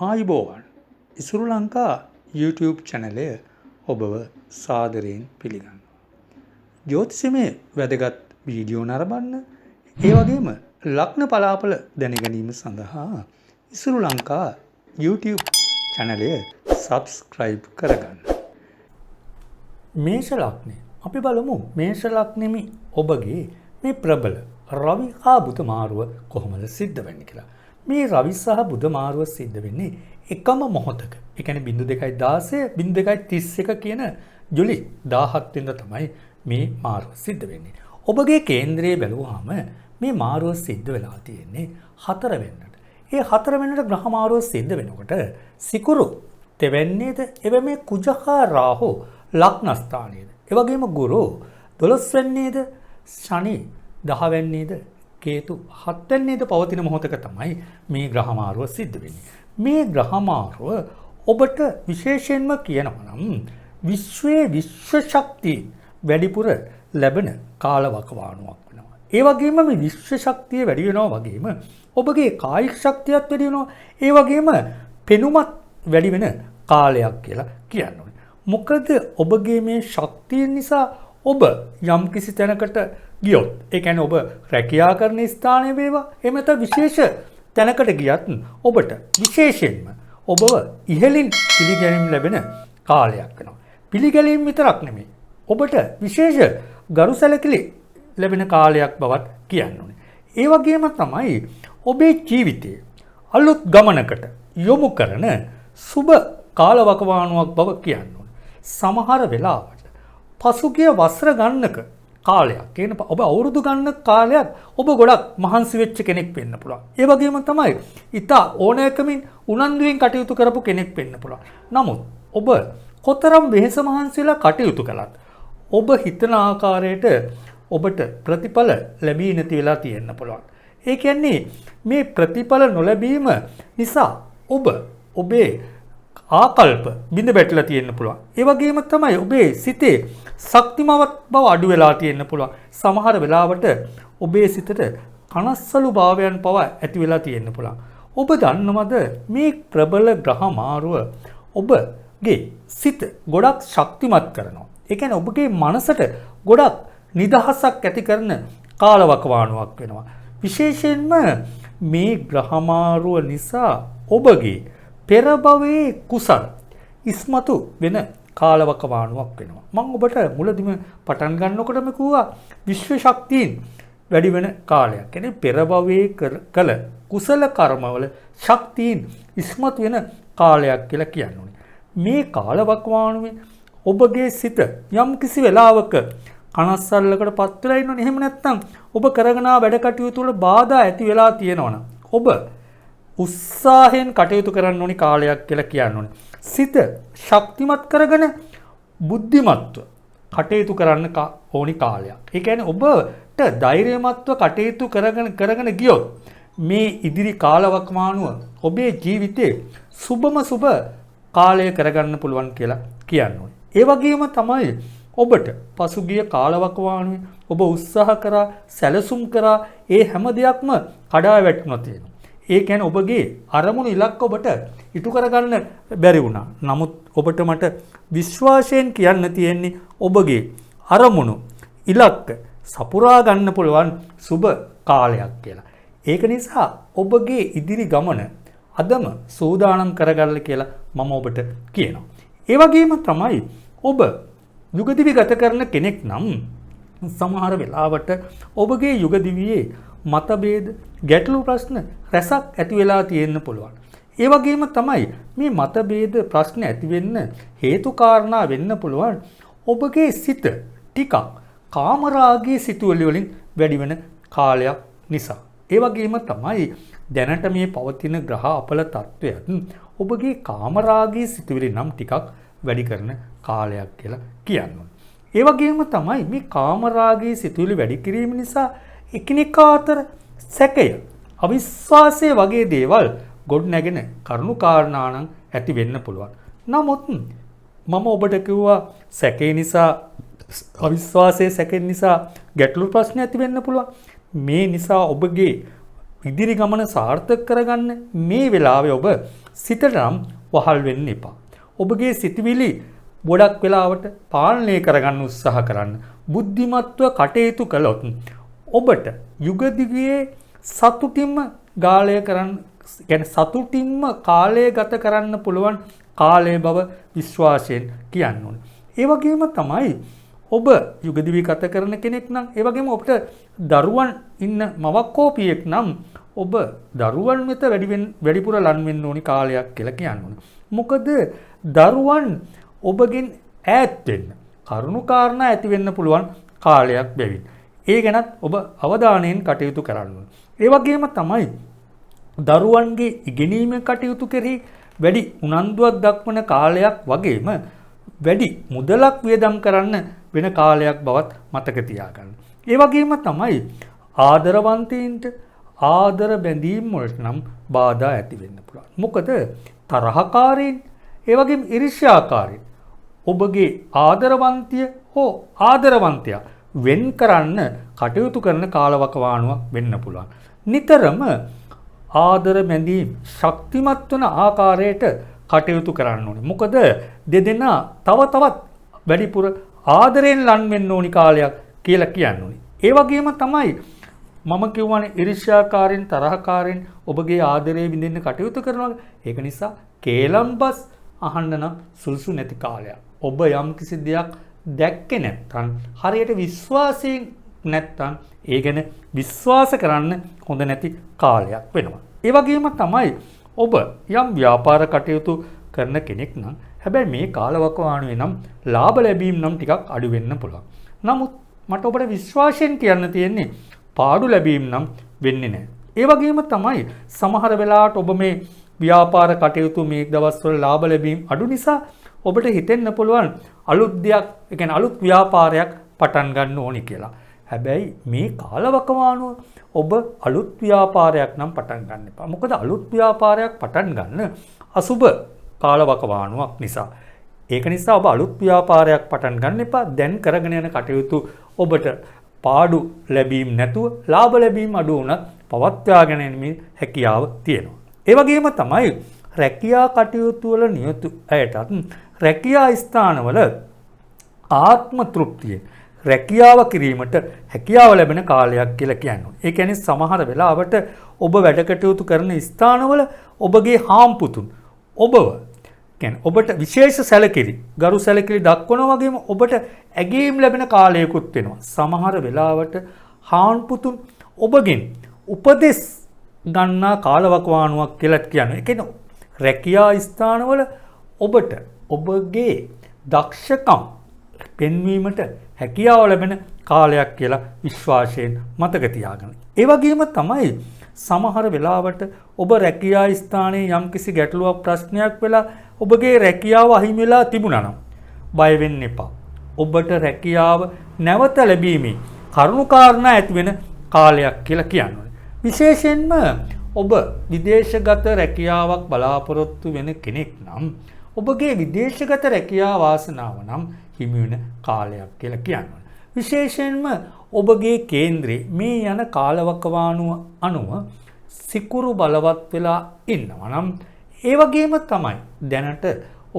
ආයුබෝවන් ඉසුරු ලංකා YouTube චැනලය ඔබව සාදරයෙන් පිළිගන්නවා. ජ්‍යොතිෂමය වැදගත් වීඩියෝ නරඹන්න ඒ වගේම ලග්න පලාපල දැනගැනීම සඳහා ඉසුරු ලංකා YouTube චැනලය සබ්ස්ක්‍රයිබ් කරගන්න. මේෂ ලග්නය අපි බලමු මේෂ ලග්නෙමි ඔබගේ මේ ප්‍රබල රවි හා බුධ මාරුව කොහොමද සිද්ධ වෙන්නේ කියලා. මේ රවි සහ බුධ මාරුව සිද්ධ වෙන්නේ එකම මොහොතක. ඒ කියන්නේ 0216 0231 කියන ජුලි 17 වෙනිදා තමයි මේ මාරුව සිද්ධ වෙන්නේ. ඔබගේ කේන්ද්‍රයේ බැලුවාම මේ මාරුව සිද්ධ වෙලා තියෙන්නේ 4 වෙනිදාට. ඒ 4 වෙනිදාට ග්‍රහ මාරුව සිද්ධ වෙනකොට සිකුරු තෙවැන්නේද එවැමේ කුජහා රාහු ලග්න ස්ථානයේද. ඒ වගේම ගුරු 12 වෙන්නේද ශනි 10 වෙන්නේද කේතු 7 වෙන්නේද පවතින මොහොතක තමයි මේ ග්‍රහ මාරුව සිද්ධ වෙන්නේ. මේ ග්‍රහ මාරුව ඔබට විශේෂයෙන්ම කියනවා නම් විශ්වයේ විශ්ව ශක්තිය වැඩිපුර ලැබෙන කාලවකවානුවක් වෙනවා. ඒ වගේම මේ විශ්ව ශක්තිය වැඩි වෙනවා වගේම ඔබගේ කායික ශක්තියත් වැඩි වෙනවා. ඒ වගේම පෙනුමත් වැඩි වෙන කාලයක් කියලා කියනවා. මොකද ඔබගේ මේ ශක්තිය නිසා ඔබ යම් කිසි තැනකට ගියොත් ඒ කියන්නේ ඔබ රැකියා කරන ස්ථානයේ වේවා එහෙම නැත්නම් විශේෂ තැනකට ගියත් ඔබට විශේෂයෙන්ම ඔබව ඉහළින් පිළිගැනීම ලැබෙන කාලයක් වෙනවා. පිළිගැනීම විතරක් නෙමෙයි ඔබට විශේෂ ගරුසැලකිලි ලැබෙන කාලයක් බවත් කියන්න ඕනේ. ඒ වගේම තමයි ඔබේ ජීවිතයේ අලුත් ගමනකට යොමු කරන සුබ කාලවකවානුවක් බව කියන්න ඕනේ. සමහර වෙලාවට පසුගිය වසර ගන්නක කාලයක් කියන ඔබ අවුරුදු ගන්න කාලයක් ඔබ ගොඩක් මහන්සි වෙච්ච කෙනෙක් වෙන්න පුළුවන්. ඒ වගේම තමයි ඉතා ඕනෑකමින් උනන්දුවෙන් කටයුතු කරපු කෙනෙක් වෙන්න පුළුවන්. නමුත් ඔබ කොතරම් වෙහෙස මහන්සිලා කටයුතු කළත් ඔබ හිතන ආකාරයට ඔබට ප්‍රතිඵල ලැබී නැති වෙලා තියෙන්න පුළුවන්. ඒ කියන්නේ මේ ප්‍රතිඵල නොලැබීම නිසා ඔබ ඔබේ ආකල්ප බිඳ වැටලා තියෙන්න පුළුවන්. ඒ වගේම තමයි ඔබේ සිතේ ශක්තිමත් බව අඩු වෙලා තියෙන්න පුළුවන්. සමහර වෙලාවට ඔබේ සිතට කනස්සලු භාවයන් පවා ඇති වෙලා තියෙන්න පුළුවන්. ඔබ දන්නවද මේ ප්‍රබල ග්‍රහ මාරුව ඔබගේ සිත ගොඩක් ශක්තිමත් කරනවා. ඒ කියන්නේ ඔබගේ මනසට ගොඩක් නිදහසක් ඇති කරන කාලවකවානුවක් වෙනවා. විශේෂයෙන්ම මේ ග්‍රහ මාරුව නිසා ඔබගේ පෙර භවයේ කුසල ඉස්මතු වෙන කාලවකවානුවක් වෙනවා. මම ඔබට මුලදිම පටන් ගන්නකොටම කිව්වා විශ්ව ශක්තියින් වැඩි වෙන කාලයක්. කියන්නේ පෙර භවයේ කළ කුසල කර්මවල ශක්තියින් ඉස්මතු වෙන කාලයක් කියලා කියන්නේ. මේ කාලවකවානුවේ ඔබගේ සිත යම් කිසි වෙලාවක කනස්සල්ලකට පත් වෙලා ඉන්නවනේ. එහෙම නැත්නම් ඔබ කරගෙන වැඩ කටයුතු වල බාධා ඇති වෙලා තියෙනවනම් ඔබ උත්සාහයෙන් කටයුතු කරන්න ඕනි කාලයක් කියලා කියන්න ඕනේ. සිත ශක්තිමත් කරගෙන බුද්ධිමත්ව කටයුතු කරන්න ඕනි කාලයක්. ඒ කියන්නේ ඔබට ධෛර්යමත්ව කටයුතු කරගෙන ගියොත් මේ ඉදිරි කාලවකවානුව ඔබේ ජීවිතේ සුබම සුබ කාලය කරගන්න පුළුවන් කියලා කියන්න ඕනේ. ඒ වගේම තමයි ඔබට පසුගිය කාලවකවානුවේ ඔබ උත්සාහ කරා සැලසුම් කරා ඒ හැම දෙයක්ම කඩා වැටුණා තියෙනවා. ඒ කියන්නේ ඔබගේ අරමුණු ඉලක්ක ඔබට ඉටු කරගන්න බැරි වුණා. නමුත් ඔබට මට විශ්වාසයෙන් කියන්න තියෙන්නේ ඔබගේ අරමුණු ඉලක්ක සපුරා ගන්න පුළුවන් සුබ කාලයක් කියලා. ඒක නිසා ඔබගේ ඉදිරි ගමන අදම සූදානම් කරගන්න කියලා මම ඔබට කියනවා. ඒ වගේම තමයි ඔබ යුගදිවි ගත කරන කෙනෙක් නම් සමහර වෙලාවට ඔබගේ යුගදිවියේ මතභේද ගැටලු ප්‍රශ්න රැසක් ඇති වෙලා තියෙන්න පුළුවන්. ඒ වගේම තමයි මේ මතභේද ප්‍රශ්න ඇති වෙන්න හේතු කාරණා වෙන්න පුළුවන් ඔබගේ සිත ටිකක් කාමරාගී සිතුවිලි වලින් වැඩි වෙන කාලයක් නිසා. ඒ වගේම තමයි දැනට මේ පවතින ග්‍රහ අපල තත්වයත් ඔබගේ කාමරාගී සිතුවිලි නම් ටිකක් වැඩි කරන කාලයක් කියලා කියනවා. ඒ වගේම තමයි මේ කාමරාගී සිතුවිලි වැඩි කිරීම නිසා එකිනෙකා අතර සැකය, අවිශ්වාසය වගේ දේවල් ගොඩ නැගෙන කරුණු කාරණා නම් ඇති වෙන්න පුළුවන්. නමුත් මම ඔබට කිව්වා සැකේ නිසා අවිශ්වාසයේ සැකෙන් නිසා ගැටලු ප්‍රශ්න ඇති වෙන්න පුළුවන්. මේ නිසා ඔබගේ ඉදිරි ගමන සාර්ථක කරගන්න මේ වෙලාවේ ඔබ සිතට නම් වහල් වෙන්න එපා. ඔබගේ සිතවිලි ගොඩක් වෙලාවට පාලනය කරගන්න උත්සාහ කරන්න. බුද්ධිමත්ව කටයුතු කළොත් ඔබට යුග දිගේ සතුටින්ම ගාලය කරන්න, කියන්නේ සතුටින්ම කාලය ගත කරන්න පුළුවන් කාලය බව විශ්වාසයෙන් කියන්න ඕනේ. ඒ වගේම තමයි ඔබ යුග දිවි ගත කරන කෙනෙක් නම්, ඒ වගේම ඔබට දරුවන් ඉන්න මවක් කෝපියෙක් නම් ඔබ දරුවන් වෙත වැඩිපුර ලන් වෙන්න ඕනි කාලයක් කියලා කියන්න ඕනේ. මොකද දරුවන් ඔබගෙන් ඈත් වෙන්න කරුණු කාරණා ඇති වෙන්න පුළුවන් කාලයක් බැවින් ඒ ගැනත් ඔබ අවධානයෙන් කටයුතු කරන්න ඕනේ. ඒ වගේම තමයි දරුවන්ගේ ඉගෙනීම කටයුතු කෙරෙහි වැඩි උනන්දුවක් දක්වන කාලයක් වගේම වැඩි මුදලක් වියදම් කරන්න වෙන කාලයක් බවත් මතක තියාගන්න. ඒ වගේම තමයි ආදරවන්තයින්ට ආදර බැඳීම් වලට නම් බාධා ඇති වෙන්න පුළුවන්. මොකද තරහකාරීන්, ඒ වගේම ඊර්ෂ්‍යාකාරීන් ඔබගේ ආදරවන්තිය හෝ ආදරවන්තයා වෙන් කරන්න කටයුතු කරන කාලවකවානුවක් වෙන්න පුළුවන්. නිතරම ආදර බැඳීම් ශක්තිමත් වන ආකාරයට කටයුතු කරන්න ඕනේ. මොකද දෙදෙනා තව තවත් වැඩිපුර ආදරයෙන් ලන් වෙන්න ඕනි කාලයක් කියලා කියන්න ඕනේ. ඒ වගේම තමයි මම කියවනේ ඊර්ෂ්‍යාකාරයෙන් තරහකාරයෙන් ඔබගේ ආදරය විඳින්න කටයුතු කරනවා. ඒක නිසා කේලම්බස් අහන්න නම් සුල්සු නැති කාලයක්. ඔබ යම් කිසි දෙයක් දැක්කේ නැත්නම්, හරියට විශ්වාසයෙන් නැත්නම් ඒ ගැන විශ්වාස කරන්න හොඳ නැති කාලයක් වෙනවා. ඒ වගේම තමයි ඔබ යම් ව්‍යාපාර කටයුතු කරන කෙනෙක් නම්, හැබැයි මේ කාලවකවානුවේ නම් ලාභ ලැබීම් නම් ටිකක් අඩු වෙන්න පුළුවන්. නමුත් මට ඔබට විශ්වාසයෙන් කියන්න තියෙන්නේ පාඩු ලැබීම් නම් වෙන්නේ නැහැ. ඒ වගේම තමයි සමහර වෙලාවට ඔබ මේ ව්‍යාපාර කටයුතු මේ දවස්වල ලාභ ලැබීම් අඩු නිසා ඔබට හිතෙන්න පුළුවන් අලුත් දෙයක්, ඒ කියන්නේ අලුත් ව්‍යාපාරයක් පටන් ගන්න ඕනි කියලා. හැබැයි මේ කාලවකවානුව ඔබ අලුත් ව්‍යාපාරයක් නම් පටන් ගන්න එපා. මොකද අලුත් ව්‍යාපාරයක් පටන් ගන්න අසුබ කාලවකවානුවක් නිසා. ඒක නිසා ඔබ අලුත් ව්‍යාපාරයක් පටන් ගන්න එපා. දැන් කරගෙන යන කටයුතු ඔබට පාඩු ලැබීම් නැතුව ලාභ ලැබීම් අඩු වුණත් පවත්වාගෙන යීමේ හැකියාව තියෙනවා. ඒ වගේම තමයි රැකියා කටයුතු වල නියුතු අයටත් රැකියා ස්ථානවල ආත්ම තෘප්තියෙන් රැකියාව කිරීමට හැකියාව ලැබෙන කාලයක් කියලා කියනවා. ඒ කියන්නේ සමහර වෙලාවට ඔබ වැඩ කටයුතු කරන ස්ථානවල ඔබගේ හාම්පුතුන් ඔබව කියන්නේ ඔබට විශේෂ සැලකිලි, ගරු සැලකිලි දක්වනවා වගේම ඔබට ඇගීම් ලැබෙන කාලයකුත් වෙනවා. සමහර වෙලාවට හාම්පුතුන් ඔබගෙන් උපදෙස් ගන්නා කාලවකවානුවක් කියලා කියනවා. ඒ කියන්නේ රැකියා ස්ථානවල ඔබට ඔබගේ දක්ෂකම් පෙන්වීමට හැකියාව ලැබෙන කාලයක් කියලා විශ්වාසයෙන් මතක තියාගන්න. ඒ වගේම තමයි සමහර වෙලාවට ඔබ රැකියා ස්ථානයේ යම්කිසි ගැටලුවක් ප්‍රශ්නයක් වෙලා ඔබගේ රැකියාව අහිමි වෙලා තිබුණා නම් බය වෙන්න එපා. ඔබට රැකියාව නැවත ලැබීමේ කරුණු කාරණා ඇති වෙන කාලයක් කියලා කියනවා. විශේෂයෙන්ම ඔබ විදේශගත රැකියාවක් බලාපොරොත්තු වෙන කෙනෙක් නම් ඔබගේ විදේශගත රැකියා වාසනාව නම් හිමි වෙන කාලයක් කියලා කියනවා. විශේෂයෙන්ම ඔබගේ කේන්ද්‍රේ මේ යන කාලවකවානුව අනුව සිකුරු බලවත් වෙලා ඉන්නවා නම්, ඒ වගේම තමයි දැනට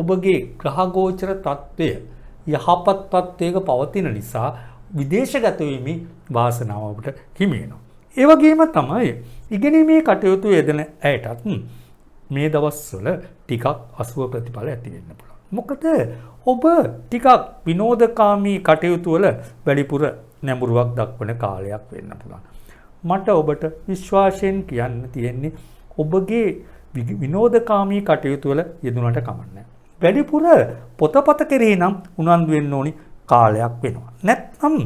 ඔබගේ ග්‍රහගෝචර තත්ත්වය යහපත් තත්ත්වයක පවතින නිසා විදේශගත වීමේ වාසනාව ඔබට හිමි වෙනවා. ඒ වගේම තමයි ඉගෙනීමේ කටයුතු යෙදෙන අයටත් මේ දවස්වල ටිකක් අසුබ ප්‍රතිඵල ඇති වෙන්න පුළුවන්. මොකද ඔබ ටිකක් විනෝදකාමී කටයුතු වල වැඩිපුර නැඹුරුවක් දක්වන කාලයක් වෙන්න පුළුවන්. මට ඔබට විශ්වාසයෙන් කියන්න තියෙන්නේ ඔබගේ විනෝදකාමී කටයුතු වල යෙදුනට කමන්නේ. වැඩිපුර පොතපත කෙරෙහි නම් උනන්දු වෙන්න ඕනි කාලයක් වෙනවා. නැත්නම්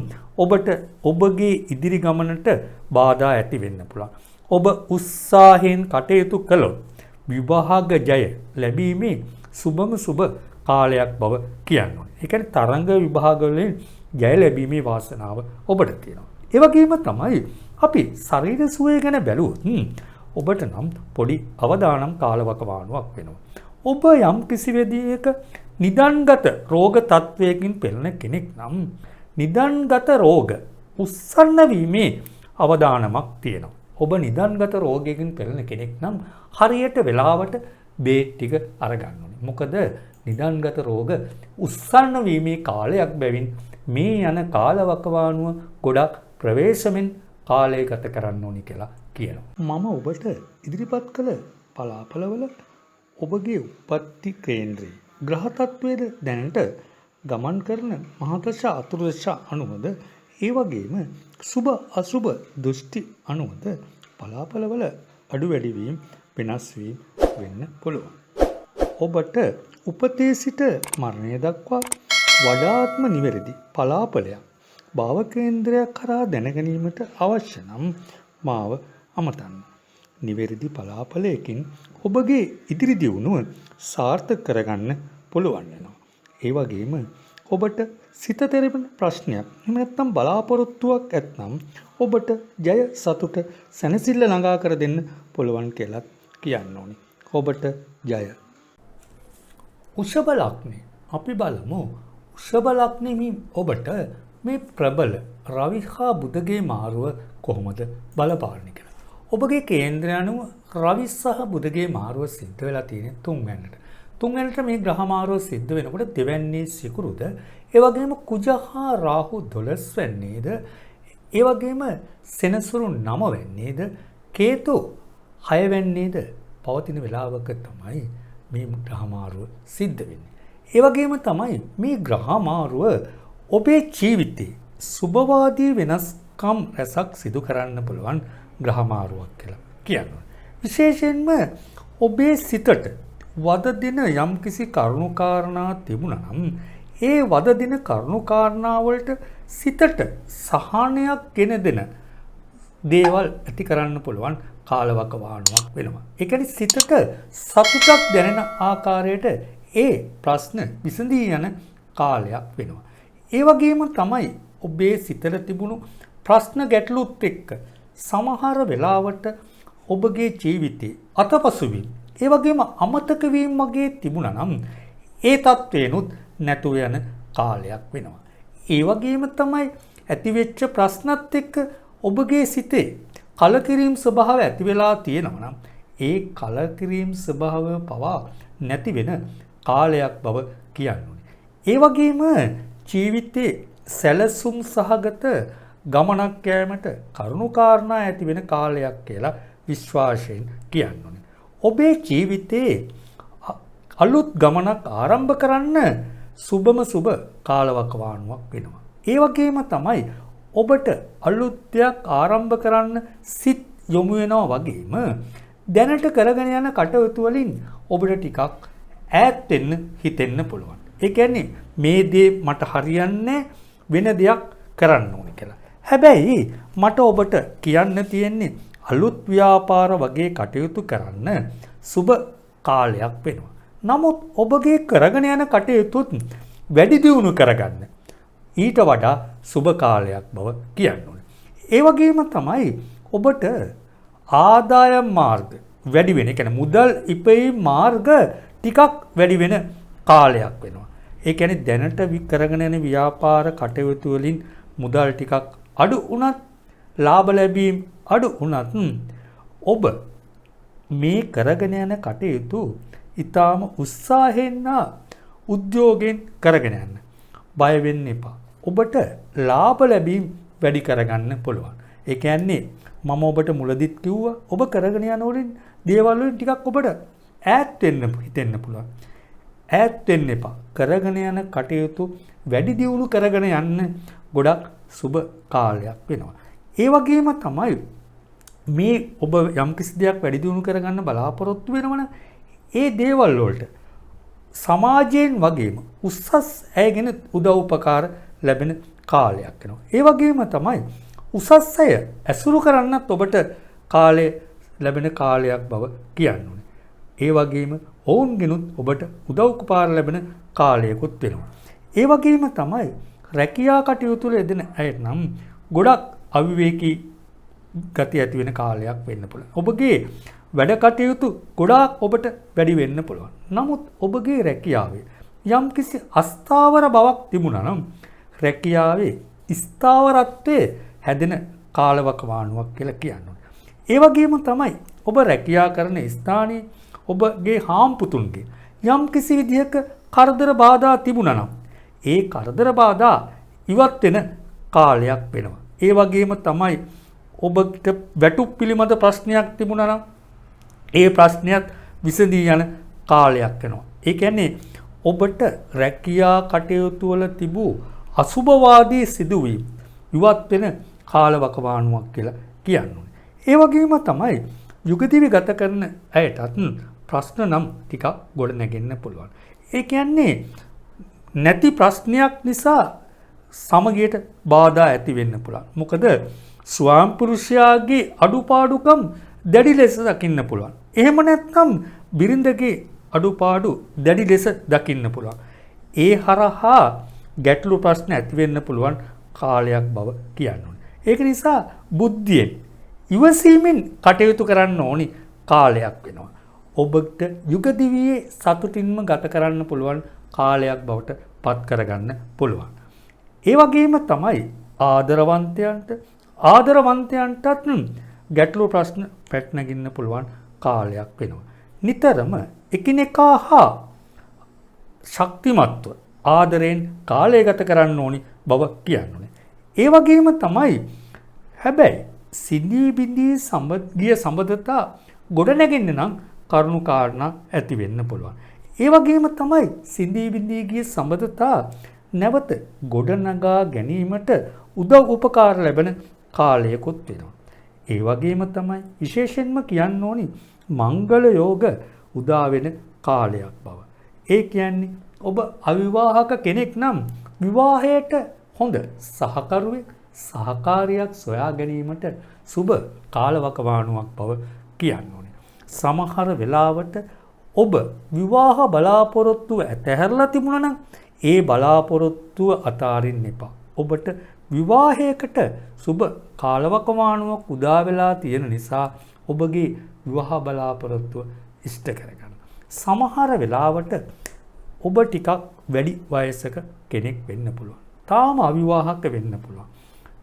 ඔබට ඔබගේ ඉදිරි ගමනට බාධා ඇති වෙන්න පුළුවන්. ඔබ උත්සාහයෙන් කටයුතු කළොත් විභාග ජය ලැබීමේ සුබම සුබ කාලයක් බව කියන්න ඕනේ. ඒ කියන්නේ තරංග විභාග වලින් ජය ලැබීමේ වාසනාව ඔබට තියෙනවා. ඒ වගේම තමයි අපි ශරීර සුවය ගැන බැලුවොත් ඔබට නම් පොඩි අවදානම් කාලවකවානුවක් වෙනවා. ඔබ යම් කිසි විදියක නිදන්ගත රෝග තත්වයකින් පෙළෙන කෙනෙක් නම් නිදන්ගත රෝග උස්සන්න වීමේ අවදානමක් තියෙනවා. ඔබ නිදන්ගත රෝගයකින් පෙළෙන කෙනෙක් නම් හරියට වෙලාවට බේට් ටික අරගන්න ඕනේ. මොකද නිදන්ගත රෝග උස්සන්න වීමේ කාලයක් බැවින් මේ යන කාලවකවානුව ගොඩක් ප්‍රවේශමෙන් කාලය ගත කරන්න ඕනි කියලා කියනවා. මම ඔබට ඉදිරිපත් කළ පලාපලවල ඔබගේ උප්පත්ති කේන්ද්‍රයේ ග්‍රහ තත්වයේද දැනට ගමන් කරන මහදශ අතුරුදශ අනුවද ඒ වගේම සුභ අසුභ දෘෂ්ටි අනුවද පලාපලවල අඩු වැඩි වීම වෙනස් වීම වෙන්න පුළුවන්. ඔබට උපතේ සිට මරණය දක්වා වඩාත්ම නිවැරදි පලාපලයක් භාව කේන්ද්‍රයක් කරා දැනගැනීමට අවශ්‍ය නම් මාව අමතන්න. නිවැරදි පලාපලයකින් ඔබගේ ඉදිරි දියුණුව සාර්ථක කරගන්න පුළුවන් වෙනවා. ඒ වගේම ඔබට සිත තෙරපෙන ප්‍රශ්නයක් එහෙම නැත්නම් බලාපොරොත්තුවක් ඇත්නම් ඔබට ජය සතුට සැනසෙල්ල ළඟා කර දෙන්න පුළුවන් කියලා කියන්න ඕනි. ඔබට ජය. උෂභ ලග්නේ අපි බලමු. උෂභ ලග්නේ ඔබට මේ ප්‍රබල රවි හා බුධගේ මාරුව කොහොමද බලපාන්නේ කියලා. ඔබගේ කේන්ද්‍රය අනුව රවි සහ බුධගේ මාරුව සිද්ධ වෙලා තියෙන තුන්වැන්නට. තුන්වැන්නට මේ ග්‍රහ මාරුව සිද්ධ වෙනකොට දෙවැන්නේ සිකුරුද, ඒ වගේම කුජ හා රාහු 12 වෙන්නේද, ඒ වගේම සෙනසුරු 9 වෙන්නේද, කේතු 6 වෙන්නේද පවතින වෙලාවක තමයි මේ ග්‍රහ මාරුව සිද්ධ වෙන්නේ. ඒ වගේම තමයි මේ ග්‍රහ මාරුව ඔබේ ජීවිතේ සුභවාදී වෙනස්කම් රැසක් සිදු කරන්න පුළුවන් ග්‍රහ මාරුවක් කියලා කියනවා. විශේෂයෙන්ම ඔබේ සිතට වද දින යම්කිසි කරුණු කාරණා තිබුණා නම් ඒ වද දින කරුණු කාරණා වලට සිතට සහනයක් ගෙන දෙන දේවල් ඇති කරන්න පුළුවන් කාලවකවානුවක් වෙනවා. ඒ කියන්නේ සිතට සතුටක් දැනෙන ආකාරයට ඒ ප්‍රශ්න විසඳී යන කාලයක් වෙනවා. ඒ වගේම තමයි ඔබේ සිතට තිබුණු ප්‍රශ්න ගැටලුත් එක්ක සමහර වෙලාවට ඔබගේ ජීවිතේ අතපසුවීම ඒ වගේම අමතක වීම වගේ තිබුණා නම් ඒ තත්ත්වේනොත් නැතුව යන කාලයක් වෙනවා. ඒ වගේම තමයි ඇතිවෙච්ච ප්‍රශ්නත් එක්ක ඔබගේ සිතේ කලකිරීම ස්වභාවය ඇති වෙලා තියෙනවා නම් ඒ කලකිරීම ස්වභාවය පවා නැති වෙන කාලයක් බව කියන්නේ. ඒ වගේම ජීවිතේ සැලසුම් සහගත ගමනක් යෑමට කරුණු කාරණා ඇති වෙන කාලයක් කියලා විශ්වාසයෙන් කියන්නේ. ඔබේ ජීවිතේ අලුත් ගමනක් ආරම්භ කරන්න සුබම සුබ කාලවකවානුවක් වෙනවා. ඒ වගේම තමයි ඔබට අලුත් දෙයක් ආරම්භ කරන්න සිත් යොමු වෙනවා වගේම දැනට කරගෙන යන කටයුතු වලින් ඔබට ටිකක් ඈත් වෙන්න හිතෙන්න පුළුවන්. ඒ කියන්නේ මේ දේ මට හරියන්නේ වෙන දෙයක් කරන්න ඕනේ කියලා. හැබැයි මට ඔබට කියන්න තියෙන්නේ අලුත් ව්‍යාපාර වගේ කටයුතු කරන්න සුබ කාලයක් වෙනවා. නමුත් ඔබගේ කරගෙන යන කටයුතුත් වැඩි දියුණු කරගන්න ඊට වඩා සුබ කාලයක් බව කියන්න ඕනේ. ඒ වගේම තමයි ඔබට ආදායම් මාර්ග වැඩි වෙන, ඒ කියන්නේ මුදල් ඉපෙයි මාර්ග ටිකක් වැඩි වෙන කාලයක් වෙනවා. ඒ කියන්නේ දැනට කරගෙන යන ව්‍යාපාර කටයුතු වලින් මුදල් ටිකක් අඩු වුණත් ලාභ ලැබීම් අඩු වුණත් ඔබ මේ කරගෙන යන කටයුතු ඊටාම උත්සාහයෙන් උද්‍යෝගයෙන් කරගෙන යන්න. බය වෙන්න එපා. ඔබට ලාභ ලැබීම් වැඩි කරගන්න පුළුවන්. ඒ කියන්නේ මම ඔබට මුලදිත් කිව්වා ඔබ කරගෙන යන වලින් දේවල් වලින් ටිකක් ඔබට ඈත් වෙන්න හිතෙන්න පුළුවන්. ඈත් වෙන්න එපා. කරගෙන යන කටයුතු වැඩි දියුණු කරගෙන යන්න ගොඩක් සුබ කාලයක් වෙනවා. ඒ වගේම තමයි මේ ඔබ යම් කිසි දෙයක් වැඩි දියුණු කරගන්න බලාපොරොත්තු වෙනවනේ ඒ දේවල් වලට සමාජයෙන් වගේම උසස් ඇයගෙන උදව් උපකාර ලැබෙන කාලයක් වෙනවා. ඒ වගේම තමයි උසස් අය ඇසුරු කරන්නත් ඔබට කාලය ලැබෙන කාලයක් බව කියන්නේ. ඒ වගේම ඔවුන්ගෙනුත් ඔබට උදව් උපකාර ලැබෙන කාලයකුත් වෙනවා. ඒ වගේම තමයි රැකියා කටයුතු වල යෙදෙන අය නම් ගොඩක් අවිවේකී ගති ඇති වෙන කාලයක් වෙන්න පුළුවන්. ඔබගේ වැඩ කටයුතු ගොඩාක් ඔබට වැඩි වෙන්න පුළුවන්. නමුත් ඔබගේ රැකියාවේ යම්කිසි අස්ථාවර බවක් තිබුණා නම් රැකියාවේ ස්ථාවරත්වයේ හැදෙන කාලවකවානුවක් කියලා කියනවා. ඒ වගේම තමයි ඔබ රැකියා කරන ස්ථානයේ ඔබගේ හාම්පුතුන්ගේ යම් කිසි විදිහක කරදර බාධා තිබුණා නම් ඒ කරදර බාධා ඉවත් වෙන කාලයක් වෙනවා. ඒ වගේම තමයි ඔබට වැටුප් පිළිබඳ ප්‍රශ්නයක් තිබුණා නම් ඒ ප්‍රශ්නයත් විසඳී යන කාලයක් වෙනවා. ඒ කියන්නේ ඔබට රැකියා කටයුතු වල තිබූ අසුභවාදී සිදුවීම් ඉවත් වෙන කාලවකවානුවක් කියලා කියන්නේ. ඒ වගේම තමයි යුගදිවි ගත කරන අයටත් ප්‍රශ්න නම් ටිකක් ගොඩ නැගෙන්න පුළුවන්. ඒ කියන්නේ නැති ප්‍රශ්නයක් නිසා සමගියට බාධා ඇති වෙන්න පුළුවන්. මොකද ස්වාම පුරුෂයාගේ අඩුපාඩුකම් දැඩි ලෙස දකින්න පුළුවන්. එහෙම නැත්නම් බිරිඳගේ අඩුපාඩු දැඩි ලෙස දකින්න පුළුවන්. ඒ හරහා ගැටලු ප්‍රශ්න ඇති වෙන්න පුළුවන් කාලයක් බව කියන්න ඕනේ. ඒක නිසා බුද්ධියෙන් ඉවසීමෙන් කටයුතු කරන්න ඕනි කාලයක් වෙනවා. ඔබට යුගදිවියේ සතුටින්ම ගත කරන්න පුළුවන් කාලයක් බවට පත් කරගන්න පුළුවන්. ඒ වගේම තමයි ආදරවන්තයන්ටත් ගැටලු ප්‍රශ්න පැටනගින්න පුළුවන් කාලයක් වෙනවා. නිතරම එකිනෙකා හා ශක්තිමත්ව ආදරයෙන් කාලය ගත කරන්න ඕනි බව කියන්නුනේ. ඒ වගේම තමයි හැබැයි සිනී බිඳී සම්බන්ධිය සම්බන්ධතා ගොඩනැගෙන්න නම් කරුණු කාරණා ඇති වෙන්න පුළුවන්. ඒ වගේම තමයි සිනී බිඳී ගිය සම්බන්ධතා නැවත ගොඩනගා ගැනීමට උදව් උපකාර ලැබෙන කාලයකුත් වෙනවා. ඒ වගේම තමයි විශේෂයෙන්ම කියන්න ඕනි මංගල යෝග උදා වෙන කාලයක් බව. ඒ කියන්නේ ඔබ අවිවාහක කෙනෙක් නම් විවාහයට හොඳ සහකරුවෙක් සහකාරියක් සොයා ගැනීමට සුබ කාලවකවානුවක් බව කියන්න ඕනේ. සමහර වෙලාවට ඔබ විවාහ බලාපොරොත්තුව ඇතහැරලා තිබුණා නම් ඒ බලාපොරොත්තුව අතාරින්න එපා. ඔබට විවාහයකට සුබ කාලවකවානුවක් උදා වෙලා තියෙන නිසා ඔබගේ විවාහ බලාපොරොත්තුව ඉෂ්ට කරගන්න. සමහර වෙලාවට ඔබ ටිකක් වැඩි වයසක කෙනෙක් වෙන්න පුළුවන්. තාම අවිවාහක වෙන්න පුළුවන්.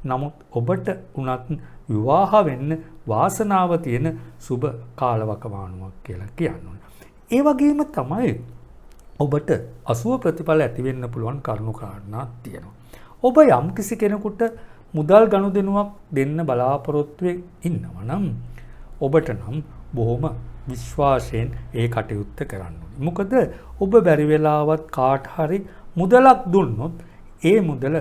නමුත් ඔබට උනත් විවාහ වෙන්න වාසනාව තියෙන සුබ කාලවකවානුවක් කියලා කියන්න. ඒ වගේම තමයි ඔබට අසුව ප්‍රතිඵල ඇති වෙන්න පුළුවන් කරුණු කාරණා තියෙනවා. ඔබ යම් කිසි කෙනෙකුට මුදල් ගනුදෙනුවක් දෙන්න බලාපොරොත්තු ඉන්නවා නම් ඔබට නම් බොහොම විශ්වාසයෙන් ඒ කටයුත්ත කරන්න ඕනේ. මොකද ඔබ බැරි වෙලාවත් කාට හරි මුදලක් දුන්නොත් ඒ මුදල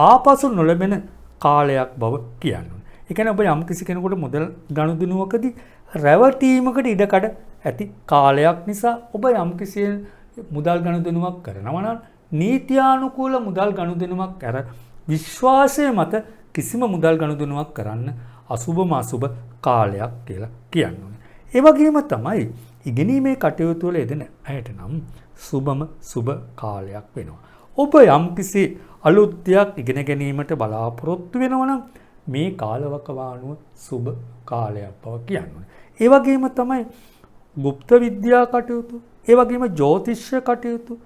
ආපසු නොලැබෙන කාලයක් බව කියන්නේ. ඒ කියන්නේ ඔබ යම් කිසි කෙනෙකුට මුදල් ගනුදෙනුවකදී රැවටීමකට ඉඩකඩ ඇති කාලයක් නිසා ඔබ යම් කිසි මුදල් ගනුදෙනුවක් කරනවා නම් නීත්‍යානුකූල මුදල් ගනුදෙනුවක් කර විශ්වාසය මත කිසිම මුදල් ගනුදෙනුවක් කරන්න අසුබම අසුබ කාලයක් කියලා කියන්නේ. ඒ වගේම තමයි ඉගෙනීමේ කටයුතු වල යෙදෙන අයට නම් සුබම සුබ කාලයක් වෙනවා. ඔබ යම් කිසි අලුත් දෙයක් ඉගෙන ගැනීමට බලාපොරොත්තු වෙනවා නම් මේ කාලවකවානුව සුබ කාලයක් බව කියන්නේ. ඒ වගේම තමයි গুপ্ত විද්‍යා කටයුතු, ඒ වගේම ජ්‍යොතිෂ්‍ය කටයුතු,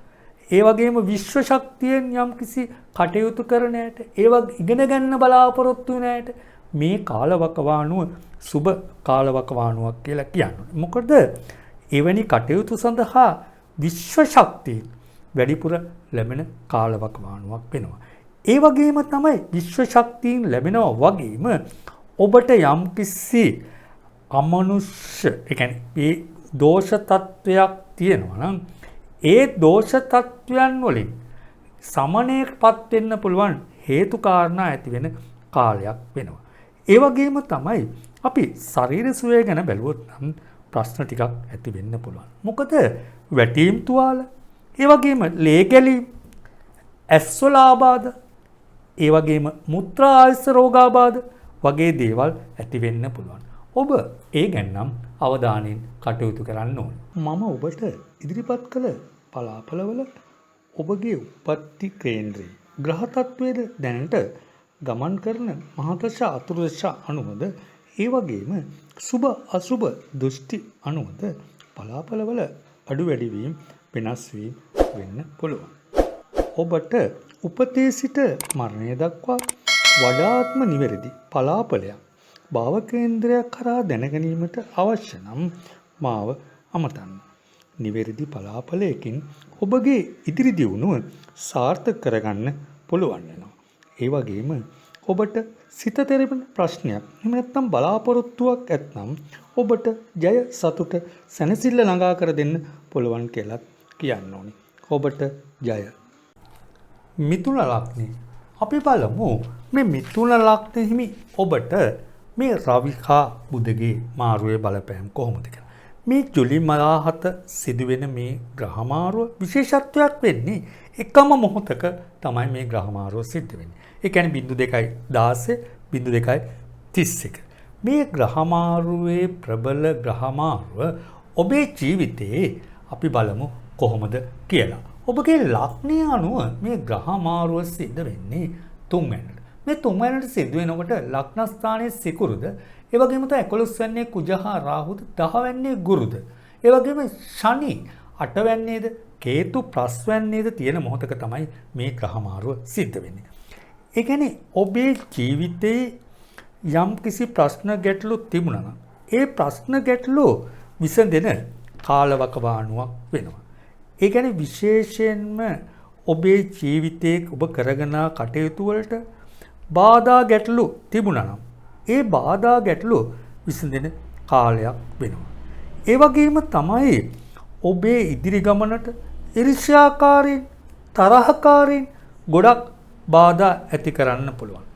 ඒ වගේම විශ්ව ශක්තියෙන් යම් කිසි කටයුතු කරන ඇයට, ඒවා ඉගෙන ගන්න බලාපොරොත්තු වෙන ඇයට මේ කාලවකවානුව සුබ කාලවකවානුවක් කියලා කියන්නේ. මොකද එවැනි කටයුතු සඳහා විශ්ව ශක්තිය වැඩිපුර ලැබෙන කාලවකවානුවක් වෙනවා. ඒ වගේම තමයි විශ්ව ශක්තියින් ලැබෙනවා වගේම ඔබට යම් කිසි අමනුෂ්‍ය, ඒ කියන්නේ මේ දෝෂ තත්වයක් තියෙනවා නම් ඒ දෝෂ තත්වයන් වලින් සමනයටපත් වෙන්න පුළුවන් හේතු කාරණා ඇති වෙන කාලයක් වෙනවා. ඒ වගේම තමයි අපි ශරීර සුවය ගැන බැලුවොත් නම් ප්‍රශ්න ටිකක් ඇති වෙන්න පුළුවන්. මොකද වැටීම් තුවාල, ඒ වගේම ලේ ගැලීම්, ඇස්වල ආබාධ, ඒ වගේම මුත්‍රා ආයස රෝගාබාධ වගේ දේවල් ඇති වෙන්න පුළුවන්. ඔබ ඒ ගැන නම් අවධානයෙන් කටයුතු කරන්න ඕනේ. මම ඔබට ඉදිරිපත් කළ පලාපලවල ඔබගේ උප්පත්ති කේන්ද්‍රයේ ග්‍රහ තත්වයේද දැනට ගමන් කරන මහදශ අතුරුදශ අනුවද ඒ වගේම සුබ අසුබ දෘෂ්ටි අනුවද පලාපලවල අඩු වැඩි වීම වෙනස් වීම වෙන්න පුළුවන්. ඔබට උපතේ සිට මරණය දක්වා වඩාත්ම නිවැරදි පලාපලයක් භාව කේන්ද්‍රයක් කරා දැනගැනීමට අවශ්‍ය නම් මාව අමතන්න. නිවැරදි බලාපලයකින් ඔබගේ ඉදිරි දියුණුව සාර්ථක කරගන්න පුළුවන් වෙනවා. ඒ වගේම ඔබට සිත තෙරපෙන ප්‍රශ්නයක් එහෙම නැත්නම් බලාපොරොත්තුවක් ඇත්නම් ඔබට ජය සතුට සැනසෙල්ල ළඟා කර දෙන්න පුළුවන් කියලා කියන්න ඕනේ. ඔබට ජය. මිථුන ලග්නේ. අපි බලමු මේ මිථුන ලග්නේ හිමි ඔබට මේ රවි හා බුධගේ මාරුවේ බලපෑම කොහොමද කියලා. මේ ජුලි මාහත සිදුවෙන මේ ග්‍රහ මාරුව විශේෂත්වයක් වෙන්නේ එකම මොහොතක තමයි මේ ග්‍රහ මාරුව සිද්ධ වෙන්නේ. ඒ කියන්නේ 0.216 0.31. මේ ග්‍රහ මාරුවේ ප්‍රබල ග්‍රහ මාරුව ඔබේ ජීවිතේ අපි බලමු කොහොමද කියලා. ඔබගේ ලග්නය අනුව මේ ග්‍රහ මාරුව සිද්ධ වෙන්නේ 3 වෙනිට. මේ 3 වෙනිට සිද්ධ වෙනකොට ලග්න ස්ථානයේ සිකුරුද, ඒ වගේම තමයි 11 වෙනියේ කුජ හා රාහුද, 10 වෙනියේ ගුරුද, ඒ වගේම ශනි 8 වෙනියේද කේතු ප්‍රස් වෙනියේද තියෙන මොහොතක තමයි මේ ග්‍රහ මාරුව සිද්ධ වෙන්නේ. ඒ කියන්නේ ඔබේ ජීවිතේ යම් කිසි ප්‍රශ්න ගැටලු තිබුණා නම් ඒ ප්‍රශ්න ගැටලු විසඳෙන කාලවකවානුවක් වෙනවා. ඒ කියන්නේ විශේෂයෙන්ම ඔබේ ජීවිතයේ ඔබ කරගෙන කටයුතු වලට බාධා ගැටලු තිබුණා නම් ඒ බාධා ගැටලු විසඳෙන කාලයක් වෙනවා. ඒ වගේම තමයි ඔබේ ඉදිරි ගමනට ඊර්ෂ්‍යාකාරීන් තරහකාරීන් ගොඩක් බාධා ඇති කරන්න පුළුවන්.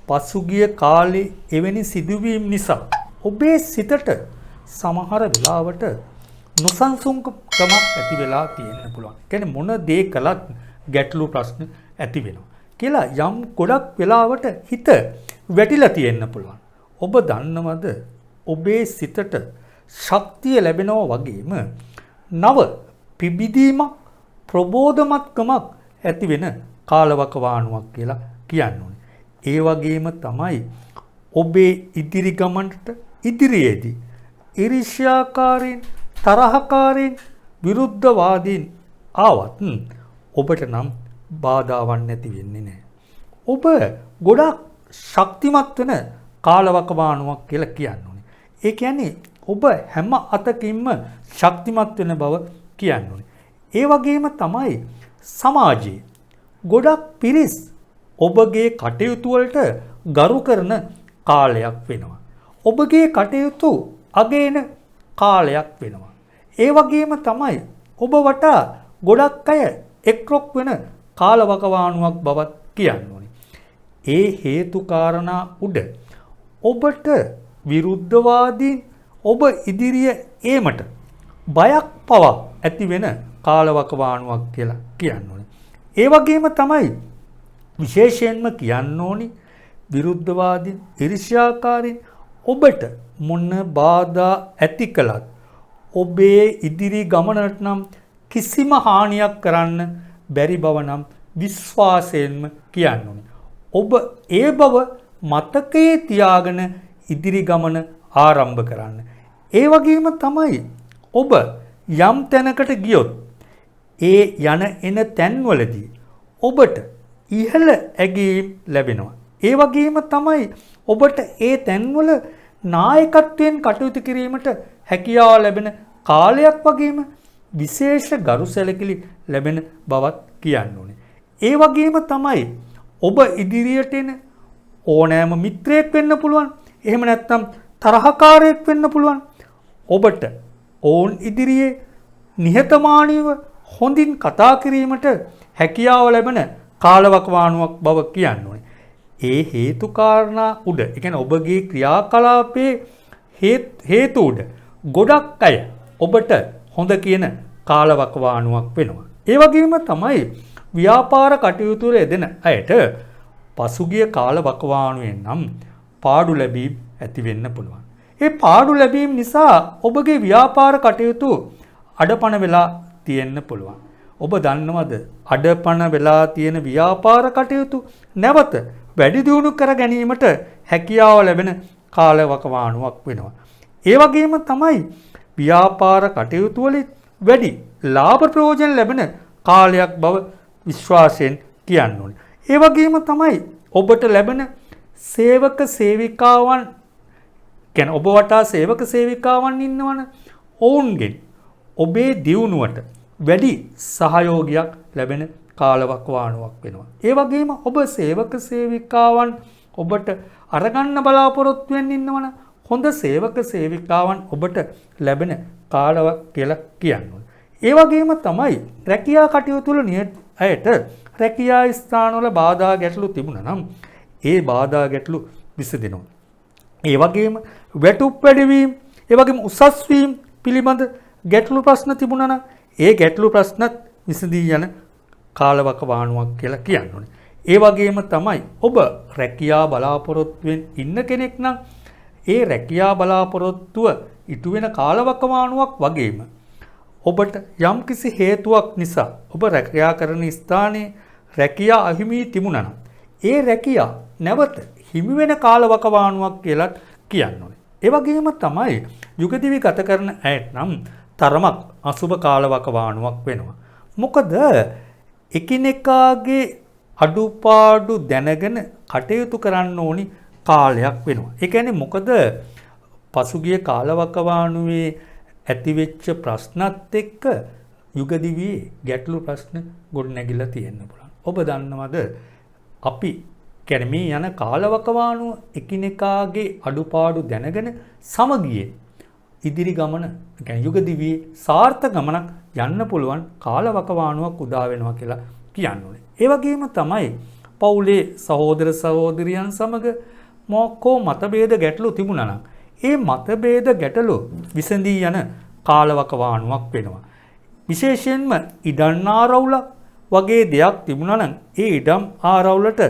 පසුගිය කාලේ එවැනි සිදුවීම් නිසා ඔබේ සිතට සමහර වෙලාවට නොසන්සුන්කමක් ඇති වෙලා තියෙන්න පුළුවන්. කියන්නේ මොන දේ කළත් ගැටලු ප්‍රශ්න ඇති වෙනවා කියලා යම් ගොඩක් වෙලාවට හිත වැටිලා තියෙන්න පුළුවන්. ඔබ දන්නවද ඔබේ සිතට ශක්තිය ලැබෙනවා වගේම නව පිබිදීමක් ප්‍රබෝධමත්කමක් ඇති වෙන කාලවකවානුවක් කියලා කියන්න. ඒ වගේම තමයි ඔබේ ඉදිරි ගමනට ඉදිරියේදී ඊර්ෂ්‍යාකාරීන් තරහකාරීන් විරුද්ධවාදීන් ආවත් ඔබට නම් බාධාවක් නැති වෙන්නේ නැහැ. ඔබ ගොඩක් ශක්තිමත් වෙන කාලවකවානුවක් කියලා කියන්න ඕනේ. ඒ කියන්නේ ඔබ හැම අතකින්ම ශක්තිමත් වෙන බව කියන්න ඕනේ. ඒ වගේම තමයි සමාජයේ ගොඩක් පිරිස් ඔබගේ කටයුතු වලට ගරු කරන කාලයක් වෙනවා. ඔබගේ කටයුතු අගයන කාලයක් වෙනවා. ඒ වගේම තමයි ඔබ වටා ගොඩක් අය එක්රොක් වෙන කාලවකවානුවක් බවත් කියන්න ඕනේ. ඒ හේතු කාරණා උඩ ඔබට විරුද්ධවාදීන් ඔබ ඉදිරිය ඒමට බයක් පවක් ඇති වෙන කාලවකවානුවක් කියලා කියන්න ඕනේ. ඒ වගේම තමයි විශේෂයෙන්ම කියන්න ඕනි විරුද්ධවාදීන් ඊර්ෂ්‍යාකාරීන් ඔබට මොන බාධා ඇති කළත් ඔබේ ඉදිරි ගමනට නම් කිසිම හානියක් කරන්න බැරි බව නම් විශ්වාසයෙන්ම කියන්න ඕනේ. ඔබ ඒ බව මතකයේ තියාගෙන ඉදිරි ගමන ආරම්භ කරන්න. ඒ වගේම තමයි ඔබ යම් තැනකට ගියොත් ඒ යන එන තැන්වලදී ඔබට ඉහළ ඇගීම් ලැබෙනවා. ඒ වගේම තමයි ඔබට ඒ තැන්වල නායකත්වයෙන් කටයුතු කිරීමට හැකියාව ලැබෙන කාලයක් වගේම විශේෂ ගරු සැලකිලි ලැබෙන බවත් කියන්න ඕනේ. ඒ වගේම තමයි ඔබ ඉදිරියට එන ඕනෑම මිත්‍රයෙක් වෙන්න පුළුවන්. එහෙම නැත්නම් තරහකාරයෙක් වෙන්න පුළුවන්. ඔබට ඔවුන් ඉදිරියේ නිහතමානීව හොඳින් කතා කිරීමට හැකියාව ලැබෙන කාලවකවානුවක් බව කියන්න ඕනේ. ඒ හේතු කාරණා උඩ, ඒ කියන්නේ ඔබගේ ක්‍රියාකලාපයේ හේතු උඩ ගොඩක් අය ඔබට හොඳ කියන කාලවකවානුවක් වෙනවා. ඒ වගේම තමයි ව්‍යාපාර කටයුතු වල යෙදෙන අයට පසුගිය කාලවකවානුවෙන් නම් පාඩු ලැබීම් ඇති වෙන්න පුළුවන්. ඒ පාඩු ලැබීම් නිසා ඔබගේ ව්‍යාපාර කටයුතු අඩපණ වෙලා තියෙන්න පුළුවන්. ඔබ දන්නවද අඩපණ වෙලා තියෙන ව්‍යාපාර කටයුතු නැවත වැඩි දියුණු කර ගැනීමට හැකියාව ලැබෙන කාලවකවානුවක් වෙනවා. ඒ වගේම තමයි ව්‍යාපාර කටයුතු වලින් වැඩි ලාභ ප්‍රයෝජන ලැබෙන කාලයක් බව විශ්වාසයෙන් කියන්න ඕනේ. ඒ වගේම තමයි ඔබට ලැබෙන සේවක සේවිකාවන්, කියන්නේ ඔබ වටා සේවක සේවිකාවන් ඉන්නවනේ, ඔවුන්ගෙන් ඔබේ දියුණුවට වැඩි සහයෝගයක් ලැබෙන කාලවකවානුවක් වෙනවා. ඒ වගේම ඔබ සේවක සේවිකාවන් ඔබට අරගන්න බලාපොරොත්තු වෙන්න ඉන්නවනම් හොඳ සේවක සේවිකාවන් ඔබට ලැබෙන කාලයක් කියලා කියනවා. ඒ වගේම තමයි රැකියා කටයුතු වල අයට රැකියා ස්ථානවල බාධා ගැටලු තිබුණා නම් ඒ බාධා ගැටලු විසඳෙනවා. ඒ වගේම වැටුප් වැඩිවීම, ඒ වගේම උසස් වීම පිළිබඳ ගැටලු ප්‍රශ්න තිබුණා නම් ඒ ගැටලු ප්‍රශ්නත් විසඳී යන කාලවකවානුවක් කියලා කියන්නේ. ඒ වගේම තමයි ඔබ රැකියා බලාපොරොත්තුවෙන් ඉන්න කෙනෙක් නම් ඒ රැකියා බලාපොරොත්තුව ඉටු වෙන කාලවකවානුවක් වගේම ඔබට යම්කිසි හේතුවක් නිසා ඔබ රැකියා කරන ස්ථානයේ රැකියා අහිමි තිබුණා නම් ඒ රැකියා නැවත හිමි වෙන කාලවකවානුවක් කියලා කියන්නේ. ඒ වගේම තමයි යුගදිවි ගත කරන අයට නම් තරමක් අසුබ කාලවකවානුවක් වෙනවා. මොකද එකිනෙකාගේ අඩුපාඩු දැනගෙන කටයුතු කරන්න ඕනි කාලයක් වෙනවා. ඒ කියන්නේ මොකද පසුගිය කාලවකවානුවේ ඇතිවෙච්ච ප්‍රශ්නත් එක්ක යුගදිවියේ ගැටලු ප්‍රශ්න ගොඩනැගිලා තියෙන්න පුළුවන්. ඔබ දන්නවද අපි කියන්නේ මේ යන කාලවකවානුව එකිනෙකාගේ අඩුපාඩු දැනගෙන සමගියේ ඉදිරි ගමන කියන්නේ යුගදිවියේ සාර්ථක ගමනක් යන්න පුළුවන් කාලවකවානුවක් උදා වෙනවා කියලා කියන්නේ. ඒ වගේම තමයි පවුලේ සහෝදර සහෝදරියන් සමග මොකෝ මතභේද ගැටලු තිබුණා නම් ඒ මතභේද ගැටලු විසඳී යන කාලවකවානුවක් වෙනවා. විශේෂයෙන්ම ඉඩම් ආරවුලක් වගේ දෙයක් තිබුණා නම් ඒ ඉඩම් ආරවුලට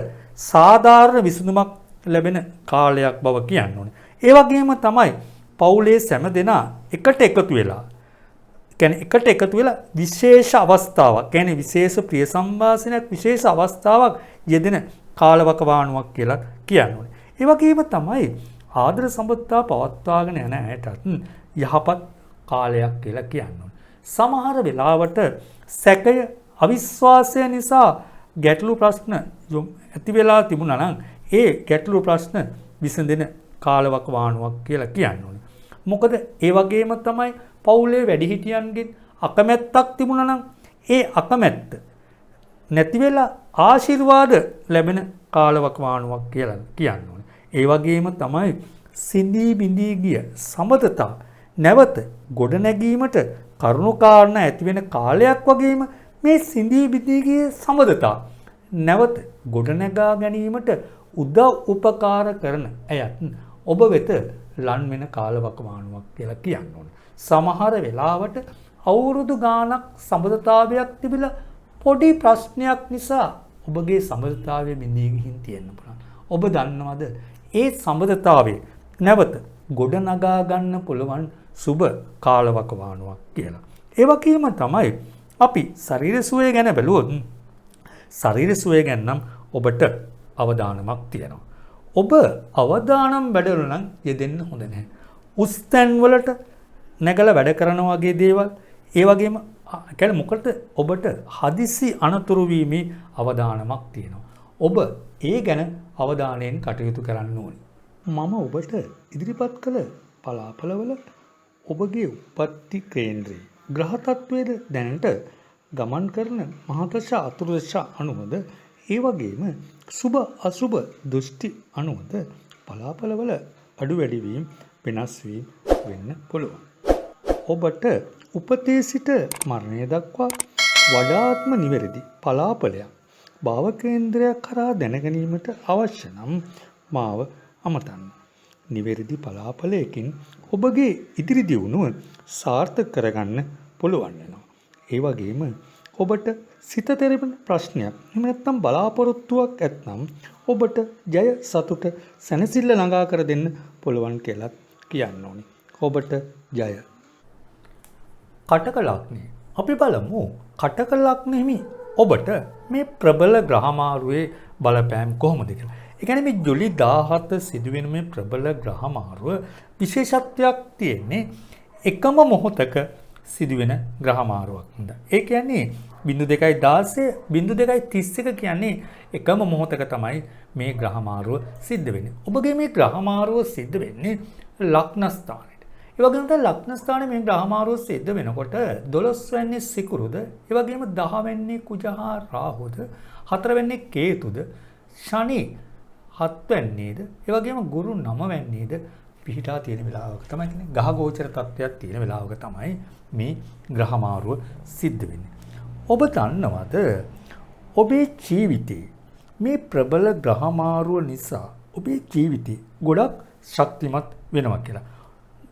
සාධාරණ විසඳුමක් ලැබෙන කාලයක් බව කියන්න ඕනේ. ඒ වගේම තමයි පවුලේ සෑම දෙනා එකට එකතු වෙලා විශේෂ අවස්ථාවක් කියන්නේ විශේෂ ප්‍රිය සම්භාෂණයක් විශේෂ අවස්ථාවක් යෙදෙන කාලවකවානුවක් කියලා කියන්නේ. ඒ වගේම තමයි ආදර සම්බන්ධතා පවත්වාගෙන යන ඇයටත් යහපත් කාලයක් කියලා කියන්නේ. සමහර වෙලාවට සැකය අවිශ්වාසය නිසා ගැටලු ප්‍රශ්න ඇති වෙලා තිබුණා නම් ඒ ගැටලු ප්‍රශ්න විසඳෙන කාලවකවානුවක් කියලා කියන්නේ. මොකද ඒ වගේම තමයි පවුලේ වැඩිහිටියන්ගෙන් අකමැත්තක් තිබුණා නම් ඒ අකමැත්ත නැති වෙලා ආශිර්වාද ලැබෙන කාලවකවානුවක් කියලා කියන්නේ. ඒ වගේම තමයි සිඳී බිඳී ගිය සමතතා නැවත ගොඩනැගීමට කරුණු කාරණා ඇති වෙන කාලයක් වගේම මේ සිඳී බිඳී ගිය සමතතා නැවත ගොඩනගා ගැනීමට උදව් උපකාර කරන අයත් ඔබ වෙත ලන් වෙන කාලවකවානුවක් කියලා කියන්නේ. සමහර වෙලාවට අවුරුදු ගාණක් සම්බන්ධතාවයක් තිබිලා පොඩි ප්‍රශ්නයක් නිසා ඔබගේ සම්බන්ධතාවය බිඳී ගිහින් තියෙන්න පුළුවන්. ඔබ දන්නවද ඒ සම්බන්ධතාවය නැවත ගොඩනගා ගන්න පුළුවන් සුබ කාලවකවානුවක් කියලා. ඒ වගේම තමයි අපි ශරීර සුවය ගැන බැලුවොත් ශරීර සුවය ගැන නම් ඔබට අවධානමක් තියෙනවා. ඔබ අවදානම් වැඩවල නම් යෙදෙන්න හොඳ නැහැ. උස් තැන් වලට නැගලා වැඩ කරන වගේ දේවල් ඒ වගේම කියන්නේ මොකටද ඔබට හදිසි අනතුරු වීමේ අවදානමක් තියෙනවා. ඔබ ඒ ගැන අවධානයෙන් කටයුතු කරන්න ඕනේ. මම ඔබට ඉදිරිපත් කළ පලාපලවල ඔබගේ උප්පත්ති කේන්ද්‍රයේ ග්‍රහ තත්වයේද දැනට ගමන් කරන මහදශ අතුරුදශ අනුවද ඒ වගේම සුබ අසුබ දෘෂ්ටි අනුවද පලාපලවල අඩු වැඩි වීම වෙනස් වීම වෙන්න පුළුවන්. ඔබට උපතේ සිට මරණය දක්වා වඩාත්ම නිවැරදි පලාපලයක් භාව කේන්ද්‍රයක් කරා දැනගැනීමට අවශ්‍ය නම් මාව අමතන්න. නිවැරදි පලාපලයකින් ඔබගේ ඉදිරි දියුණුව සාර්ථක කරගන්න පුළුවන් වෙනවා. ඒ වගේම ඔබට සිත තෙරපෙන ප්‍රශ්නයක් එහෙම නැත්නම් බලාපොරොත්තුවක් ඇත්නම් ඔබට ජය සතුට සැනසෙල්ල ළඟා කර දෙන්න පුළුවන් කියලා කියන්න ඕනේ. ඔබට ජය. කටක ලග්නේ අපි බලමු කටක ලග්නෙහි ඔබට මේ ප්‍රබල ග්‍රහමාරුවේ බලපෑම් කොහොමද කියලා. ඒ කියන්නේ මේ ජුලි 17 සිදුවෙන මේ ප්‍රබල ග්‍රහමාරුව විශේෂත්වයක් තියෙන්නේ එකම මොහොතක සිදුවෙන ග්‍රහමාරුවක් නේද. ඒ කියන්නේ 0.16 0.31 කියන්නේ එකම මොහොතක තමයි මේ ග්‍රහමාරුව සිද්ධ වෙන්නේ. ඔබගේ මේ ග්‍රහමාරුව සිද්ධ වෙන්නේ ලග්න ස්ථානයේ. ඒ වගේම තමයි ලග්න ස්ථානයේ මේ ග්‍රහ මාරුව සිද්ධ වෙනකොට 12 වෙනි සිකුරුද, ඒ වගේම 10 වෙනි කුජහා රාහුද, 4 වෙනි කේතුද, ශනි 7 වෙනිද, ඒ වගේම ගුරු 9 වෙනිද පිහිටා තියෙන වෙලාවක තමයි කියන්නේ ගහ ගෝචර තත්ත්වයක් තියෙන වෙලාවක තමයි මේ ග්‍රහ මාරුව සිද්ධ වෙන්නේ. ඔබ දන්නවද ඔබේ ජීවිතේ මේ ප්‍රබල ග්‍රහ මාරුව නිසා ඔබේ ජීවිතේ ගොඩක් ශක්තිමත් වෙනවා කියලා.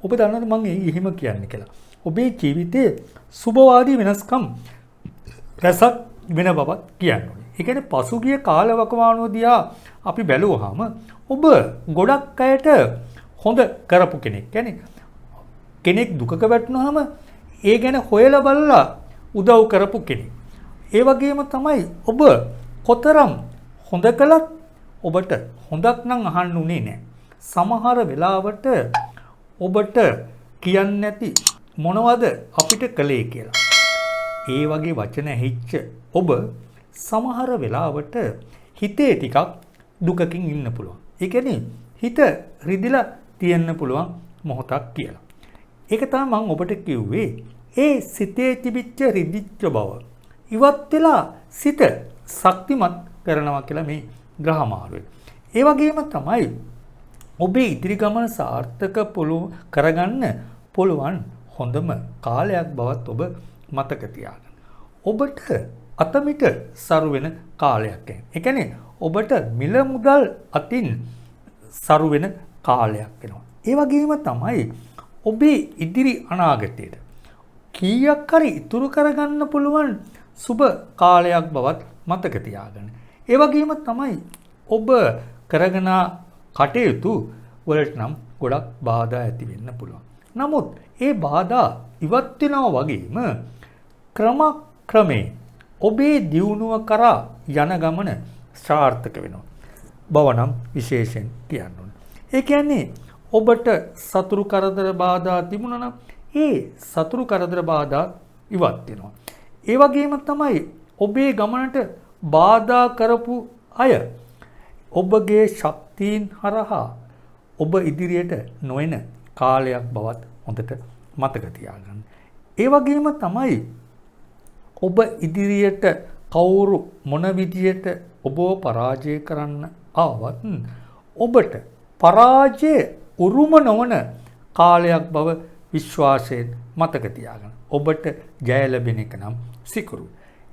ඔබ දන්නවද මම එහෙම කියන්නේ කියලා. ඔබේ ජීවිතේ සුබවාදී වෙනස්කම් රසක් වෙන බවත් කියන්නේ. ඒ කියන්නේ පසුගිය කාලවකවානුව දිහා අපි බැලුවාම ඔබ ගොඩක් අයට හොඳ කරපු කෙනෙක්. කියන්නේ කෙනෙක් දුකක වැටුනහම ඒ ගැන හොයලා බලලා උදව් කරපු කෙනෙක්. ඒ වගේම තමයි ඔබ කොතරම් හොඳ කළත් ඔබට හොඳක් නම් අහන්න උනේ නැහැ. සමහර වෙලාවට ඔබට කියන්නේ නැති මොනවද අපිට කළේ කියලා. ඒ වගේ වචන ඇහිච්ච ඔබ සමහර වෙලාවට හිතේ ටිකක් දුකකින් ඉන්න පුළුවන්. ඒ කියන්නේ හිත රිදිලා තියෙන්න පුළුවන් මොහොතක් කියලා. ඒක තමයි මම ඔබට කිව්වේ. ඒ සිතේ තිබිච්ච රිදිච්ච බව ඉවත් වෙලා සිත ශක්තිමත් කරනවා කියලා මේ ග්‍රහ මාරුවේ. ඒ වගේම තමයි ඔබේ ඉදිරි ගමන සාර්ථක කරගන්න පුළුවන් හොඳම කාලයක් බවත් ඔබ මතක තියාගන්න. ඔබට අතමිට සරු වෙන කාලයක්. ඒ කියන්නේ ඔබට මිල මුදල් අතින් සරු වෙන කාලයක් වෙනවා. ඒ වගේම තමයි ඔබේ ඉදිරි අනාගතයට කීයක් හරි ඉතුරු කරගන්න පුළුවන් සුබ කාලයක් බවත් මතක තියාගන්න. ඒ වගේම තමයි ඔබ කරගෙන කටයුතු වලට නම් ගොඩක් බාධා ඇති වෙන්න පුළුවන්. නමුත් ඒ බාධා ඉවත් වෙනවා වගේම ක්‍රමයෙන් ඔබේ දියුණුව කරා යන ගමන සාර්ථක වෙනවා. බව නම් විශේෂයෙන් කියන්න ඕනේ. ඒ කියන්නේ ඔබට සතුරු කරදර බාධා තිබුණා නම් ඒ සතුරු කරදර බාධා ඉවත් වෙනවා. ඒ වගේම තමයි ඔබේ ගමනට බාධා කරපු අය ඔබගේ ශක්තියින් හරහා ඔබ ඉදිරියට නොයන කාලයක් බවත් හොඳට මතක තියාගන්න. ඒ වගේම තමයි ඔබ ඉදිරියට කවුරු මොන විදියට ඔබව පරාජය කරන්න ආවත් ඔබට පරාජය උරුම නොවන කාලයක් බව විශ්වාසයෙන් මතක තියාගන්න. ඔබට ජය ලැබෙන එක නම් සිකුරු.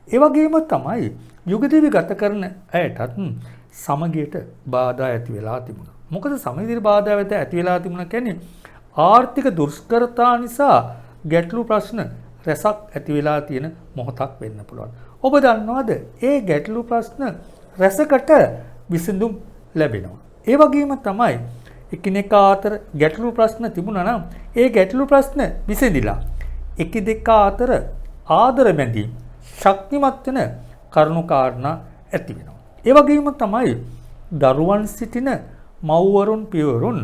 ඒ වගේම තමයි යුගදිවි ගත කරන අයටත් සමගියට බාධා ඇති වෙලා තිබුණා. මොකද සමගියට බාධා ඇති වෙලා තිබුණා කියන්නේ ආර්ථික දුෂ්කරතා නිසා ගැටලු ප්‍රශ්න රැසක් ඇති වෙලා තියෙන මොහොතක් වෙන්න පුළුවන්. ඔබ දන්නවද ඒ ගැටලු ප්‍රශ්න රැසකට විසඳුම් ලැබෙනවා. ඒ වගේම තමයි එකිනෙකා අතර ගැටලු ප්‍රශ්න තිබුණා නම් ඒ ගැටලු ප්‍රශ්න විසඳිලා එකිනෙකා අතර ආදර බැඳීම් ශක්තිමත් වෙන කරුණු කාරණා ඇති වෙනවා. ඒ වගේම තමයි දරුවන් සිටින මව්වරුන් පියවරුන්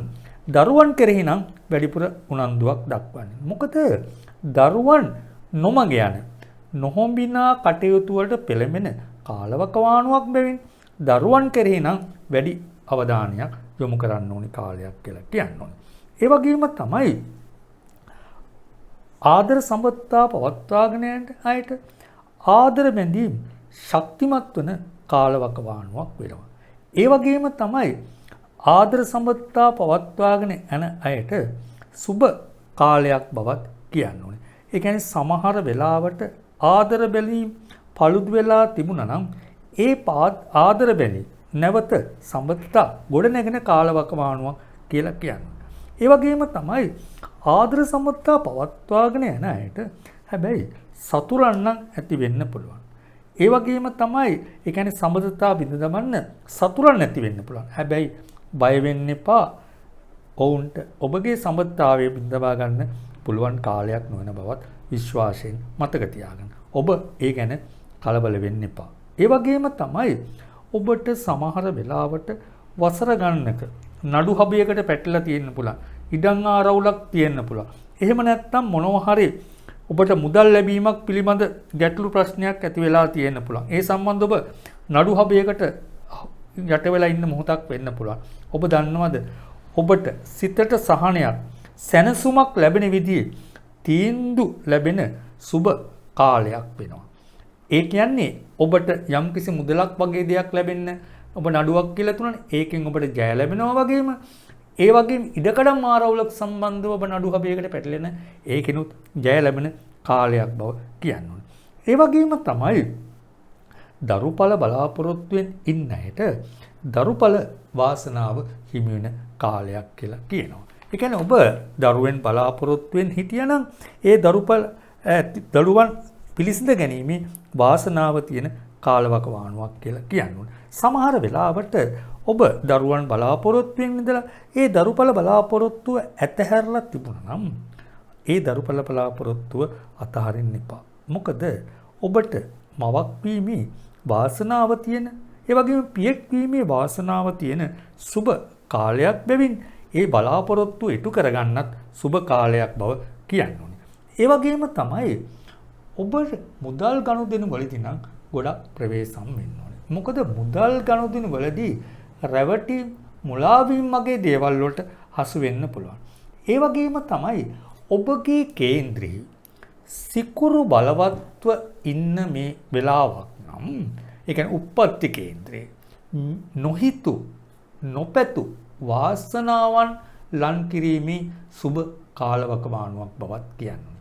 දරුවන් කෙරෙහි නම් වැඩිපුර උනන්දුවක් දක්වන්නේ. මොකද දරුවන් නොමග යන නොහොඹිනා කටයුතු වලට පෙළඹෙන කාලවකවානුවක් බැවින් දරුවන් කෙරෙහි නම් වැඩි අවධානයක් යොමු කරන්න ඕනි කාලයක් කියලා කියන්න ඕනේ. ඒ වගේම තමයි ආදර සම්බන්ධතා පවත්වාගෙන යන අයට ආදර බැඳීම් ශක්තිමත් වන කාලවකවානුවක් වෙනවා. ඒ වගේම තමයි ආදර සම්බන්ධතා පවත්වාගෙන යන අයට සුබ කාලයක් බවත් කියන්න ඕනේ. ඒ කියන්නේ සමහර වෙලාවට ආදර බැඳීම් paludu වෙලා තිබුණා නම් ඒ ආදර බැඳීම් නැවත සම්බන්ධතා ගොඩ නැගෙන කාලවකවානුවක් කියලා කියන්නේ. ඒ වගේම තමයි ආදර සම්බන්ධතා පවත්වාගෙන යන අයට හැබැයි සතුරන් නම් ඇති වෙන්න පුළුවන්. ඒ වගේම තමයි ඒ කියන්නේ සම්බන්ධතා බිඳ දමන්න සතුරන් නැති වෙන්න පුළුවන්. හැබැයි බය වෙන්න එපා. ඔවුන්ට ඔබගේ සම්බන්ධතාවය බිඳවා ගන්න පුළුවන් කාලයක් නොවන බවත් විශ්වාසයෙන් මතක තියාගන්න. ඔබ ඒ ගැන කලබල වෙන්න එපා. ඒ වගේම තමයි ඔබට සමහර වෙලාවට වසර ගන්නක නඩු හබයකට පැටලලා තියෙන්න පුළුවන්. ඉඩම් ආරවුලක් තියෙන්න පුළුවන්. එහෙම නැත්නම් මොනවා හරි ඔබට මුදල් ලැබීමක් පිළිබඳ ගැටලු ප්‍රශ්නයක් ඇති වෙලා තියෙන්න පුළුවන්. ඒ සම්බන්ධව ඔබ නඩු හබයකට යට වෙලා ඉන්න මොහොතක් වෙන්න පුළුවන්. ඔබ දන්නවද ඔබට සිතට සහනයක් සැනසුමක් ලැබෙන විදිහේ තීන්දුව ලැබෙන සුබ කාලයක් වෙනවා. ඒ කියන්නේ ඔබට යම්කිසි මුදලක් වගේ දෙයක් ලැබෙන්න ඔබ නඩුවක් කියලා තුනනේ ඒකෙන් ඔබට ජය ලැබෙනවා වගේම ඒ වගේම ඉඩකඩම් ආරවුලක් සම්බන්ධව ඔබ නඩු හබයකට පැටලෙන ඒකිනුත් ජය ලැබෙන කාලයක් බව කියන්න ඕනේ. ඒ වගේම තමයි දරුඵල බලාපොරොත්තුවෙන් ඉන්න අයට දරුඵල වාසනාව හිමි වෙන කාලයක් කියලා කියනවා. ඒ කියන්නේ ඔබ දරුවෙන් බලාපොරොත්තුවෙන් හිටියනම් ඒ දරුවන් පිළිසිඳ ගැනීමේ වාසනාව තියෙන කාලවකවානුවක් කියලා කියන්න සමහර වෙලාවට ඔබ දරුවන් බලාපොරොත්තුවෙන් ඉඳලා ඒ දරුඵල බලාපොරොත්තුව ඇතහැරලා තිබුණා නම් ඒ දරුඵල බලාපොරොත්තුව අතහරින්න එපා. මොකද ඔබට මවක් වීමේ වාසනාව තියෙන ඒ වගේම පියෙක් වීමේ වාසනාව තියෙන සුබ කාලයක් බැවින් ඒ බලාපොරොත්තු ඉටු කරගන්නත් සුබ කාලයක් බව කියන්න ඕනේ. ඒ වගේම තමයි ඔබ මුදල් ගනුදෙනු වලදී නම් ගොඩක් ප්‍රවේශම් වෙන්න ඕනේ. මොකද මුදල් ගනුදෙනු වලදී රැවටීම් මුලාවීම් වගේ දේවල් වලට හසු වෙන්න පුළුවන්. ඒ වගේම තමයි ඔබගේ කේන්ද්‍රයේ සිකුරු බලවත්ව ඉන්න මේ වෙලාවක් නම් ඒ කියන්නේ උප්පත්ති කේන්ද්‍රයේ නොහිතු නොපැතු වාසනාවන් ලං කිරීමේ සුබ කාලවකවානුවක් බවත් කියනවා.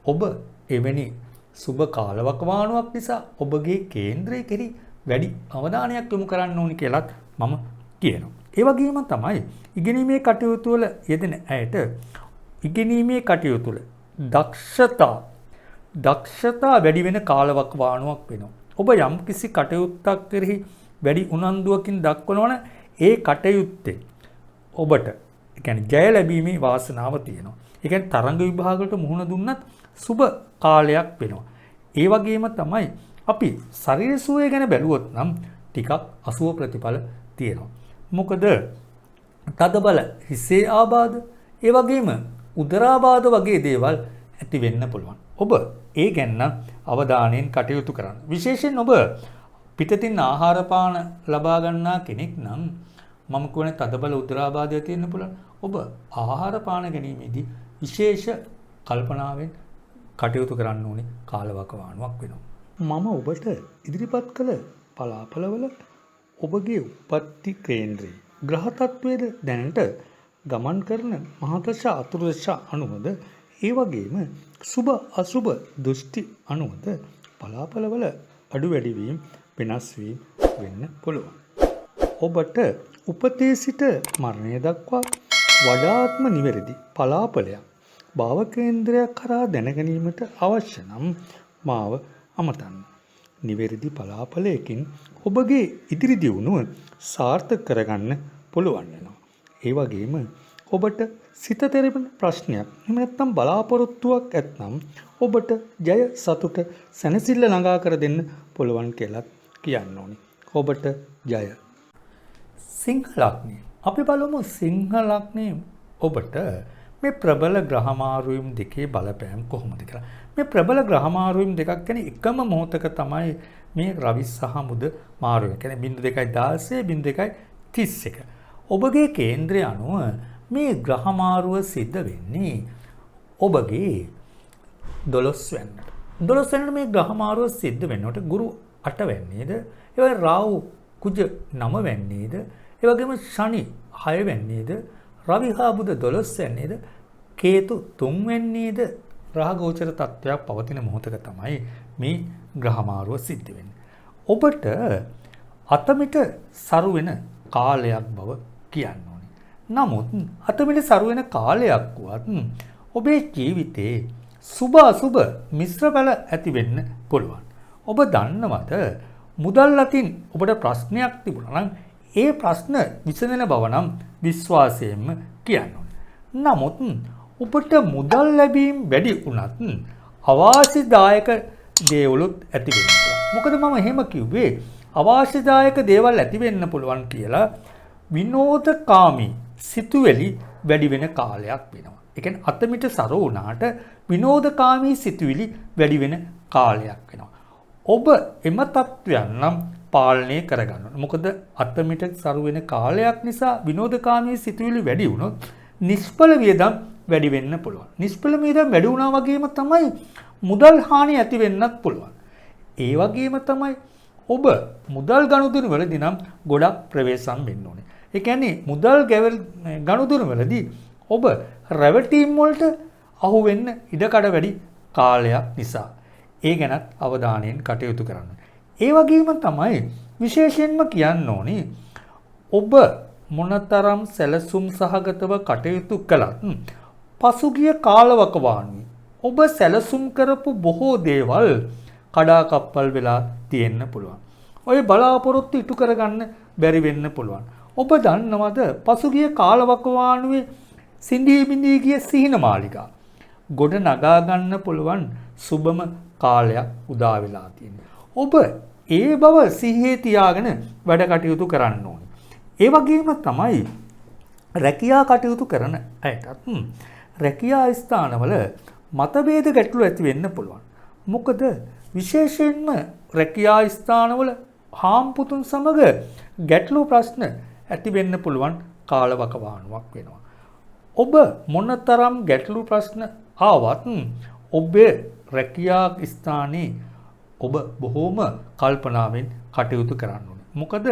ඔබ එවැනි සුබ කාලවකවානුවක් නිසා ඔබගේ කේන්ද්‍රය කෙරෙහි වැඩි අවධානයක් යොමු කරන්න ඕනි කියලත් මම කියනවා. ඒ වගේම තමයි ඉගෙනීමේ කටයුතු වල යෙදෙන අයට ඉගෙනීමේ කටයුතු වල දක්ෂතා වැඩි වෙන කාලවකවානුවක් වෙනවා. ඔබ යම් කිසි කටයුත්තක් කෙරෙහි වැඩි උනන්දුවකින් දක්වනවා නම් ඒ කටයුත්තේ ඔබට ඒ කියන්නේ ජය ලැබීමේ වාසනාව තියෙනවා. ඒ කියන්නේ තරඟ විභාගවලට මුහුණ දුන්නත් සුබ කාලයක් වෙනවා. ඒ වගේම තමයි අපි ශරීර සුවය ගැන බැලුවොත් නම් ටිකක් අසුව ප්‍රතිඵල තියෙනවා. මොකද තදබල හිසේ ආබාධ ඒ වගේම උදරාබාධ වගේ දේවල් ඇති වෙන්න පුළුවන්. ඔබ ඒ ගැන අවධානයෙන් කටයුතු කරන්න. විශේෂයෙන් ඔබ පිටතින් ආහාර පාන ලබා ගන්නා කෙනෙක් නම් මම කියන්නේ තදබල උදරාබාධය තියෙන්න පුළුවන්. ඔබ ආහාර පාන ගැනීමේදී විශේෂ කල්පනාවෙන් කටයුතු කරන්න ඕනේ කාලවකවානුවක් වෙනවා. මම ඔබට ඉදිරිපත් කළ පලාපලවල ඔබගේ උප්පත්ති කේන්ද්‍රයේ ග්‍රහ තත්වයේද දැනට ගමන් කරන මහදශ අතුරුදශ අනුවද ඒ වගේම සුබ අසුබ දෘෂ්ටි අනුවද පලාපලවල අඩු වැඩි වීම වෙනස් වීම වෙන්න පුළුවන්. ඔබට උපතේ සිට මරණය දක්වා වඩාත්ම නිවැරදි පලාපලයක් භාව කේන්ද්‍රයක් කරා දැනගැනීමට අවශ්‍ය නම් මාව අමතන්න. නිවැරදි පලාපලයකින් ඔබගේ ඉදිරි දියුණුව සාර්ථක කරගන්න පුළුවන් වෙනවා. ඒ වගේම ඔබට සිත තෙරපෙන ප්‍රශ්නයක් එහෙම නැත්නම් බලාපොරොත්තුවක් ඇත්නම් ඔබට ජය සතුට සැනසෙල්ල ළඟා කර දෙන්න පුළුවන් කියලා කියන්න ඕනේ. ඔබට ජය. සිංහ ලග්නය. අපි බලමු සිංහ ලග්නයේ ඔබට මේ ප්‍රබල ග්‍රහ මාරුවීම් දෙකේ බලපෑම් කොහොමද කියලා. මේ ප්‍රබල ග්‍රහ මාරුවීම් දෙකක් කියන්නේ එකම මොහොතක තමයි මේ රවි සහ බුධ මාරුවීම. කියන්නේ 0.16 0.31. ඔබගේ කේන්ද්‍රය අනුව මේ ග්‍රහ මාරුව සිද්ධ වෙන්නේ ඔබගේ 12 වෙනිදා. 12 වෙනිදා මේ ග්‍රහ මාරුව සිද්ධ වෙනකොට ගුරු 8 වෙනිදාද, ඒ වගේ රාහු කුජ 9 වෙනිදාද, ඒ වගේම ශනි 6 වෙනිදාද, රවි හා බුධ 12 වෙනිදාද, කේතු 3 වෙනිදාද ග්‍රහ ගෝචර තත්ත්වයක් පවතින මොහොතක තමයි මේ ග්‍රහ මාරුව සිද්ධ වෙන්නේ. ඔබට අතමිට සරු වෙන කාලයක් බව කියන්න ඕනේ. නමුත් අතමිට සරු වෙන කාලයක් වුවත් ඔබේ ජීවිතේ සුබ අසුබ මිශ්‍ර බල ඇති වෙන්න පුළුවන්. ඔබ දන්නවද මුදල් අතින් ඔබට ප්‍රශ්නයක් තිබුණා නම් ඒ ප්‍රශ්න විසඳෙන බව නම් විශ්වාසයෙන්ම කියන්න ඕනේ. නමුත් ඔබට මුදල් ලැබීම් වැඩි වුණත් අවාසිදායක දේවලුත් ඇති වෙන්න පුළුවන්. මොකද මම එහෙම කිව්වේ අවාසිදායක දේවල් ඇති වෙන්න පුළුවන් කියලා විනෝදකාමී සිතුවිලි වැඩි වෙන කාලයක් වෙනවා. ඒ කියන්නේ අතමිට සරෝ වුණාට විනෝදකාමී සිතුවිලි වැඩි වෙන කාලයක් වෙනවා. ඔබ එම තත්ත්වයන් නම් පාලනය කරගන්න ඕනේ. මොකද අතමිට සරු වෙන කාලයක් නිසා විනෝදකාමී සිතුවිලි වැඩි වුණොත් නිෂ්ඵල වියදම් වැඩි වෙන්න පුළුවන්. නිෂ්පල වියදම් වැඩි වුණා වගේම තමයි මුදල් හානි ඇති වෙන්නත් පුළුවන්. ඒ වගේම තමයි ඔබ මුදල් ගනුදෙනු වලදී නම් ගොඩක් ප්‍රවේශම් වෙන්න ඕනේ. ඒ කියන්නේ මුදල් ගනුදෙනු වලදී ඔබ රැවටීම් වලට අහු වෙන්න ඉඩකඩ වැඩි කාලයක් නිසා ඒ ගැනත් අවධානයෙන් කටයුතු කරන්න. ඒ වගේම තමයි විශේෂයෙන්ම කියන්න ඕනේ ඔබ මොනතරම් සැලසුම් සහගතව කටයුතු කළත් පසුගිය කාලවකවානුවේ ඔබ සැලසුම් කරපු බොහෝ දේවල් කඩාකප්පල් වෙලා තියෙන්න පුළුවන්. ඔය බලාපොරොත්තු ඉටු කරගන්න බැරි වෙන්න පුළුවන්. ඔබ දන්නවද පසුගිය කාලවකවානුවේ සිඳී බිඳී ගිය සිහින මාලිගා ගොඩ නගා ගන්න පුළුවන් සුබම කාලයක් උදා වෙලා තියෙනවා. ඔබ ඒ බව සිහියේ තියාගෙන වැඩ කටයුතු කරන්න ඕනේ. ඒ වගේම තමයි රැකියා කටයුතු කරන අයටත් රැකියා ස්ථානවල මතභේද ගැටලු ඇති වෙන්න පුළුවන්. මොකද විශේෂයෙන්ම රැකියා ස්ථානවල හාම්පුතුන් සමග ගැටලු ප්‍රශ්න ඇති වෙන්න පුළුවන් කාලවකවානුවක් වෙනවා. ඔබ මොනතරම් ගැටලු ප්‍රශ්න ආවත් ඔබේ රැකියා ස්ථානයේ ඔබ බොහෝම කල්පනාවෙන් කටයුතු කරන්න ඕනේ. මොකද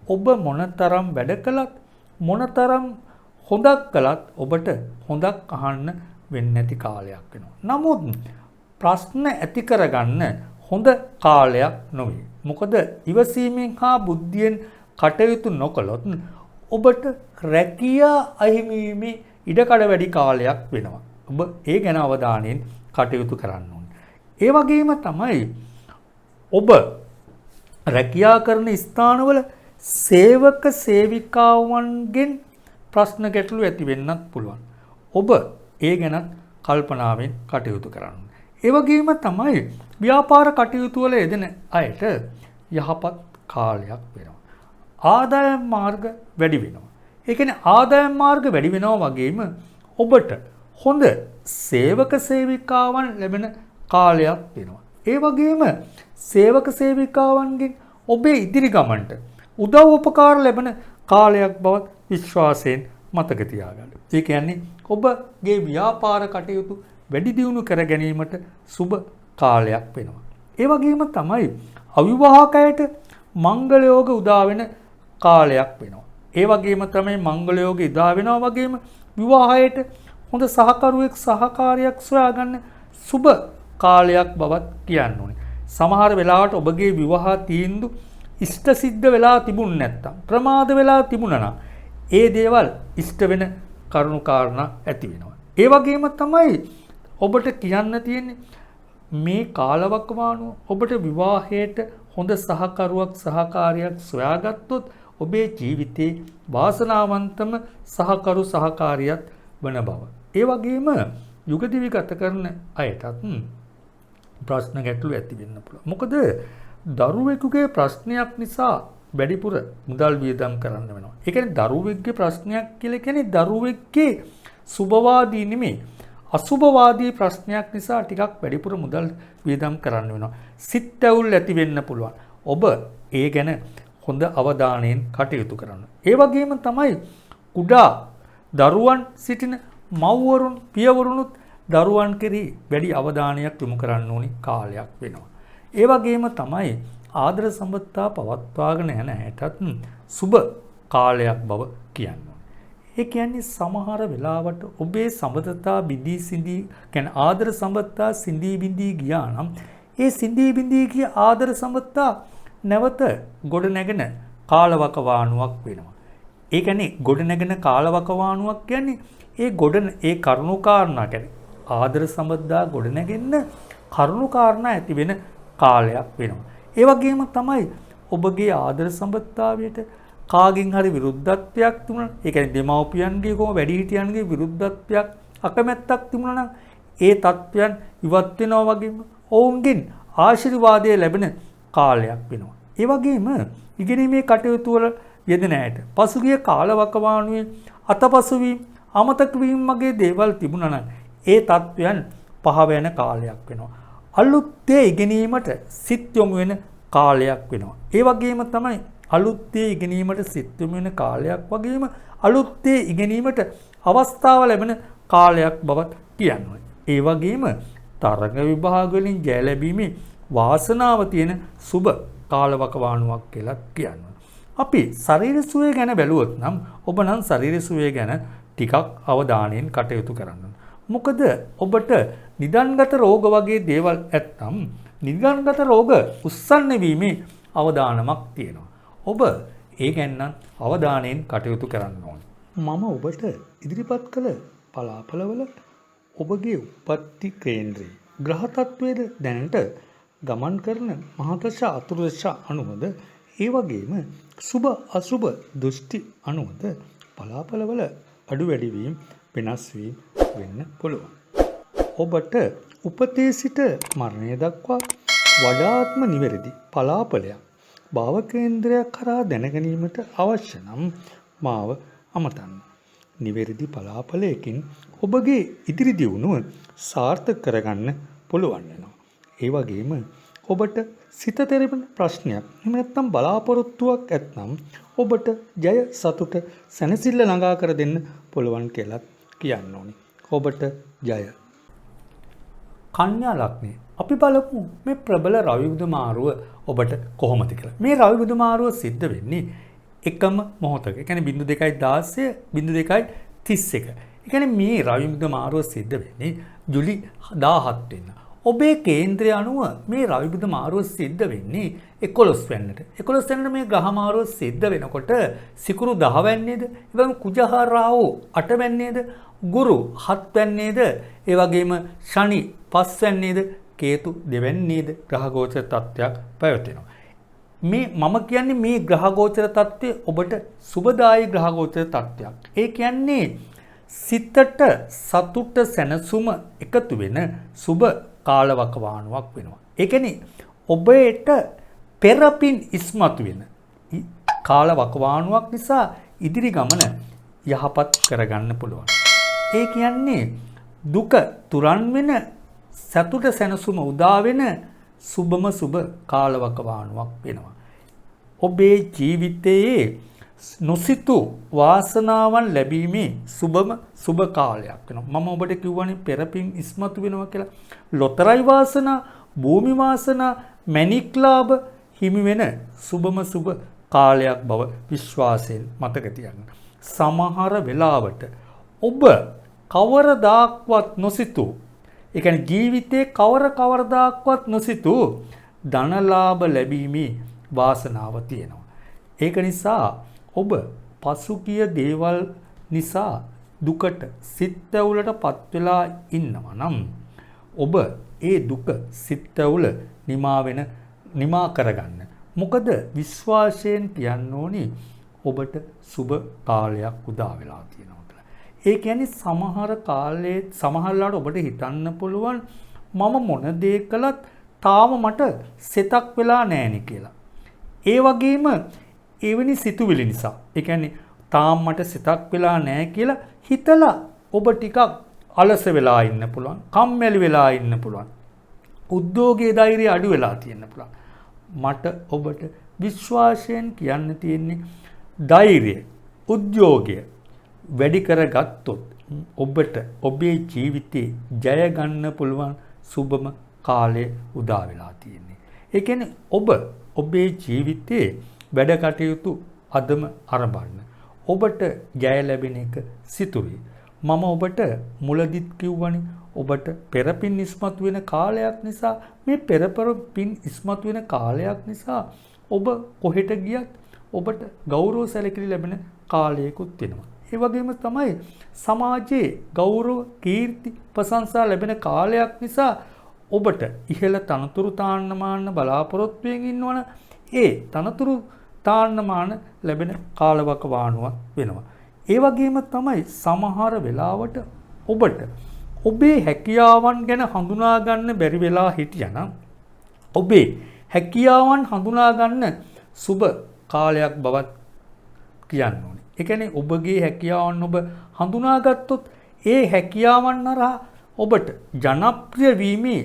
ඔබ මොනතරම් වැඩ කළත් මොනතරම් හොඳක් කළත් ඔබට හොඳක් අහන්න වෙන්නේ නැති කාලයක් වෙනවා. නමුත් ප්‍රශ්න ඇති කරගන්න හොඳ කාලයක් නොවේ. මොකද ඉවසීමෙන් හා බුද්ධියෙන් කටයුතු නොකළොත් ඔබට රැකියා අහිමිවීමේ ඉඩකඩ වැඩි කාලයක් වෙනවා. ඔබ ඒ ගැන අවධානයෙන් කටයුතු කරන්න ඕනේ. ඒ වගේම තමයි ඔබ රැකියා කරන ස්ථානවල සේවක සේවිකාවන්ගෙන් ප්‍රශ්න ගැටලු ඇති වෙන්නත් පුළුවන්. ඔබ ඒ ගැනත් කල්පනාවෙන් කටයුතු කරන්න. ඒ වගේම තමයි ව්‍යාපාර කටයුතු වල යෙදෙන අයට යහපත් කාලයක් වෙනවා. ආදායම් මාර්ග වැඩි වෙනවා. ඒ කියන්නේ ආදායම් මාර්ග වැඩි වෙනවා වගේම ඔබට හොඳ සේවක සේවිකාවන් ලැබෙන කාලයක් වෙනවා. ඒ වගේම සේවක සේවිකාවන්ගෙන් ඔබේ ඉදිරි ගමනට උදව් උපකාර ලැබෙන කාලයක් බවත් විශ්වාසයෙන් මතක තියාගන්න. ඒ කියන්නේ ඔබගේ ව්‍යාපාර කටයුතු වැඩි දියුණු කර ගැනීමට සුබ කාලයක් වෙනවා. ඒ වගේම තමයි අවිවාහකයට මංගල යෝග උදා වෙන කාලයක් වෙනවා. ඒ වගේම තමයි මංගල යෝග උදා වෙනවා වගේම විවාහයට හොඳ සහකරුවෙක් සහකාරියක් සොයාගන්න සුබ කාලයක් බවත් කියන්න ඕනේ. සමහර වෙලාවට ඔබගේ විවාහ තීන්දුව ඉෂ්ට සිද්ධ වෙලා තිබුණ නැත්තම් ප්‍රමාද වෙලා තිබුණා නම් ඒ දේවල් ඉෂ්ට වෙන කරුණු කාරණා ඇති වෙනවා. ඒ වගේම තමයි ඔබට කියන්න තියෙන්නේ මේ කාලවකවානුව ඔබට විවාහයට හොඳ සහකරුවක් සහකාරියක් සොයාගත්තොත් ඔබේ ජීවිතේ වාසනාවන්තම සහකරු සහකාරියක් වන බව. ඒ වගේම යුගදිවි ගත කරන අයටත් ප්‍රශ්න ගැටලු ඇති වෙන්න පුළුවන්. මොකද දරුවෙකුගේ ප්‍රශ්නයක් නිසා වැඩිපුර මුදල් වියදම් කරන්න වෙනවා. ඒ කියන්නේ දරුවෙක්ගේ ප්‍රශ්නයක් කියලා කියන්නේ දරුවෙක්ගේ සුභවාදී නෙමෙයි අසුභවාදී ප්‍රශ්නයක් නිසා ටිකක් වැඩිපුර මුදල් වියදම් කරන්න වෙනවා. සිත් ඇවුල් ඇති වෙන්න පුළුවන්. ඔබ ඒ ගැන හොඳ අවධානයෙන් කටයුතු කරන්න. ඒ වගේම තමයි කුඩා දරුවන් සිටින මව්වරුන් පියවරුනුත් දරුවන් කෙරෙහි වැඩි අවධානයක් යොමු කරන්න ඕනි කාලයක් වෙනවා. ඒ වගේම තමයි ආදර සම්බන්ධතා පවත්වාගෙන යන හැටත් සුබ කාලයක් බව කියන්නේ. ඒ කියන්නේ සමහර වෙලාවට ඔබේ සම්බන්ධතා බිඳී සිඳී කියන්නේ ආදර සම්බන්ධතා සිඳී බිඳී ගියා නම් ඒ සිඳී බිඳී ගිය ආදර සම්බන්ධතා නැවත ගොඩ නැගෙන කාලවකවානුවක් වෙනවා. ඒ කියන්නේ ගොඩ නැගෙන කාලවකවානුවක් කියන්නේ ඒ කරුණු කාරණා කියන්නේ ආදර සම්බන්ධතා ගොඩ නැගෙන්න කරුණු කාරණා ඇති වෙන කාලයක් වෙනවා. ඒ වගේම තමයි ඔබගේ ආදර සම්බන්ධතාවයට කාගෙන් හරි විරුද්ධත්වයක් තිබුණා. ඒ කියන්නේ දෙමව්පියන්ගේ කොහොම වැඩිහිටියන්ගේ විරුද්ධත්වයක් අකමැත්තක් තිබුණා නම් ඒ තත්ත්වයන් ඉවත් වෙනවා වගේම ඔවුන්ගෙන් ආශිර්වාදය ලැබෙන කාලයක් වෙනවා. ඒ වගේම ඉගෙනීමේ කටයුතු වල යෙදෙන අයට පසුගිය කාලවකවානුවේ අතපසු වීම අමතක වීම වගේ දේවල් තිබුණා නම් ඒ තත්ත්වයන් පහව යන කාලයක් වෙනවා. අලුත් දේ ඉගෙනීමට සිත් යොමු වෙන කාලයක් වෙනවා. ඒ වගේම තමයි අලුත් දේ ඉගෙනීමට සිත් යොමු වෙන කාලයක් වගේම අලුත් දේ ඉගෙනීමට අවස්ථාව ලැබෙන කාලයක් බවත් කියනවා. ඒ වගේම තරඟ විභාග වලින් ජය ලැබීමේ වාසනාව තියෙන සුබ කාලවකවානුවක් කියලා කියනවා. අපි ශරීර සුවය ගැන බැලුවොත් නම් ඔබ නම් ශරීර සුවය ගැන ටිකක් අවධානයෙන් කටයුතු කරන්න. මොකද ඔබට නිදන්ගත රෝග වගේ දේවල් ඇත්නම් නිදන්ගත රෝග උස්සන්න වීමේ අවදානමක් තියෙනවා. ඔබ ඒ ගැන අවධානයෙන් කටයුතු කරන්න ඕනේ. මම ඔබට ඉදිරිපත් කළ පලාපලවල ඔබගේ උප්පත්ති කේන්ද්‍රයේ ග්‍රහ තත්වයේද දැනට ගමන් කරන මහදශ අතුරුදශ අනුවද ඒ වගේම සුබ අසුබ දෘෂ්ටි අනුවද පලාපලවල අඩු වැඩි වීම වෙනස් වීම වෙන්න පුළුවන්. ඔබට උපතේ සිට මරණය දක්වා වඩාත්ම නිවැරදි පලාපලයක් භාව කේන්ද්‍රයක් කරා දැනගැනීමට අවශ්‍ය නම් මාව අමතන්න. නිවැරදි පලාපලයකින් ඔබගේ ඉදිරි දියුණුව සාර්ථක කරගන්න පුළුවන් වෙනවා. ඒ වගේම ඔබට සිත තෙරපෙන ප්‍රශ්නයක් එහෙම නැත්නම් බලාපොරොත්තුවක් ඇත්නම් ඔබට ජය සතුට සැනසෙල්ල ළඟා කර දෙන්න පුළුවන් කියලා කියන්න ඕනේ. ඔබට ජය. කන්‍යා ලග්නේ අපි බලමු මේ ප්‍රබල රවි බුධ මාරුව ඔබට කොහොමද කියලා. මේ රවි බුධ මාරුව සිද්ධ වෙන්නේ එකම මොහොතක. ඒ කියන්නේ 0.16 0.31. ඒ කියන්නේ මේ රවි බුධ මාරුව සිද්ධ වෙන්නේ ජූලි 17 වෙනිදා. ඔබේ කේන්ද්‍රය අනුව මේ රවි බුධ මාරුව සිද්ධ වෙන්නේ 11 වෙනිදාට. 11 වෙනිදා මේ ග්‍රහ මාරුව සිද්ධ වෙනකොට සිකුරු 10 වෙනිදාද, එවැනි කුජහා රාහු 8 වෙනිදාද, ගුරු 7 වෙනිදාද, ඒ වගේම ශනි 5 වෙනිදාද, කේතු 2 වෙනිදාද ග්‍රහ ගෝචර තත්ත්වයක් පැවතෙනවා. මේ මම කියන්නේ මේ ග්‍රහ ගෝචර තත්ත්වය ඔබට සුබදායී ග්‍රහ ගෝචර තත්ත්වයක්. ඒ කියන්නේ සිතට සතුට සැනසුම එකතු වෙන සුබ කාලවකවානුවක් වෙනවා. ඒ කියන්නේ ඔබට පෙරපින් ඉස්මතු වෙන කාලවකවානුවක් නිසා ඉදිරි ගමන යහපත් කරගන්න පුළුවන්. ඒ කියන්නේ දුක තුරන් වෙන සතුට සැනසුම උදා වෙන සුබම සුබ කාලවකවානුවක් වෙනවා. ඔබේ ජීවිතයේ නොසිතු වාසනාවන් ලැබීමේ සුබම සුබ කාලයක් වෙනවා. මම ඔබට කිව්වනේ පෙරපින් ඉස්මතු වෙනවා කියලා. ලොතරැයි වාසනා, භූමි වාසනා, මැණික් ලාභ හිමි වෙන සුබම සුබ කාලයක් බව විශ්වාසයෙන් මතක තියාගන්න. සමහර වෙලාවට ඔබ කවරදාක්වත් නොසිතු, ඒ කියන්නේ ජීවිතේ කවරදාක්වත් නොසිතු ධනලාභ ලැබීමේ වාසනාව තියෙනවා. ඒක නිසා ඔබ පසුගිය දේවල් නිසා දුකට සිත්ඇවුලට පත් වෙලා ඉන්නවා නම් ඔබ ඒ දුක සිත්ඇවුල නිමා කරගන්න. මොකද විශ්වාසයෙන් කියන්න ඕනි ඔබට සුබ කාලයක් උදා වෙලා තියෙනවා කියලා. ඒ කියන්නේ සමහරලාට ඔබට හිතන්න පුළුවන් මම මොන දේ කළත් තාම මට සෙතක් වෙලා නැහෙනි කියලා. ඒ වගේම එවැනි සිතුවිලි නිසා, ඒ කියන්නේ තාම මට සිතක් වෙලා නැහැ කියලා හිතලා ඔබ ටිකක් අලස වෙලා ඉන්න පුළුවන්, කම්මැලි වෙලා ඉන්න පුළුවන්. උද්‍යෝගයේ ධෛර්යය අඩු වෙලා තියෙන්න පුළුවන්. මට ඔබට විශ්වාසයෙන් කියන්න තියෙන්නේ ධෛර්යය, උද්‍යෝගය වැඩි කරගත්තොත් ඔබට ඔබේ ජීවිතේ ජය ගන්න පුළුවන් සුබම කාලය උදා වෙලා තියෙන්නේ. ඒ කියන්නේ ඔබ ඔබේ ජීවිතේ වැඩ කටයුතු අදම ආරම්භන්න. ඔබට ජය ලැබෙන එක සිතුයි. මම ඔබට මුලදිත් කිව්වනේ ඔබට පෙරපින් ඉස්මතු වෙන කාලයක් නිසා, මේ පෙරපින් ඉස්මතු වෙන කාලයක් නිසා ඔබ කොහෙට ගියත් ඔබට ගෞරව සැලකිලි ලැබෙන කාලයකුත් වෙනවා. ඒ වගේම තමයි සමාජයේ ගෞරව, කීර්ති, ප්‍රශංසා ලැබෙන කාලයක් නිසා ඔබට ඉහළ තනතුරු තාන්නමාන බලාපොරොත්තුවෙන් ඉන්නවනේ ඒ තනතුරු තාන්නමාන ලැබෙන කාලවකවානුවක් වෙනවා. ඒ වගේම තමයි සමහර වෙලාවට ඔබට ඔබේ හැකියාවන් ගැන හඳුනා ගන්න බැරි වෙලා හිටියනම් ඔබේ හැකියාවන් හඳුනා ගන්න සුබ කාලයක් බවත් කියන්න ඕනේ. ඒ කියන්නේ ඔබගේ හැකියාවන් ඔබ හඳුනාගත්තොත් ඒ හැකියාවන් හරහා ඔබට ජනප්‍රිය වීමේ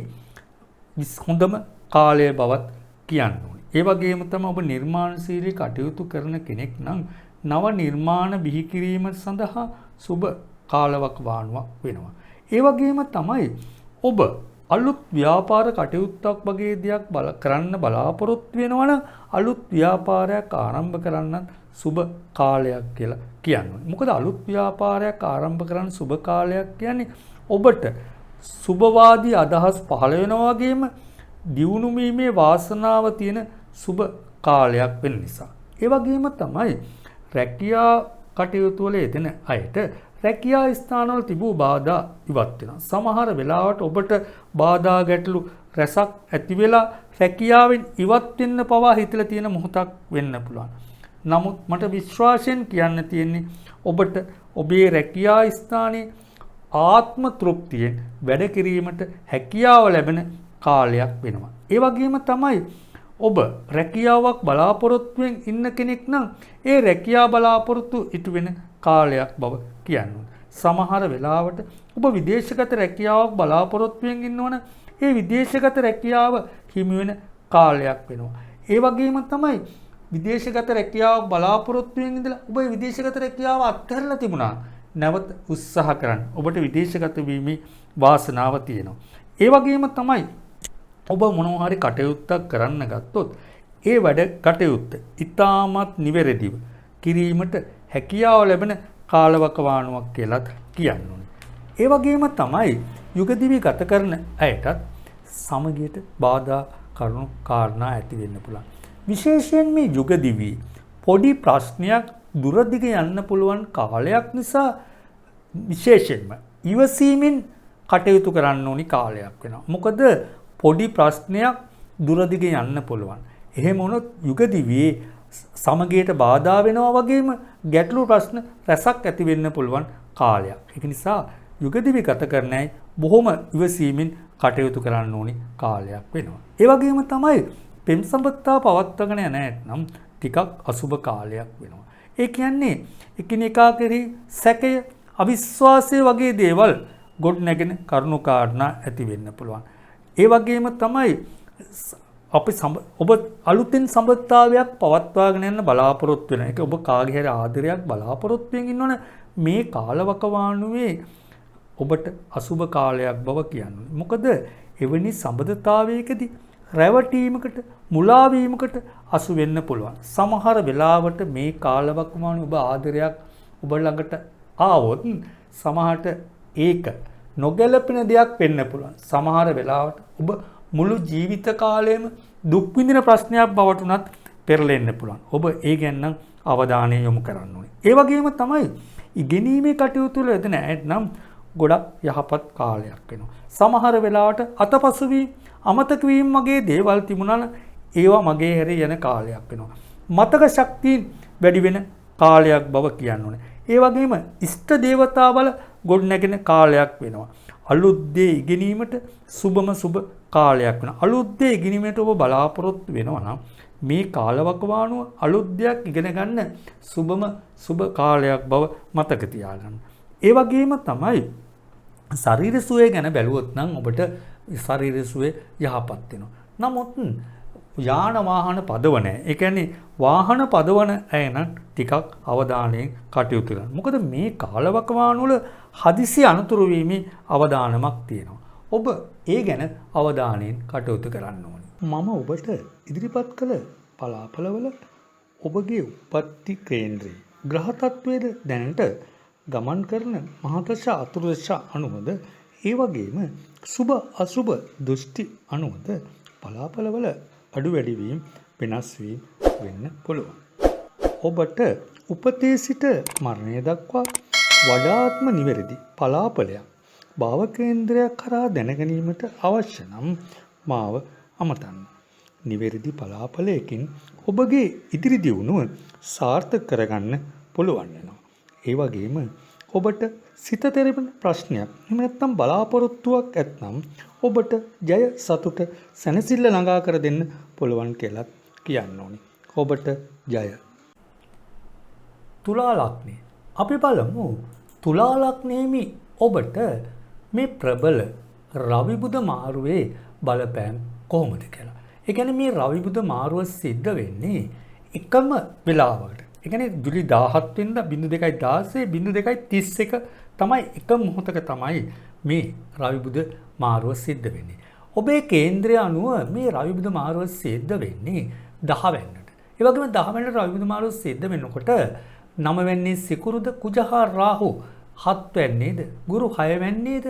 හොඳම කාලය බවත් කියන්න ඕනේ. ඒ වගේම තමයි ඔබ නිර්මාණශීලී කටයුතු කරන කෙනෙක් නම් නව නිර්මාණ බිහි කිරීම සඳහා සුබ කාලවකවානුවක් වෙනවා. ඒ වගේම තමයි ඔබ අලුත් ව්‍යාපාර කටයුත්තක් වගේ දෙයක් කරන්න බලාපොරොත්තු වෙනවා නම් අලුත් ව්‍යාපාරයක් ආරම්භ කරන්න සුබ කාලයක් කියලා කියන්නේ. මොකද අලුත් ව්‍යාපාරයක් ආරම්භ කරන්න සුබ කාලයක් කියන්නේ ඔබට සුබවාදී අදහස් පහළ වෙනවා වගේම දියුණු වීමේ වාසනාව තියෙන සුබ කාලයක් වෙන නිසා. ඒ වගේම තමයි රැකියා කටයුතු වල යෙදෙන අයට රැකියා ස්ථානවල තිබූ බාධා ඉවත් වෙනවා. සමහර වෙලාවට ඔබට බාධා ගැටලු රැසක් ඇති වෙලා රැකියාවෙන් ඉවත් වෙන්න පවා හිතලා තියෙන මොහොතක් වෙන්න පුළුවන්. නමුත් මට විශ්වාසයෙන් කියන්න තියෙන්නේ ඔබට ඔබේ රැකියා ස්ථානයේ ආත්ම තෘප්තියෙන් වැඩ කිරීමට හැකියාව ලැබෙන කාලයක් වෙනවා. ඒ වගේම තමයි ඔබ රැකියාවක් බලාපොරොත්තුවෙන් ඉන්න කෙනෙක් නම් ඒ රැකියා බලාපොරොත්තු ඉටු වෙන කාලයක් බව කියන්නේ. සමහර වෙලාවට ඔබ විදේශගත රැකියාවක් බලාපොරොත්තුවෙන් ඉන්නවනම් ඒ විදේශගත රැකියාව හිමි වෙන කාලයක් වෙනවා. ඒ වගේම තමයි විදේශගත රැකියාවක් බලාපොරොත්තුවෙන් ඉඳලා ඔබ විදේශගත රැකියාව අත්හැරලා තිබුණා. නැවත උත්සාහ කරන්න. ඔබට විදේශගත වීමේ වාසනාව තියෙනවා. ඒ වගේම තමයි ඔබ මොනවා හරි කටයුත්තක් කරන්න ගත්තොත් ඒ වැඩ කටයුත්ත ඉතාමත් නිවැරදිව කිරීමට හැකියාව ලැබෙන කාලවකවානුවක් කියලාත් කියන්න ඕනේ. ඒ වගේම තමයි යුගදිවි ගත කරන අයටත් සමගියට බාධා කරුණු කාරණා ඇති වෙන්න පුළුවන්. විශේෂයෙන් මේ යුගදිවි පොඩි ප්‍රශ්නයක් දුරදිග යන්න පුළුවන් කාලයක් නිසා විශේෂයෙන්ම ඉවසීමෙන් කටයුතු කරන්න ඕනි කාලයක් වෙනවා. මොකද පොඩි ප්‍රශ්නයක් දුරදිග යන්න පුළුවන්. එහෙම වුණොත් යුගදිවියේ සමගියට බාධා වෙනවා වගේම ගැටලු ප්‍රශ්න රැසක් ඇති වෙන්න පුළුවන් කාලයක්. ඒක නිසා යුගදිවි ගත කරන අය බොහොම ඉවසීමෙන් කටයුතු කරන්න ඕනි කාලයක් වෙනවා. ඒ වගේම තමයි පෙම් සම්පත්තා පවත්වාගෙන යන නම් ටිකක් අසුබ කාලයක් වෙනවා. ඒ කියන්නේ එකිනෙකා කෙරෙහි සැකය, අවිශ්වාසය වගේ දේවල් ගොඩ නැගෙන කරුණු කාරණා ඇති වෙන්න පුළුවන්. ඒ වගේම තමයි අපි ඔබ අලුතෙන් සම්බන්ධතාවයක් පවත්වාගෙන යන්න බලාපොරොත්තු වෙන එක ඔබ කාගේ හරි ආදරයක් බලාපොරොත්තු වෙමින් ඉන්නවනේ මේ කාලවකවානුවේ ඔබට අසුබ කාලයක් බව කියන්නේ. මොකද එවැනි සම්බන්ධතාවයකදී රැවටීමකට මුලා වීමකට අසු වෙන්න පුළුවන්. සමහර වෙලාවට මේ කාලවකවානුවේ ඔබ ආදරයක් ඔබ ළඟට ආවොත් සමහරට ඒක නොගැලපෙන දෙයක් වෙන්න පුළුවන්. සමහර වෙලාවට ඔබ මුළු ජීවිත කාලයම දුක් විඳින ප්‍රශ්නයක් බවට උනත් පෙරලෙන්න පුළුවන්. ඔබ ඒ ගැන අවධානය යොමු කරන්න ඕනේ. ඒ වගේම තමයි ඉගෙනීමේ කටයුතු වල යෙදෙන අයට නම් ගොඩක් යහපත් කාලයක් වෙනවා. සමහර වෙලාවට අතපසු වීම, අමතක වීම වගේ දේවල් තිබුණා නම් ඒවා මගේ හැරේ යන කාලයක් වෙනවා. මතක ශක්තිය වැඩි වෙන කාලයක් බව කියන්න ඕනේ. ඒ වගේම ඉෂ්ට දේවතාවල ගොඩ නැගෙන කාලයක් වෙනවා. අලුත් දේ ඉගෙනීමට සුබම සුබ කාලයක් වෙනවා. අලුත් දේ ඉගෙනීමට ඔබ බලාපොරොත්තු වෙනවා නම් මේ කාලවකවානුව අලුත් දෙයක් ඉගෙන ගන්න සුබම සුබ කාලයක් බව මතක තියාගන්න. ඒ වගේම තමයි ශරීර සුවය ගැන බැලුවොත් නම් ඔබට ශරීර සුවය යහපත් වෙනවා. නමුත් යාන වාහන පදවන, ඒ කියන්නේ වාහන පදවන අය නම් ටිකක් අවධානයෙන් කටයුතු කරන්න. මොකද මේ කාලවකවානුවල හදිසි අනතුරු වීමේ අවදානමක් තියෙනවා. ඔබ ඒ ගැන අවධානයෙන් කටයුතු කරන්න ඕනේ. මම ඔබට ඉදිරිපත් කළ පලාපලවල ඔබගේ උප්පත්ති කේන්ද්‍රයේ ග්‍රහ තත්වයේද දැනට ගමන් කරන මහදශ අතුරුදශ අනුවද ඒ වගේම සුබ අසුබ දෘෂ්ටි අනුවද පලාපලවල අඩු වැඩි වීම වෙනස් වීම වෙන්න පුළුවන්. ඔබට උපතේ සිට මරණය දක්වා වඩාත්ම නිවැරදි පලාපලයක් භාව කේන්ද්‍රයක් කරා දැනගැනීමට අවශ්‍ය නම් මාව අමතන්න. නිවැරදි පලාපලයකින් ඔබගේ ඉදිරි දියුණුව සාර්ථක කරගන්න පුළුවන් වෙනවා. ඒ වගේම ඔබට සිත තෙරපෙන ප්‍රශ්නයක් එහෙම නැත්නම් බලාපොරොත්තුවක් ඇත්නම් ඔබට ජය සතුට සැනසෙල්ල ළඟා කර දෙන්න පුළුවන් කියලා කියන්න ඕනේ. ඔබට ජය. තුලා ලග්නය. අපි බලමු තුලා ලග්නයේමි ඔබට මේ ප්‍රබල රවි බුධ මාරුවේ බලපෑම් කොහොමද කියලා. ඒ කියන්නේ මේ රවි බුධ මාරුව සිද්ධ වෙන්නේ එකම වෙලාවකට. ඒ කියන්නේ ජුලි 17 වෙනිදා 02:16 02:31 තමයි එක මොහොතක තමයි මේ රවි බුධ මාරුව සිද්ධ වෙන්නේ. ඔබේ කේන්ද්‍රය අනුව මේ රවි බුධ මාරුව සිද්ධ වෙන්නේ 10 වෙනිදාට. ඒ වගේම 10 වෙනිදාට රවි බුධ මාරුව සිද්ධ වෙනකොට 9 වෙනිදා සිකුරුද කුජ හා රාහු 7 වෙනිදාද ගුරු 6 වෙනිදාද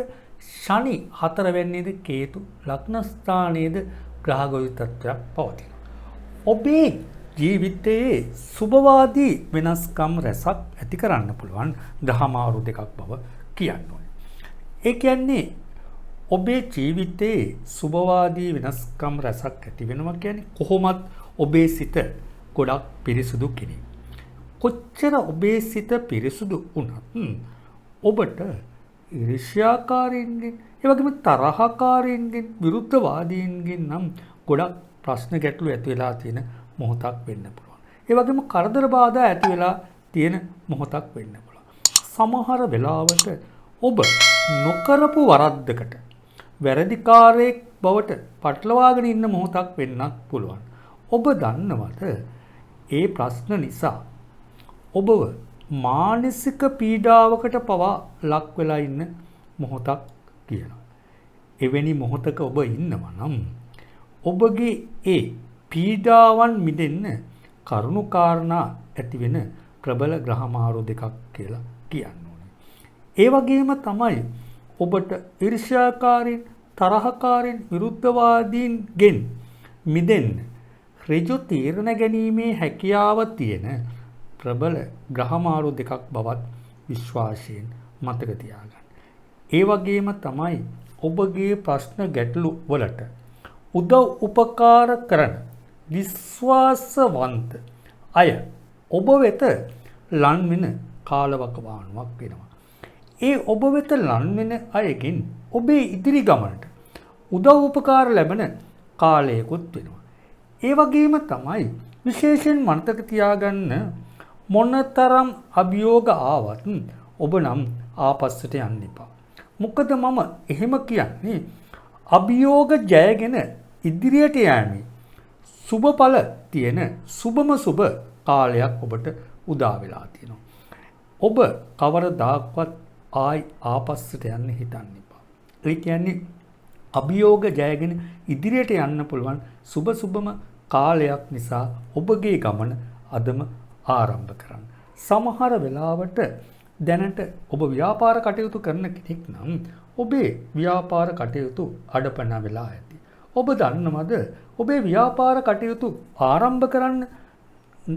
ශනි 4 වෙනිදාද කේතු ලග්න ස්ථානයේද ග්‍රහ ගෝචර පවතිනවා. ඔබේ ජීවිතයේ සුබවාදී වෙනස්කම් රැසක් ඇති කරන්න පුළුවන් දහමාරු දෙකක් බව කියන්න ඕනේ. ඒ කියන්නේ ඔබේ ජීවිතයේ සුබවාදී වෙනස්කම් රැසක් ඇති වෙනවා කියන්නේ කොහොමත් ඔබේ සිත ගොඩක් පිරිසුදු කෙනෙක්. කොච්චර ඔබේ සිත පිරිසුදු වුණත් ඔබට ඊර්ෂ්‍යාකාරීන්ගෙන් ඒ වගේම තරහකාරීන්ගෙන් විරුද්ධවාදීන්ගෙන් නම් ගොඩක් ප්‍රශ්න ගැටලු ඇති වෙලා තියෙන මොහොතක් වෙන්න පුළුවන්. ඒ වගේම කරදර බාධා ඇති වෙලා තියෙන මොහොතක් වෙන්න පුළුවන්. සමහර වෙලාවට ඔබ නොකරපු වරද්දකට වැරදිකාරයෙක් බවට පටලවාගෙන ඉන්න මොහොතක් වෙන්නත් පුළුවන්. ඔබ දන්නවද ඒ ප්‍රශ්න නිසා ඔබව මානසික පීඩාවකට පවා ලක් වෙලා ඉන්න මොහොතක් කියලා. එවැනි මොහොතක ඔබ ඉන්නවා නම් ඔබගේ ඒ පීඩාවන් මිදෙන්න කරුණු කාරණා ඇති වෙන ප්‍රබල ග්‍රහ මාරු දෙකක් කියලා කියන්න ඕනේ. ඒ වගේම තමයි ඔබට ඊර්ෂ්‍යාකාරීන්, තරහකාරීන්, විරුද්ධවාදීන්ගෙන් මිදෙන්න ඍජු තීරණ ගැනීමේ හැකියාව තියෙන ප්‍රබල ග්‍රහ මාරු දෙකක් බවත් විශ්වාසයෙන් මතක තියාගන්න. ඒ වගේම තමයි ඔබගේ ප්‍රශ්න ගැටලු වලට උදව් උපකාර කරන විශ්වාසවන්ත අය ඔබ වෙත ලන් වෙන කාලවකවානුවක් වෙනවා. ඒ ඔබ වෙත ලන් වෙන අයගෙන් ඔබේ ඉදිරි ගමනට උදව් උපකාර ලැබෙන කාලයකුත් වෙනවා. ඒ වගේම තමයි විශේෂයෙන් මතක තියාගන්න මොනතරම් අභියෝග ආවත් ඔබ නම් ආපස්සට යන්න එපා. මොකද මම එහෙම කියන්නේ අභියෝග ජයගෙන ඉදිරියට යෑමේ සුබඵල තියෙන සුබම සුබ කාලයක් ඔබට උදා වෙලා තියෙනවා. ඔබ කවරදාක්වත් ආපස්සට යන්න හිතන්න එපා. ඒ කියන්නේ අභියෝග ජයගෙන ඉදිරියට යන්න පුළුවන් සුබම කාලයක් නිසා ඔබගේ ගමන අදම ආරම්භ කරන්න. සමහර වෙලාවට දැනට ඔබ ව්‍යාපාර කටයුතු කරන කෙනෙක් නම් ඔබේ ව්‍යාපාර කටයුතු අඩපණ වෙලා ඇති. ඔබ දන්නවද ඔබේ ව්‍යාපාර කටයුතු ආරම්භ කරන්න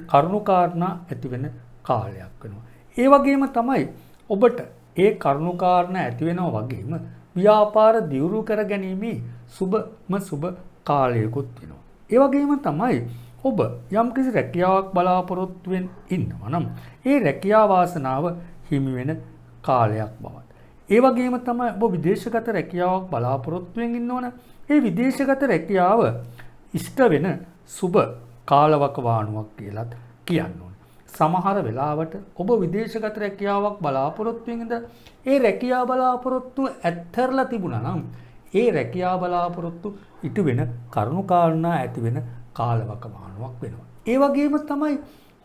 කරුණුකාරණා ඇති වෙන කාලයක් වෙනවා. ඒ වගේම තමයි ඔබට ඒ කරුණුකාරණා ඇති වෙනවා වගේම ව්‍යාපාර දියුණු කර ගැනීමේ සුබ කාලයකුත් වෙනවා. ඒ වගේම තමයි ඔබ යම්කිසි රැකියාවක් බලාපොරොත්තුවෙන් ඉන්නවා නම් ඒ රැකියා වාසනාව හිමි වෙන කාලයක් බවත්. ඒ වගේම තමයි ඔබ විදේශගත රැකියාවක් බලාපොරොත්තුවෙන් ඉන්නවනම් ඒ විදේශගත රැකියාව ඉෂ්ට වෙන සුබ කාලවකවානුවක් කියලාත් කියන්න ඕනේ. සමහර වෙලාවට ඔබ විදේශගත රැකියාවක් බලාපොරොත්තුවෙන් ඉඳ ඒ රැකියාව බලාපොරොත්තු ඇත්තරලා තිබුණා නම් ඒ රැකියාව බලාපොරොත්තු ඉටු වෙන කරුණු කාරණා ඇති වෙන කාලවකවානුවක් වෙනවා. ඒ වගේම තමයි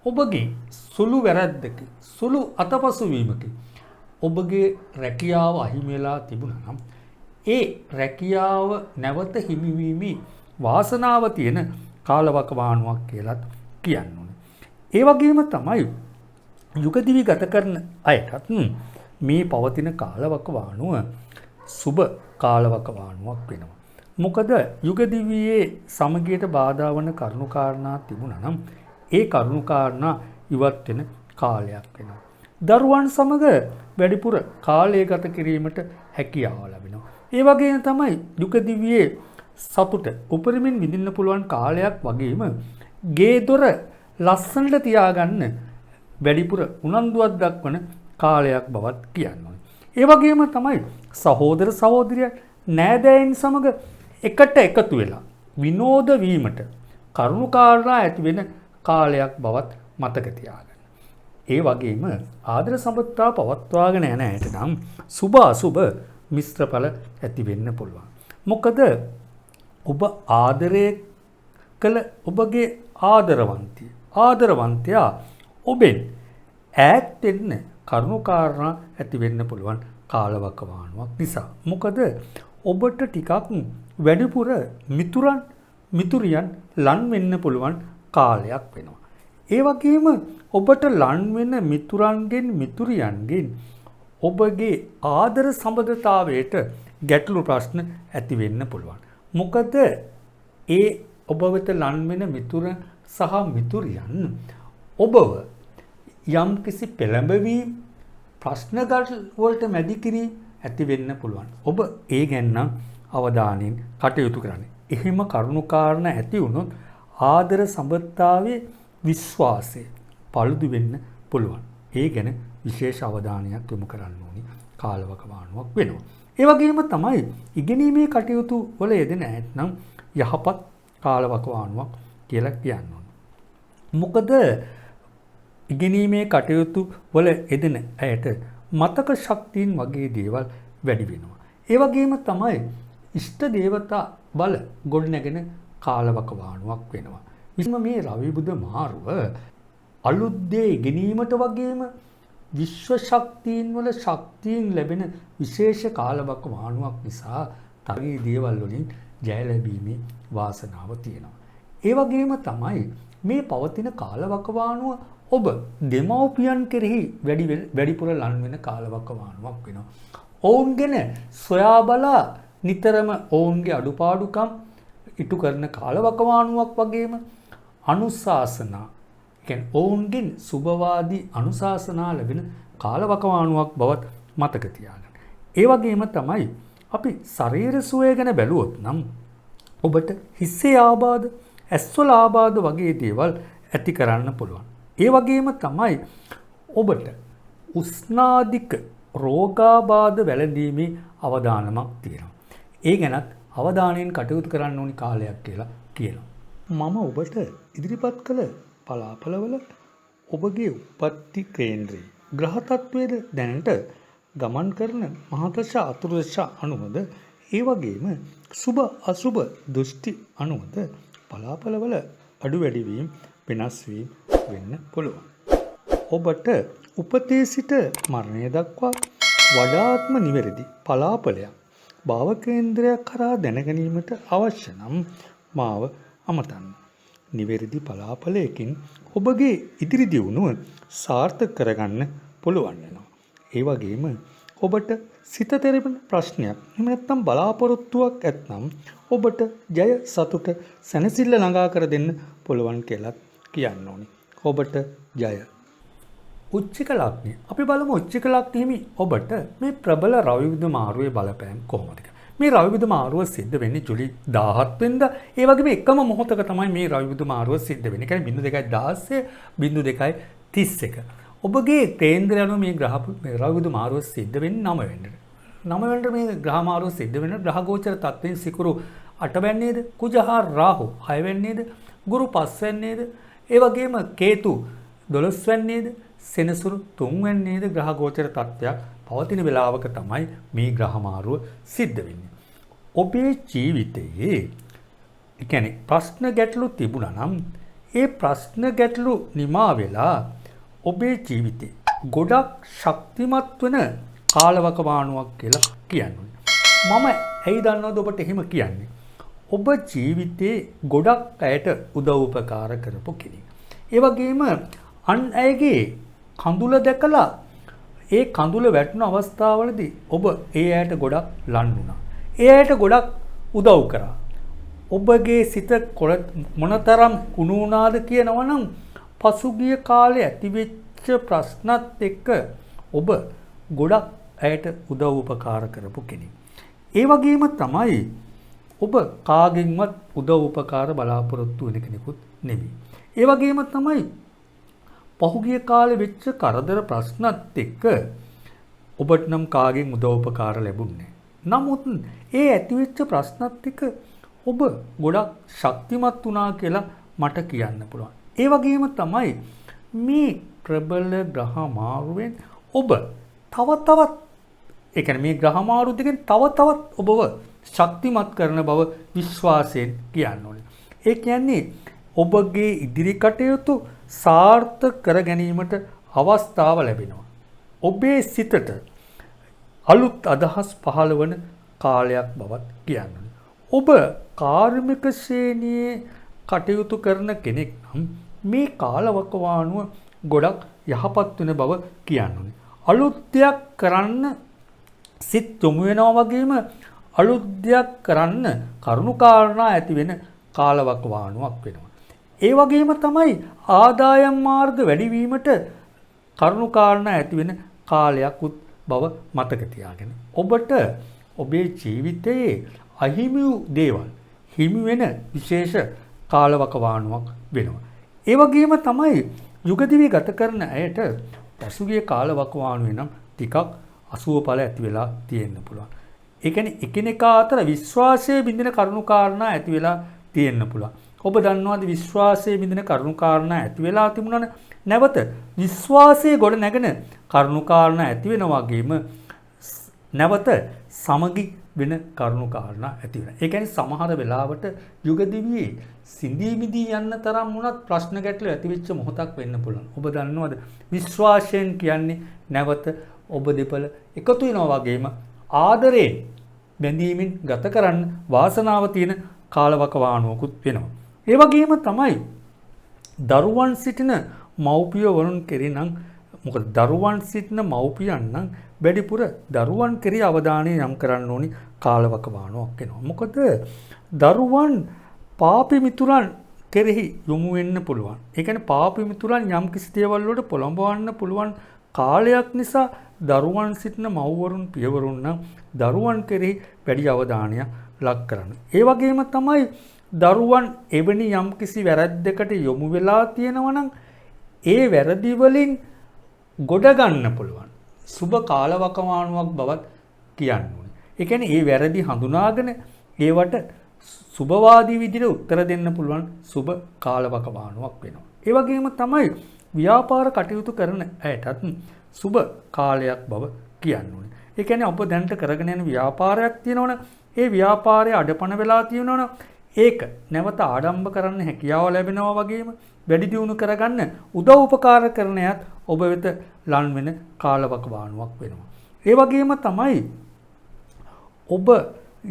ඔබගේ සුළු වැරැද්දකින් සුළු අතපසුවීමකින් ඔබගේ රැකියාව අහිමි වෙලා තිබුණා නම් ඒ රැකියාව නැවත හිමිවීමේ වාසනාව තියෙන කාලවකවානුවක් කියලාත් කියන්න ඕනේ. ඒ වගේම තමයි යුගදිවි ගත කරන අයටත් මේ පවතින කාලවකවානුව සුබ කාලවකවානුවක් වෙනවා. මොකද යුගදිවියේ සමගියට බාධා වන කරුණුකාරණා තිබුණා නම් ඒ කරුණුකාරණා ඉවත් වෙන කාලයක් වෙනවා. දරුවන් සමග වැඩිපුර කාලය ගත කිරීමට හැකියාව ලැබෙනවා. ඒ වගේම තමයි යුගදිවියේ සතුට උපරිමෙන් විඳින්න පුළුවන් කාලයක් වගේම ගේ දොර ලස්සනට තියාගන්න වැඩිපුර උනන්දුවක් දක්වන කාලයක් බවත් කියනවා. ඒ වගේම තමයි සහෝදර සහෝදරියන් නෑදෑයන් සමග එකට එකතු වෙලා විනෝද වීමට කරුණුකාරණා ඇති වෙන කාලයක් බවත් මතක තියාගන්න. ඒ වගේම ආදර සම්පත්තා පවත්වාගෙන යන ඇයට නම් සුබ අසුබ මිශ්‍ර ඵල ඇති වෙන්න පුළුවන්. මොකද ඔබ ආදරය කළ ඔබගේ ආදරවන්තයා ඔබෙන් ඈත් වෙන්න කරුණු කාරණා ඇති වෙන්න පුළුවන් කාලවකවානුවක් නිසා. මොකද ඔබට ටිකක් වැඩිපුර මිතුරියන් ලන් වෙන්න පුළුවන් කාලයක් වෙනවා. ඒ වගේම ඔබට ලන් වෙන මිතුරියන්ගෙන් ඔබගේ ආදර සම්බන්ධතාවයට ගැටලු ප්‍රශ්න ඇති වෙන්න පුළුවන්. මොකද ඒ ඔබ වෙත ලන් වෙන මිතුරන් සහ මිතුරියන් ඔබව යම්කිසි පෙළඹවීම් ප්‍රශ්න වලට මැදි කිරීම ඇති වෙන්න පුළුවන්. ඔබ ඒ ගැන අවධානයෙන් කටයුතු කරන්න. එහෙම කරුණු කාරණා ඇති වුණොත් ආදර සම්බන්ධතාවයේ විශ්වාසය පළුදු වෙන්න පුළුවන්. ඒ ගැන විශේෂ අවධානයක් යොමු කරන්න ඕනි කාලවකවානුවක් වෙනවා. ඒ වගේම තමයි ඉගෙනීමේ කටයුතු වල යෙදෙන ඇතනම් යහපත් කාලවකවානුවක් කියලා කියන්න ඕන. මොකද ඉගෙනීමේ කටයුතු වල යෙදෙන ඇයට මතක ශක්තියින් වගේ දේවල් වැඩි වෙනවා. ඒ වගේම තමයි ඉෂ්ට දේවතා බල ගොඩනැගෙන කාලවකවානුවක් වෙනවා. විශේෂම මේ රවි බුධ මාරුව අලුත් දේ ඉගෙනීමට වගේම විශ්ව ශක්තියින් වල ශක්තියින් ලැබෙන විශේෂ කාලවකවානුවක් නිසා තරී දේවල් වලින් ජය ලැබීමේ වාසනාව තියෙනවා. ඒ වගේම තමයි මේ පවතින කාලවකවානුව ඔබ දෙමව්පියන් කෙරෙහි වැඩිපුර ලන් වෙන කාලවකවානුවක් වෙනවා. ඔවුන් ගැන සොයා බලා නිතරම ඔවුන්ගේ අඩුපාඩුකම් ඉටු කරන කාලවකවානුවක් වගේම අනුශාසනා කියන්නේ ඔවුන්ගෙන් සුභවාදී අනුශාසනා ලැබෙන කාලවකවානුවක් බවත් මතක තියාගන්න. ඒ වගේම තමයි අපි ශරීර සුවය ගැන බැලුවොත් නම් ඔබට හිස්සේ ආබාධ, ඇස්වල ආබාධ වගේ දේවල් ඇති කරන්න පුළුවන්. ඒ වගේම තමයි ඔබට උස්නාධික රෝගාබාධ වැළඳීමේ අවදානමක් තියෙනවා. ඒ ගැනත් අවධානයෙන් කටයුතු කරන්න ඕනි කාලයක් කියලා කියනවා. මම ඔබට ඉදිරිපත් කළ පලාපලවල ඔබගේ උප්පත්ති කේන්ද්‍රයේ ග්‍රහ තත්වයේද දැනට ගමන් කරන මහදශ අතුරුදශ අනුවද ඒ වගේම සුබ අසුබ දෘෂ්ටි අනුවද පලාපලවල අඩු වැඩි වීම වෙනස් වීම වෙන්න පුළුවන්. ඔබට උපතේ සිට මරණය දක්වා වඩාත්ම නිවැරදි පලාපලයක් භාව කේන්ද්‍රයක් කරා දැනගැනීමට අවශ්‍ය නම් මාව අමතන්න. නිවැරදි පලාපලයකින් ඔබගේ ඉදිරි දියුණුව සාර්ථක කරගන්න පුළුවන් වෙනවා. ඒ වගේම ඔබට සිත තෙරපෙන ප්‍රශ්නයක් එහෙම නැත්නම් බලාපොරොත්තුවක් ඇත්නම් ඔබට ජය සතුට සැනසෙල්ල ළඟා කර දෙන්න පුළුවන් කියලා කියන්න ඕනි. ඔබට ජය. උච්චික ලග්නය. අපි බලමු උච්චික ලග්නෙහි ඔබට මේ ප්‍රබල රවි බුධ මාරුවේ බලපෑම කොහොමද කියලා. මේ රවි බුධ මාරුව සිද්ධ වෙන්නේ ජුලි 17 වෙනිදා. ඒ වගේම එකම මොහොතක තමයි මේ රවි බුධ මාරුව සිද්ධ වෙන්නේ. ඒ කියන්නේ 02:16 ඔබගේ කේන්ද්‍රය අනුව මේ රවි බුධ මාරුව සිද්ධ වෙන්නේ 9 වෙනිදා. 9 වෙනිදා මේ ග්‍රහ මාරුව සිද්ධ වෙන ග්‍රහ ගෝචර තත්ත්වයෙන් සිකුරු 8 වෙන්නේද, කුජ හා රාහු 6 වෙන්නේද, ගුරු 5 වෙන්නේද, ඒ වගේම කේතු 12 වෙන්නේද, සෙනසුරු 3 වෙන්නේද ග්‍රහ ගෝචර තත්ත්වයක් පවතින වෙලාවක තමයි මේ ග්‍රහ මාරුව සිද්ධ වෙන්නේ. ඔබේ ජීවිතයේ කියන්නේ ප්‍රශ්න ගැටලු තිබුණා නම් ඒ ප්‍රශ්න ගැටලු නිමා වෙලා ඔබේ ජීවිතේ ගොඩක් ශක්තිමත් වෙන කාලවකවානුවක් කියලා කියන්නේ. මම ඇයි දන්නවද ඔබට එහෙම කියන්නේ? ඔබ ජීවිතේ ගොඩක් අයට උදව් උපකාර කරපු කෙනෙක්. ඒ වගේම අන් අයගේ කඳුල දැකලා ඒ කඳුල වැටුණු අවස්ථාවලදී ඔබ ඒ අයට ගොඩක් ලන් වුණා. ඒ අයට ගොඩක් උදව් කරා. ඔබගේ සිත මොනතරම් කුණු වුණාද කියනවනම් පසුගිය කාලේ ඇතිවෙච්ච ප්‍රශ්නත් එක්ක ඔබ ගොඩක් අයට උදව් උපකාර කරපු කෙනෙක්. ඒ වගේම තමයි ඔබ කාගෙන්වත් උදව් උපකාර බලාපොරොත්තු වෙන කෙනෙකුත් නෙවෙයි. ඒ වගේම තමයි පහුගිය කාලේ වෙච්ච කරදර ප්‍රශ්නත් එක්ක ඔබට නම් කාගෙන් උදව් උපකාර ලැබුණේ නැහැ. නමුත් ඒ ඇතිවෙච්ච ප්‍රශ්නත් එක්ක ඔබ ගොඩක් ශක්තිමත් වුණා කියලා මට කියන්න පුළුවන්. ඒ වගේම තමයි මේ ප්‍රබල ග්‍රහ මාරුවෙන් ඔබ තව ඒ කියන්නේ මේ ග්‍රහ මාරු දෙකෙන් තව ඔබව ශක්තිමත් කරන බව විශ්වාසයෙන් කියන්න ඕනේ. ඒ කියන්නේ ඔබගේ ඉදිරි කටයුතු සාර්ථක කර ගැනීමට අවස්ථාව ලැබෙනවා. ඔබේ සිතට අලුත් අදහස් පහළ වන කාලයක් බවත් කියන්නේ. ඔබ කාර්මික ශ්‍රේණියේ කටයුතු කරන කෙනෙක් නම් මේ කාලවකවානුව ගොඩක් යහපත් වෙන බව කියන්නේ. අලුත් දෙයක් කරන්න සිත් යොමු වෙනවා වගේම අලුත් දෙයක් කරන්න කරුණාකාරණා ඇති වෙන කාලවකවානුවක් වෙනවා. ඒ වගේම තමයි ආදායම් මාර්ග වැඩිවීමට කරුණාකාරණා ඇති වෙන කාලයක් බව මතක තියාගන්න. ඔබට ඔබේ ජීවිතයේ අහිමි වූ දේවල් හිමි වෙන විශේෂ කාලවකවානුවක් වෙනවා. ඒ වගේම තමයි යුගදිවි ගත කරන අයට පසුගිය කාලවකවානුවේ නම් ටිකක් අසුව ඵල ඇති වෙලා තියෙන්න පුළුවන්. ඒ කියන්නේ එකිනෙකා අතර විශ්වාසයේ බිඳින කරුණාකාරණා ඇති වෙලා තියෙන්න පුළුවන්. ඔබ දන්නවාද විශ්වාසයේ බිඳින කරුණාකාරණා ඇති වෙලා තිබුණානේ නැවත විශ්වාසයේ ගොඩ නැගෙන කරුණාකාරණා ඇති වෙන වගේම නැවත සමගි වෙන කරුණාකාරණා ඇති වෙනවා. ඒ කියන්නේ සමහර වෙලාවට යුගදිවියේ සිඳී මිදී යන්න තරම් වුණත් ප්‍රශ්න ගැටලු ඇති වෙච්ච මොහොතක් වෙන්න පුළුවන්. ඔබ දන්නවද විශ්වාසයෙන් කියන්නේ නැවත ඔබ දෙපළ එකතු වෙනවා වගේම ආදරයෙන් බැඳීමෙන් ගත කරන්න වාසනාව තියෙන කාලවකවානුවකුත් වෙනවා. ඒ වගේම තමයි දරුවන් සිටින මව්පියවරුන් කෙරෙනම් මොකද දරුවන් සිටින මව්පියන් නම් වැඩිපුර දරුවන් කෙරෙහි අවධානය යොමු කරන්න ඕනි කාලවකවානුවක් වෙනවා. මොකද දරුවන් පාපි මිතුරන් කෙරෙහි යොමු වෙන්න පුළුවන්. ඒ කියන්නේ පාපි මිතුරන් යම් කිසි දේවල් වලට පොළඹවන්න පුළුවන් කාලයක් නිසා දරුවන් සිටින මව්වරුන් පියවරුන් නම් දරුවන් කෙරෙහි වැඩි අවධානයක් ලක් කරන්න. ඒ වගේම තමයි දරුවන් එවැනි යම් කිසි වැරද්දකට යොමු වෙලා තියෙනවා නම් ඒ වැරදි වලින් ගොඩ ගන්න පුළුවන් සුබ කාලවකවානුවක් බවත් කියන්න ඕනේ. ඒ කියන්නේ මේ වැරදි හඳුනාගෙන ඒවට සුබවාදී විදිහට උත්තර දෙන්න පුළුවන් සුබ කාලවකවානුවක් වෙනවා. ඒ වගේම තමයි ව්‍යාපාර කටයුතු කරන අයටත් සුබ කාලයක් බව කියන්න ඕනේ. ඒ කියන්නේ ඔබ දැනට කරගෙන යන ව්‍යාපාරයක් තියෙනවනේ ඒ ව්‍යාපාරයේ අඩපණ වෙලා තියෙනවනේ ඒක නැවත ආරම්භ කරන්න හැකියාව ලැබෙනවා වගේම වැඩි දියුණු කරගන්න උදව් උපකාර කරන අයත් ඔබ වෙත ලන් වෙන කාලවකවානුවක් වෙනවා. ඒ වගේම තමයි ඔබ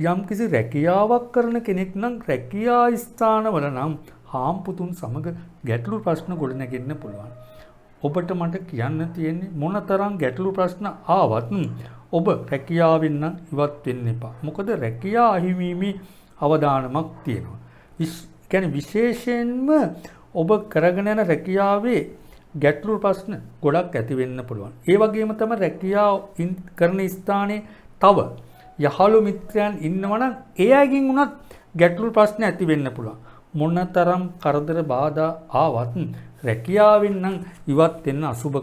යම්කිසි රැකියාවක් කරන කෙනෙක් නම් රැකියා ස්ථානවල නම් හාම්පුතුන් සමග ගැටලු ප්‍රශ්න ගොඩනගෙන්න පුළුවන්. ඔබට මට කියන්න තියෙන්නේ මොනතරම් ගැටලු ප්‍රශ්න ආවත් ඔබ රැකියාවෙන් නම් ඉවත් වෙන්න එපා. මොකද රැකියා අහිමිීමේ අවදානමක් තියෙනවා. කියන්නේ විශේෂයෙන්ම ඔබ කරගෙන යන රැකියාවේ ගැටලු ප්‍රශ්න ගොඩක් ඇති වෙන්න පුළුවන්. ඒ වගේම තමයි රැකියාව කරන ස්ථානයේ තව යහළු මිත්‍රයන් ඉන්නවනම් ඒ අයගෙන් උනත් ගැටලු ප්‍රශ්න ඇති වෙන්න පුළුවන්. මොනතරම් කරදර බාධා ආවත් රැකියාවෙන් නම් ඉවත් වෙන්න අසුබ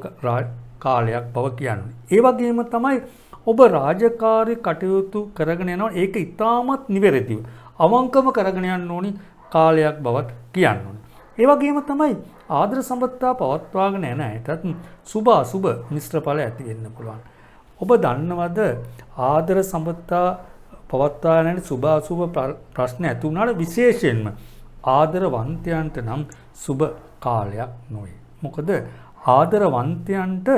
කාලයක් බව කියන්නේ. ඒ වගේම තමයි ඔබ රාජකාරී කටයුතු කරගෙන යනවා ඒක ඉතාමත් නිවැරදිව අවංකව කරගෙන යන්න ඕනි කාලයක් බවත් කියන්න ඕනේ. ඒ වගේම තමයි ආදර සම්බන්ධතා පවත්වාගෙන යන අයටත් සුබ අසුබ මිශ්‍ර ඵල ඇති වෙන්න පුළුවන්. ඔබ දන්නවද ආදර සම්බන්ධතා පවත්වාගෙන යන සුබ අසුබ ප්‍රශ්න ඇති වුණාට විශේෂයෙන්ම ආදරවන්තයන්ට නම් සුබ කාලයක් නොවේ. මොකද ආදරවන්තයන්ට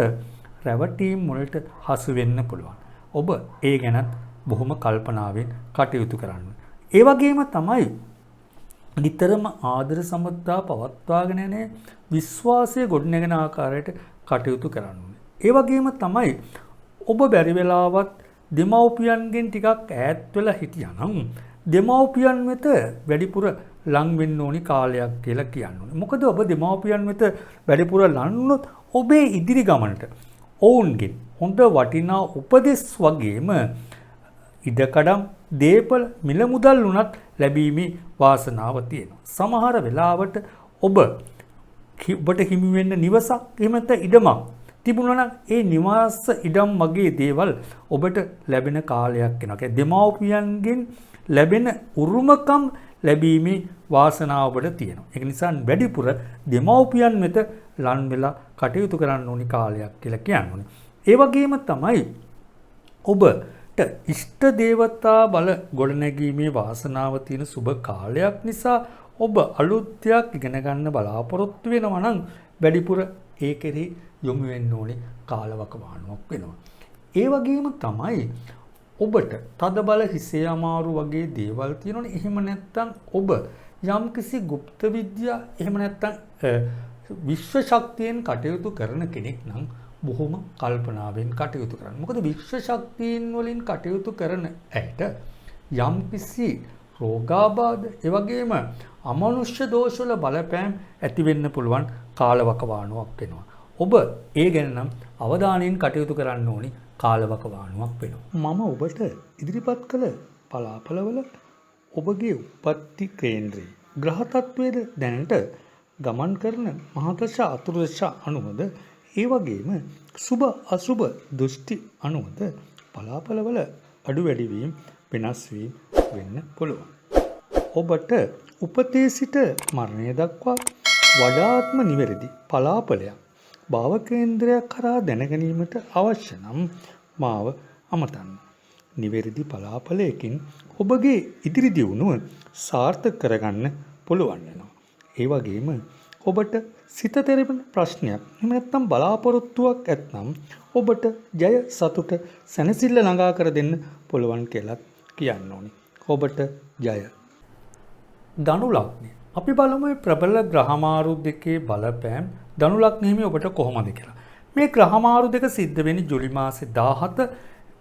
රැවටීම් වලට හසු වෙන්න පුළුවන්. ඔබ ඒ ගැනත් බොහොම කල්පනාවෙන් කටයුතු කරන්න. ඒ වගේම තමයි නිතරම ආදර සම්බන්ධතා පවත්වාගෙන යන විශ්වාසය ගොඩනැගෙන ආකාරයට කටයුතු කරන්න. ඒ වගේම තමයි ඔබ බැරි වෙලාවත් දෙමව්පියන්ගෙන් ටිකක් ඈත් වෙලා හිටියනම් දෙමව්පියන් වෙත වැඩිපුර ලං වෙන්න ඕනි කාලයක් කියලා කියන්නේ. මොකද ඔබ දෙමව්පියන් වෙත වැඩිපුර ලං වුණොත් ඔබේ ඉදිරි ගමනට ඔවුන්ගෙන් හොඳ වටිනා උපදෙස් වගේම ඉඩකඩම් දේපල මිල මුදල් උනත් ලැබීමේ වාසනාව තියෙනවා. සමහර වෙලාවට ඔබට හිමි වෙන්න නිවසක් එහෙම නැත්නම් ඉඩමක් තිබුණා නම් ඒ නිවාස ඉඩම් වගේ දේවල් ඔබට ලැබෙන කාලයක් වෙනවා. දෙමව්පියන්ගෙන් ලැබෙන උරුමකම් ලැබීමේ වාසනාව ඔබට තියෙනවා. ඒක නිසා වැඩිපුර දෙමව්පියන් වෙත ලන් වෙලා කටයුතු කරන්න ඕනි කාලයක් කියලා කියන්නේ. ඒ වගේම තමයි ඔබට ඉෂ්ට දේවතා බල ගොඩනැගීමේ වාසනාව තියෙන සුබ කාලයක් නිසා ඔබ අලුත් දෙයක් ඉගෙන ගන්න බලාපොරොත්තු වෙනවා නම් වැඩිපුර ඒ කෙරෙහි යොමු වෙන්න ඕනේ කාලවකවානුවක් වෙනවා. ඒ වගේම තමයි ඔබට තදබල හිසේ අමාරු වගේ දේවල් තියෙනවනේ. එහෙම නැත්නම් ඔබ යම්කිසි গুপ্ত විද්‍යා එහෙම නැත්නම් විශ්ව ශක්තියෙන් කටයුතු කරන කෙනෙක් නම් බොහොම කල්පනාවෙන් කටයුතු කරන්න. මොකද විශ්ව ශක්තියින් වලින් කටයුතු කරන ඇයට යම්කිසි රෝගාබාධ ඒ වගේම අමනුෂ්‍ය දෝෂවල බලපෑම් ඇති වෙන්න පුළුවන් කාලවකවානුවක් වෙනවා. ඔබ ඒ ගැන නම් අවධානයෙන් කටයුතු කරන්න ඕනි කාලවකවානුවක් වෙනවා. මම ඔබට ඉදිරිපත් කළ පලාපලවල ඔබගේ උප්පත්ති කේන්ද්‍රයේ ග්‍රහ තත්වයේද දැනට ගමන් කරන මහදශ අතුරුදශ අනුවද ඒ වගේම සුභ අසුභ දෘෂ්ටි අනුවද පලාපලවල අඩු වැඩි වීම වෙනස් වීම වෙන්න පුළුවන්. ඔබට උපතේ සිට මරණය දක්වා වඩාත්ම නිවැරදි පලාපලයක් භාව කේන්ද්‍රයක් කරා දැනගැනීමට අවශ්‍ය නම් මාව අමතන්න. නිවැරදි පලාපලයකින් ඔබගේ ඉදිරි දියුණුව සාර්ථක කරගන්න පුළුවන් වෙනවා. ඒ වගේම ඔබට සිත තෙරපෙන ප්‍රශ්නයක් එහෙම නැත්නම් බලාපොරොත්තුවක් ඇත්නම් ඔබට ජය සතුට සැනසෙල්ල ළඟා කර දෙන්න පුළුවන් කියලා කියන්න ඕනේ. ඔබට ජය. ධනු ලග්නය. අපි බලමු මේ ප්‍රබල ග්‍රහමාරු දෙකේ බලපෑම් ධනු ලග්නෙහිම ඔබට කොහොමද කියලා. මේ ග්‍රහමාරු දෙක සිද්ධ වෙන්නේ ජූලි මාසේ 17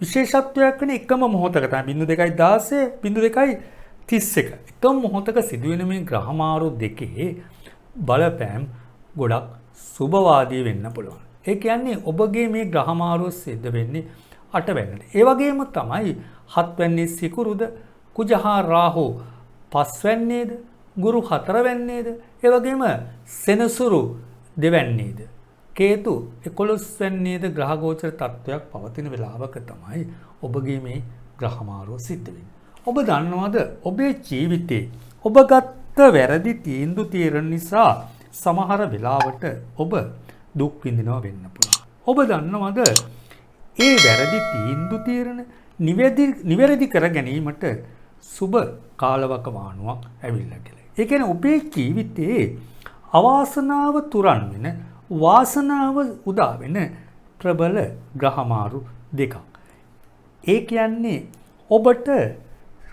විශේෂත්වයක් වෙන එකම මොහොතක තමයි 0216 0231. එකම මොහොතක සිදුවෙන මේ ග්‍රහමාරු දෙකේ බලපෑම් ගොඩක් සුබවාදී වෙන්න පුළුවන්. ඒ කියන්නේ ඔබගේ මේ ග්‍රහමාරුව සිද්ධ වෙන්නේ 8 වෙනිදා. ඒ වගේම තමයි 7 වෙනි සිකුරුද කුජහා රාහු 5 වෙනිද ගුරු 4 වෙනිද ඒ වගේම සෙනසුරු 2 වෙනිද කේතු 11 වෙනිද ග්‍රහ ගෝචර තත්වයක් පවතින වෙලාවක තමයි ඔබගේ මේ ග්‍රහමාරුව සිද්ධ වෙන්නේ. ඔබ දන්නවද ඔබේ ජීවිතේ ඔබ ගත්ත වැරදි තීන්දුව తీරන නිසා සමහර වෙලාවට ඔබ දුක් විඳිනවා වෙන්න පුළුවන්. ඔබ දන්නවද ඒ වැරදි තීන්දුව తీරන නිවැරදි කර ගැනීමට සුබ කාලවකවානුවක් ඇවිල්ලා කියලා. ඒ කියන්නේ ඔබේ ජීවිතේ අවාසනාව තුරන් වෙන වාසනාව උදා වෙන ප්‍රබල ග්‍රහමාරු දෙකක්. ඒ කියන්නේ ඔබට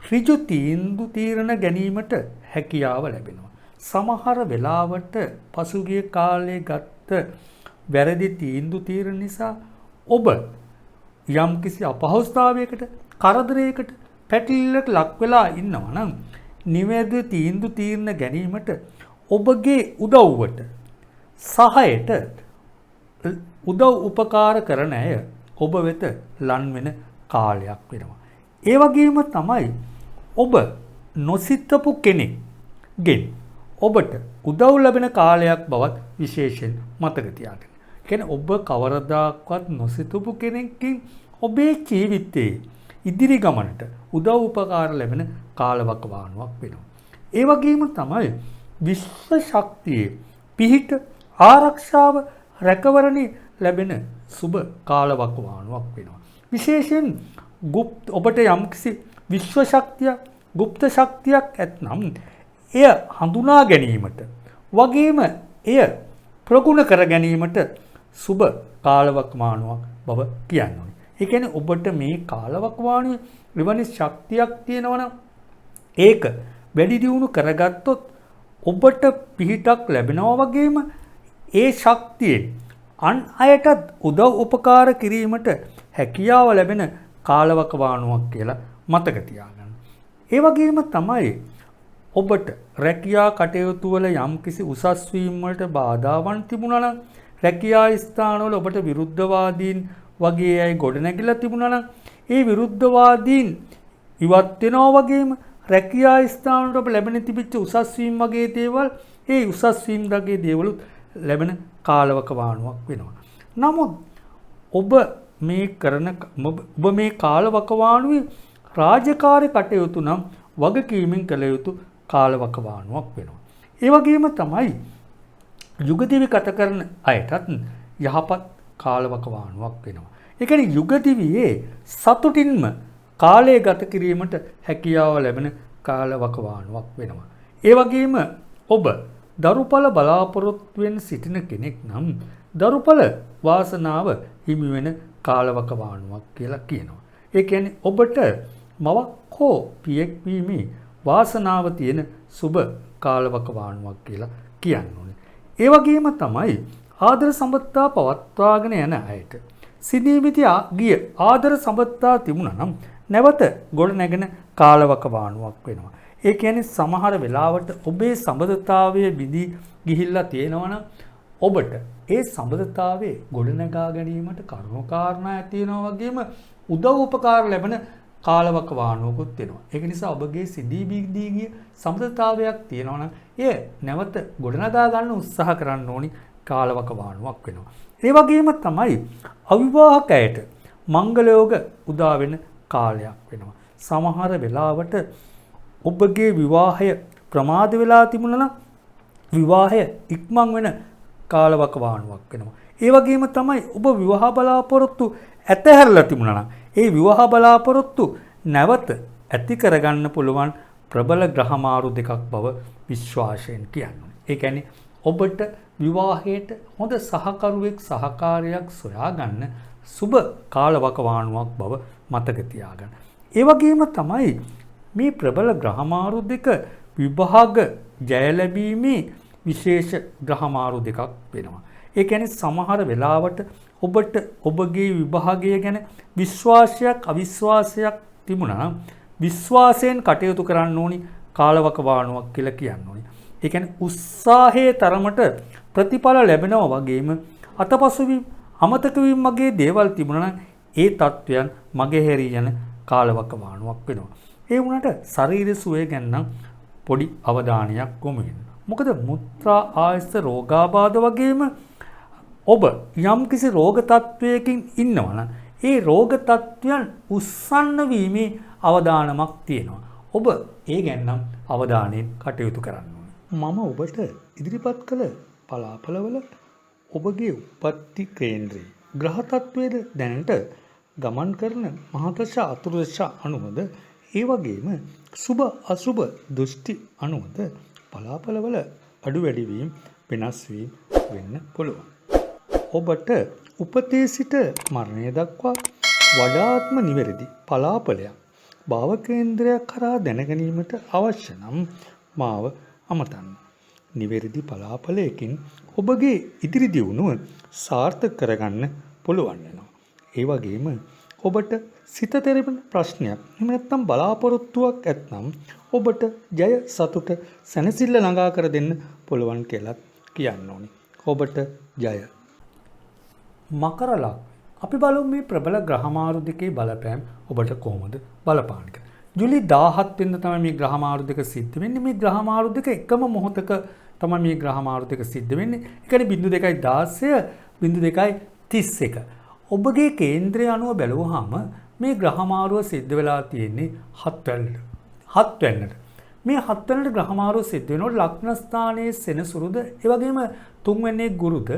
ඍජු තීන්දුව తీරන ගැනීමට හැකියාව ලැබෙනවා. සමහර වෙලාවට පසුගිය කාලේ ගත්ත වැරදි තීන්දුව తీරන නිසා ඔබ යම්කිසි අපහසුතාවයකට කරදරයකට පැටලිල්ලට ලක් වෙලා ඉන්නවා නම් නිවැරදි තීන්දුව తీරන ගැනීමට ඔබගේ උදව්වට සහයට උදව් උපකාර කරන අය ඔබ වෙත ලන් වෙන කාලයක් වෙනවා. ඒ වගේම තමයි ඔබ නොසිතපු කෙනෙක්ගෙන් ඔබට උදව් ලැබෙන කාලයක් බවත් විශේෂයෙන් මතක තියාගන්න. කියන්නේ ඔබ කවරදාක්වත් නොසිතපු කෙනෙක්ගෙන් ඔබේ ජීවිතයේ ඉදිරි ගමනට උදව් උපකාර ලැබෙන කාලවකවානුවක් වෙනවා. ඒ වගේම තමයි විශ්ව ශක්තියේ පිහිට ආරක්ෂාව රැකවරණය ලැබෙන සුබ කාලවකවානුවක් වෙනවා. විශේෂයෙන් ඔබට යම්කිසි විශ්ව ශක්තියක් গুপ্ত ශක්තියක් ඇතනම් එය හඳුනා ගැනීමට වගේම එය ප්‍රගුණ කර ගැනීමට සුබ කාලවකවානුවක් බව කියන්නේ. ඒ කියන්නේ ඔබට මේ කාලවකවානුවේ එවැනි ශක්තියක් තියෙනවා නම් ඒක වැඩි දියුණු කරගත්තොත් ඔබට පිහිටක් ලැබෙනවා වගේම ඒ ශක්තියෙන් අන් අයටත් උදව් උපකාර කිරීමට හැකියාව ලැබෙන කාලවකවානුවක් කියලා මතක තියාගන්න. ඒ වගේම තමයි ඔබට රැකියා කටයුතු වල යම්කිසි උසස් වීම වලට බාධාවන් තිබුණා නම් රැකියා ස්ථානවල ඔබට විරුද්ධවාදීන් වගේ අය ගොඩනැගිලා තිබුණා නම් ඒ විරුද්ධවාදීන් ඉවත් වෙනවා වගේම රැකියා ස්ථානවලට ඔබ ලැබෙන තිබිච්ච උසස් වීම වගේ දේවල් ඒ උසස් වීම වගේ දේවල් ලැබෙන කාලවකවානුවක් වෙනවා. නමුත් ඔබ මේ කාලවකවානුවේ රාජකාරී කටයුතු නම් වගකීමෙන් කළ යුතු කාලවකවානුවක් වෙනවා. ඒ වගේම තමයි යුගදිවි ගත කරන අයටත් යහපත් කාලවකවානුවක් වෙනවා. ඒ කියන්නේ යුගදිවියේ සතුටින්ම කාලය ගත කිරීමට හැකියාව ලැබෙන කාලවකවානුවක් වෙනවා. ඒ වගේම ඔබ දරුඵල බලාපොරොත්තුවෙන් සිටින කෙනෙක් නම් දරුඵල වාසනාව හිමි වෙන කාලවකවානුවක් කියලා කියනවා. ඒ කියන්නේ ඔබට මවක් හෝ පියෙක් වීමේ වාසනාව තියෙන සුබ කාලවකවානුවක් කියලා කියන්න ඕනේ. ඒ වගේම තමයි ආදර සම්බන්ධතා පවත්වාගෙන යන අයට සිනීවිති ගිය ආදර සම්බන්ධතා තිබුණා නම් නැවත ගොඩ නැගෙන කාලවකවානුවක් වෙනවා. ඒ කියන්නේ සමහර වෙලාවට ඔබේ සම්බන්ධතාවයේ බිඳී ගිහිල්ලා තියෙනවා නම් ඔබට ඒ සම්බන්ධතාවයේ ගොඩනගා ගැනීමට කරුණාකාරණා ඇති වෙනවා වගේම උදව් උපකාර ලැබෙන කාලවකවානුවකුත් වෙනවා. ඒක නිසා ඔබගේ සිඳී බිඳී ගිය සම්බන්ධතාවයක් තියෙනවා නම් එය නැවත ගොඩනගා ගන්න උත්සාහ කරන්න ඕනි කාලවකවානුවක් වෙනවා. ඒ වගේම තමයි අවිවාහකයට මංගල යෝග උදා වෙන කාලයක් වෙනවා. සමහර වෙලාවට ඔබගේ විවාහය ප්‍රමාද වෙලා තිබුණා නම් විවාහය ඉක්මන් වෙන කාලවකවානුවක් වෙනවා. ඒ වගේම තමයි ඔබ විවාහ බලාපොරොත්තු ඇතහැරලා තිබුණා නම් ඒ විවාහ බලාපොරොත්තු නැවත ඇති කරගන්න පුළුවන් ප්‍රබල ග්‍රහ මාරු දෙකක් බව විශ්වාසයෙන් කියනවා. ඒ කියන්නේ ඔබට විවාහයට හොඳ සහකරුවෙක් සහකාරයක් සොයාගන්න සුබ කාලවකවානුවක් බව මතක තියාගන්න. ඒ වගේම තමයි මේ ප්‍රබල ග්‍රහ මාරු දෙක විභාග ජය ලැබීමේ විශේෂ ග්‍රහ මාරු දෙකක් වෙනවා. ඒ කියන්නේ සමහර වෙලාවට ඔබට ඔබගේ විභාගය ගැන විශ්වාසයක් අවිශ්වාසයක් තිබුණා නම් විශ්වාසයෙන් කටයුතු කරන්න ඕනි කාලවකවානුවක් කියලා කියන්න ඕනි. ඒ කියන්නේ උත්සාහයේ තරමට ප්‍රතිඵල ලැබෙනවා වගේම අතපසුවීම අමතක වීම වගේ දේවල් තිබුණා නම් ඒ තත්වයන් මගහැරී යන කාලවකවානුවක් වෙනවා. ඒ වුණාට ශරීර සුවය ගැන නම් පොඩි අවධානයක් යොමු වෙන්න. මොකද මුත්‍රා ආයස රෝගාබාධ වගේම ඔබ යම්කිසි රෝග තත්වයකින් ඉන්නවා නම් ඒ රෝග තත්වයන් උස්සන්න වීමේ අවදානමක් තියෙනවා. ඔබ ඒ ගැන නම් අවධානයෙන් කටයුතු කරන්න ඕනේ. මම ඔබට ඉදිරිපත් කළ පලාපලවල ඔබගේ උප්පත්ති කේන්ද්‍රයේ ග්‍රහ තත්වයේද දැනට ගමන් කරන මහදශ අතුරුදශ අනුවද ඒ වගේම සුබ අසුබ දෘෂ්ටි අනුවද පලාපලවල අඩු වැඩි වීම වෙනස් වීම වෙන්න පුළුවන්. ඔබට උපතේ සිට මරණය දක්වා වඩාත්ම නිවැරදි පලාපලයක් භාව කේන්ද්‍රයක් කරා දැනගැනීමට අවශ්‍ය නම් මාව අමතන්න. නිවැරදි පලාපලයකින් ඔබගේ ඉදිරි දියුණුව සාර්ථක කරගන්න පුළුවන් වෙනවා. ඒ වගේම ඔබට සිත තෙරෙන ප්‍රශ්නයක් එහෙම නැත්නම් බලාපොරොත්තුවක් ඇත්නම් ඔබට ජය සතුට සැනසෙල්ල ළඟා කර දෙන්න පුළුවන් කියලා කියන්න ඕනි. ඔබට ජය. මකර ලග්න. අපි බලමු මේ ප්‍රබල ග්‍රහ මාරු දෙකේ බලපෑම ඔබට කොහොමද බලපාන්නේ කියලා. ජූලි 17 වෙනිදා තමයි මේ ග්‍රහ මාරු දෙක සිද්ධ වෙන්නේ. මේ ග්‍රහ මාරු දෙක එකම මොහොතක තමයි මේ ග්‍රහ මාරු දෙක සිද්ධ වෙන්නේ. ඒ කියන්නේ 0.216 0.31. ඔබගේ කේන්ද්‍රය අනුව බැලුවාම මේ ග්‍රහ මාරුව සිද්ධ වෙලා තියෙන්නේ 7 වෙනිදා. මේ 7 වෙනිදා ග්‍රහ මාරුව සිද්ධ වෙනකොට ලග්න ස්ථානයේ සෙනසුරුද, ඒ වගේම 3 වෙනිදා ගුරුද,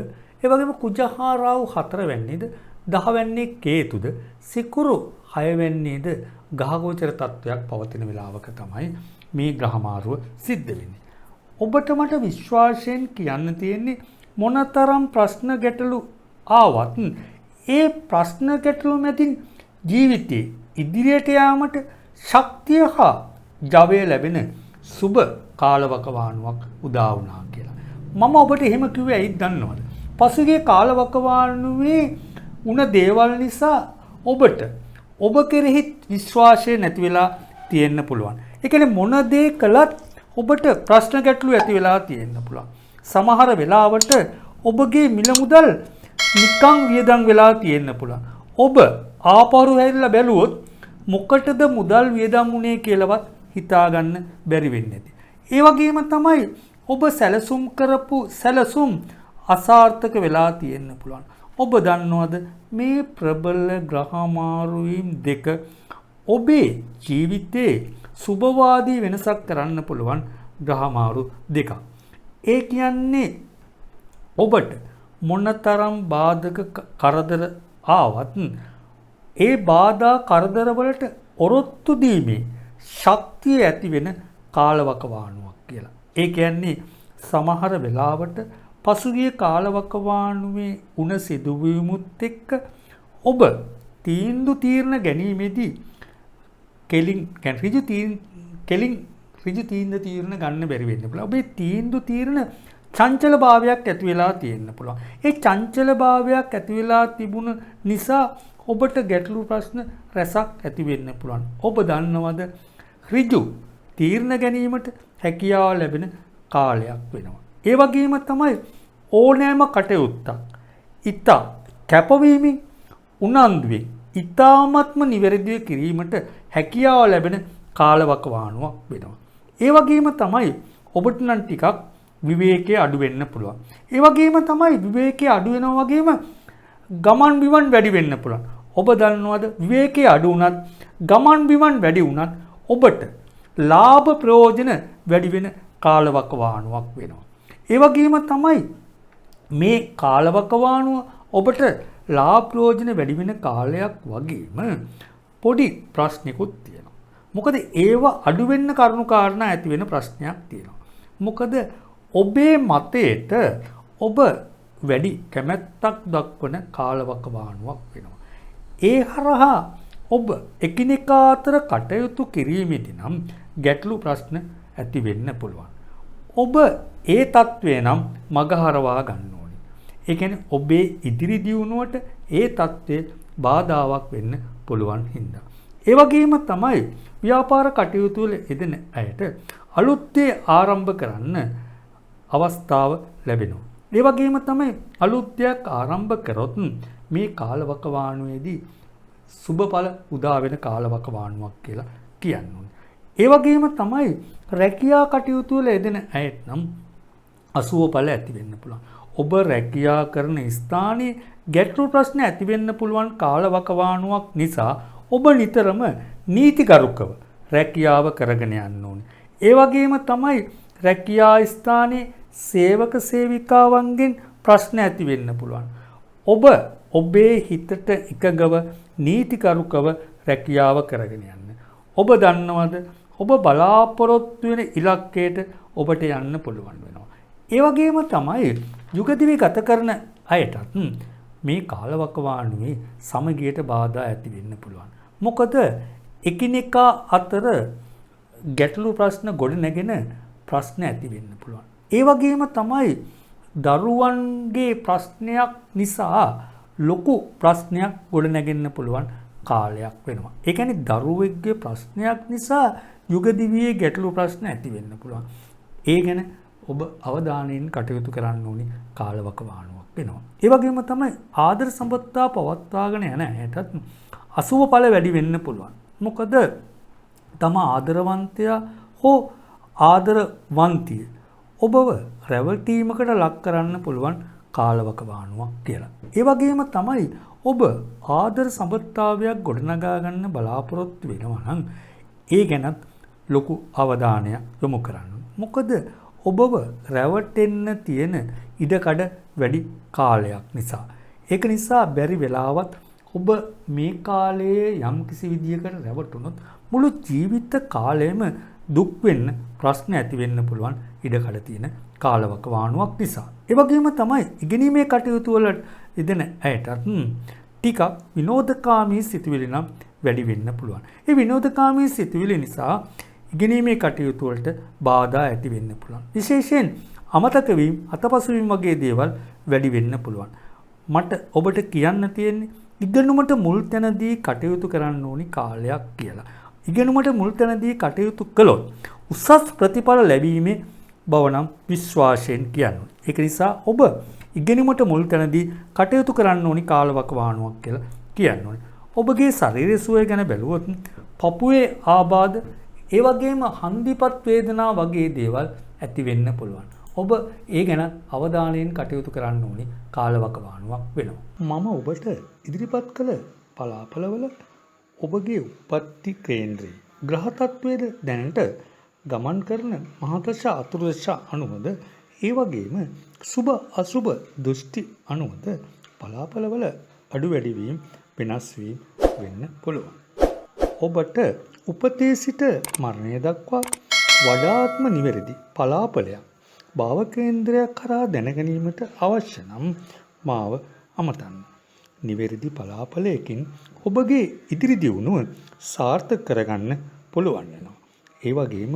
ඒ වගේම කුජහා රාහු 4 වෙනිදා, 10 වෙනිදා කේතුද, සිකුරු 6 වෙනිදා ග්‍රහගෝචර තත්වයක් පවතින වෙලාවක තමයි මේ ග්‍රහ මාරුව සිද්ධ වෙන්නේ. ඔබට මට විශ්වාසයෙන් කියන්න තියෙන්නේ මොනතරම් ප්‍රශ්න ගැටලු ආවත් ඒ ප්‍රශ්න ගැටලු මැදින් ජීවිතේ ඉදිරියට යාමට ශක්තිය හා ජවය ලැබෙන සුබ කාලවකවානුවක් උදා වුණා කියලා. මම ඔබට එහෙම කිව්වේ ඇයි දන්නවද? පසුගිය කාලවකවානුවේ වුණ දේවල් නිසා ඔබට ඔබ කෙරෙහි විශ්වාසය නැති වෙලා තියෙන්න පුළුවන්. ඒ කියන්නේ මොන දේ කළත් ඔබට ප්‍රශ්න ගැටලු ඇති වෙලා තියෙන්න පුළුවන්. සමහර වෙලාවට ඔබගේ මිල මුදල් නිකං වියදම් වෙලා තියෙන්න පුළුවන්. ඔබ ආපහු හැරිලා බැලුවොත් මොකටද මුදල් වියදම් වුණේ කියලාවත් හිතාගන්න බැරි වෙන්නේ නැති. ඒ වගේම තමයි ඔබ සැලසුම් කරපු සැලසුම් අසාර්ථක වෙලා තියෙන්න පුළුවන්. ඔබ දන්නවද මේ ප්‍රබල ග්‍රහ මාරුවීම් දෙක ඔබේ ජීවිතේ සුබවාදී වෙනසක් කරන්න පුළුවන් ග්‍රහ මාරු දෙකක්. ඒ කියන්නේ ඔබට මොනතරම් බාධක කරදර ආවත් ඒ බාධා කරදර වලට ඔරොත්තු දීමේ ශක්තිය ඇති වෙන කාලවකවානුවක් කියලා. ඒ කියන්නේ සමහර වෙලාවට පසුගිය කාලවකවානුවේ උන සිදුවීමුත් එක්ක ඔබ තීරණ ගැනීමේදී ඍජු තීරණ ගන්න බැරි වෙන්න පුළුවන්. ඔබේ තීරණ චංචල භාවයක් ඇති වෙලා තියෙන්න පුළුවන්. ඒ චංචල භාවයක් ඇති වෙලා තිබුණ නිසා ඔබට ගැටලු ප්‍රශ්න රැසක් ඇති වෙන්න පුළුවන්. ඔබ දන්නවද ඍජු තීරණ ගැනීමට හැකියාව ලැබෙන කාලයක් වෙනවා. ඒ වගේම තමයි ඕනෑම කටයුත්තක් ඉතා කැපවීමෙන් උනන්දුවෙන් ඉතාමත්ම නිවැරදිව කිරීමට හැකියාව ලැබෙන කාලවකවානුවක් වෙනවා. ඒ වගේම තමයි ඔබට නම් ටිකක් විවේකයේ අඩු වෙන්න පුළුවන්. ඒ වගේම තමයි විවේකයේ අඩු වෙනවා වගේම ගමන් බිමන් වැඩි වෙන්න පුළුවන්. ඔබ දන්නවද විවේකයේ අඩු වුණත් ගමන් බිමන් වැඩි වුණත් ඔබට ලාභ ප්‍රයෝජන වැඩි වෙන කාලවකවානුවක් වෙනවා. ඒ වගේම තමයි මේ කාලවකවානුව ඔබට ලාභ ප්‍රයෝජන වැඩි වෙන කාලයක් වගේම පොඩි ප්‍රශ්නිකුත් තියෙනවා. මොකද ඒව අඩු වෙන්න කරුණු කාරණා ඇති වෙන ප්‍රශ්නයක් තියෙනවා. මොකද ඔබේ මතයට ඔබ වැඩි කැමැත්තක් දක්වන කාලවකවානුවක් වෙනවා. ඒ හරහා ඔබ එකිනෙකා අතර කටයුතු කිරීමේදී නම් ගැටලු ප්‍රශ්න ඇති වෙන්න පුළුවන්. ඔබ ඒ తත්වය නම් මගහරවා ගන්න ඕනේ. ඒ කියන්නේ ඔබේ ඉදිරි දියුණුවට ඒ తත්වය බාධාවක් වෙන්න පුළුවන් හින්දා. ඒ වගේම තමයි ව්‍යාපාර කටයුතු වල යෙදෙන අයට අලුත් දේ ආරම්භ කරන්න අවස්ථාව ලැබෙනවා. ඒ වගේම තමයි අලුත් දෙයක් ආරම්භ කරොත් මේ කාලවකවානුවේදී සුබඵල උදා වෙන කාලවකවානුවක් කියලා කියන්නේ. ඒ වගේම තමයි රැකියා කටයුතු වල යෙදෙන අයට නම් අසුව ඵල ඇති වෙන්න පුළුවන්. ඔබ රැකියා කරන ස්ථානයේ ගැටලු ප්‍රශ්න ඇති වෙන්න පුළුවන් කාලවකවානුවක් නිසා ඔබ නිතරම නීතිගරුකව රැකියාව කරගෙන යන්න ඕනේ. ඒ වගේම තමයි රැකියා ස්ථානයේ සේවක සේවිකාවන්ගෙන් ප්‍රශ්න ඇති වෙන්න පුළුවන්. ඔබ ඔබේ හිතට එකගව නීතිගරුකව රැකියාව කරගෙන යන්න. ඔබ දන්නවද ඔබ බලාපොරොත්තු වෙන ඉලක්කයට ඔබට යන්න පුළුවන් වෙනවා. ඒ වගේම තමයි යුගදිවි ගත කරන අයටත් මේ කාලවකවානුවේ සමගියට බාධා ඇති වෙන්න පුළුවන්. මොකද එකිනෙකා අතර ගැටලු ප්‍රශ්න ගොඩ නැගෙන ප්‍රශ්න ඇති වෙන්න පුළුවන්. ඒ වගේම තමයි දරුවන්ගේ ප්‍රශ්නයක් නිසා ලොකු ප්‍රශ්නයක් ගොඩ නැගෙන්න පුළුවන් කාලයක් වෙනවා. ඒ කියන්නේ දරුවෙක්ගේ ප්‍රශ්නයක් නිසා යුගදිවියේ ගැටලු ප්‍රශ්න ඇති වෙන්න පුළුවන්. ඒ ගැන ඔබ අවධානයෙන් කටයුතු කරන්න ඕනි කාලවකවානුවක් වෙනවා. ඒ වගේම තමයි ආදර සම්පත්තා පවත්වාගෙන යන ඇයටත් අසුව ඵල වැඩි වෙන්න පුළුවන්. මොකද තම ආදරවන්තයා හෝ ආදරවන්තිය ඔබව රැවටීමකට ලක් කරන්න පුළුවන් කාලවකවානුවක් කියලා. ඒ වගේම තමයි ඔබ ආදර සම්පත්තාවයක් ගොඩනගා ගන්න බලාපොරොත්තු වෙනවා නම් ඒ ගැනත් ලොකු අවධානයක් යොමු කරන්න. මොකද ඔබව රැවටෙන්න තියෙන ඉඩකඩ වැඩි කාලයක් නිසා. ඒක නිසා බැරි වෙලාවත් ඔබ මේ කාලයේ යම් කිසි විදියකට රැවටුනොත් මුළු ජීවිත කාලයම දුක් වෙන්න ප්‍රශ්න ඇති වෙන්න පුළුවන් ඉඩකඩ තියෙන කාලවකවානුවක් නිසා. ඒ වගේම තමයි ඉගෙනීමේ කටයුතු වල යෙදෙන අයටත් ටිකක් විනෝදකාමී සිතුවිලි නම් වැඩි වෙන්න පුළුවන්. ඒ විනෝදකාමී සිතුවිලි නිසා ඉගෙනීමේ කටයුතු වලට බාධා ඇති වෙන්න පුළුවන්. විශේෂයෙන් අමතක වීම, අතපසු වීම වගේ දේවල් වැඩි වෙන්න පුළුවන්. මට ඔබට කියන්න තියෙන්නේ ඉගෙනුමට මුල් තැනදී කටයුතු කරන්න ඕනි කාලයක් කියලා. ඉගෙනුමට මුල් තැනදී කටයුතු කළොත් උසස් ප්‍රතිඵල ලැබීමේ බව නම් විශ්වාසයෙන් කියන්න. ඒක නිසා ඔබ ඉගෙනුමට මුල් තැනදී කටයුතු කරන්න ඕනි කාලවකවානුවක් කියලා කියන්න ඕනේ. ඔබගේ ශරීර සුවය ගැන බැලුවොත් පපුවේ ආබාධ ඒ වගේම හන්දිපත් වේදනා වගේ දේවල් ඇති වෙන්න පුළුවන්. ඔබ ඒ ගැන අවධානයෙන් කටයුතු කරන්න ඕනි කාලවකවානුවක් වෙනවා. මම ඔබට ඉදිරිපත් කළ පලාපලවල ඔබගේ උපත්ති කේන්ද්‍රයේ ග්‍රහ තත්වයේද දැනට ගමන් කරන මහදශ අතුරුදශ අනුවද ඒ වගේම සුබ අසුබ දෘෂ්ටි අනුවද පලාපලවල අඩු වැඩි වීම වෙනස් වීම වෙන්න පුළුවන්. ඔබට උපතේ සිට මරණය දක්වා වඩාත්ම නිවැරදි පලාපලයක් භාව කේන්ද්‍රයක් කරා දැනගැනීමට අවශ්‍ය නම් මාව අමතන්න. නිවැරදි පලාපලයකින් ඔබගේ ඉදිරි දියුණුව සාර්ථක කරගන්න පුළුවන් වෙනවා. ඒ වගේම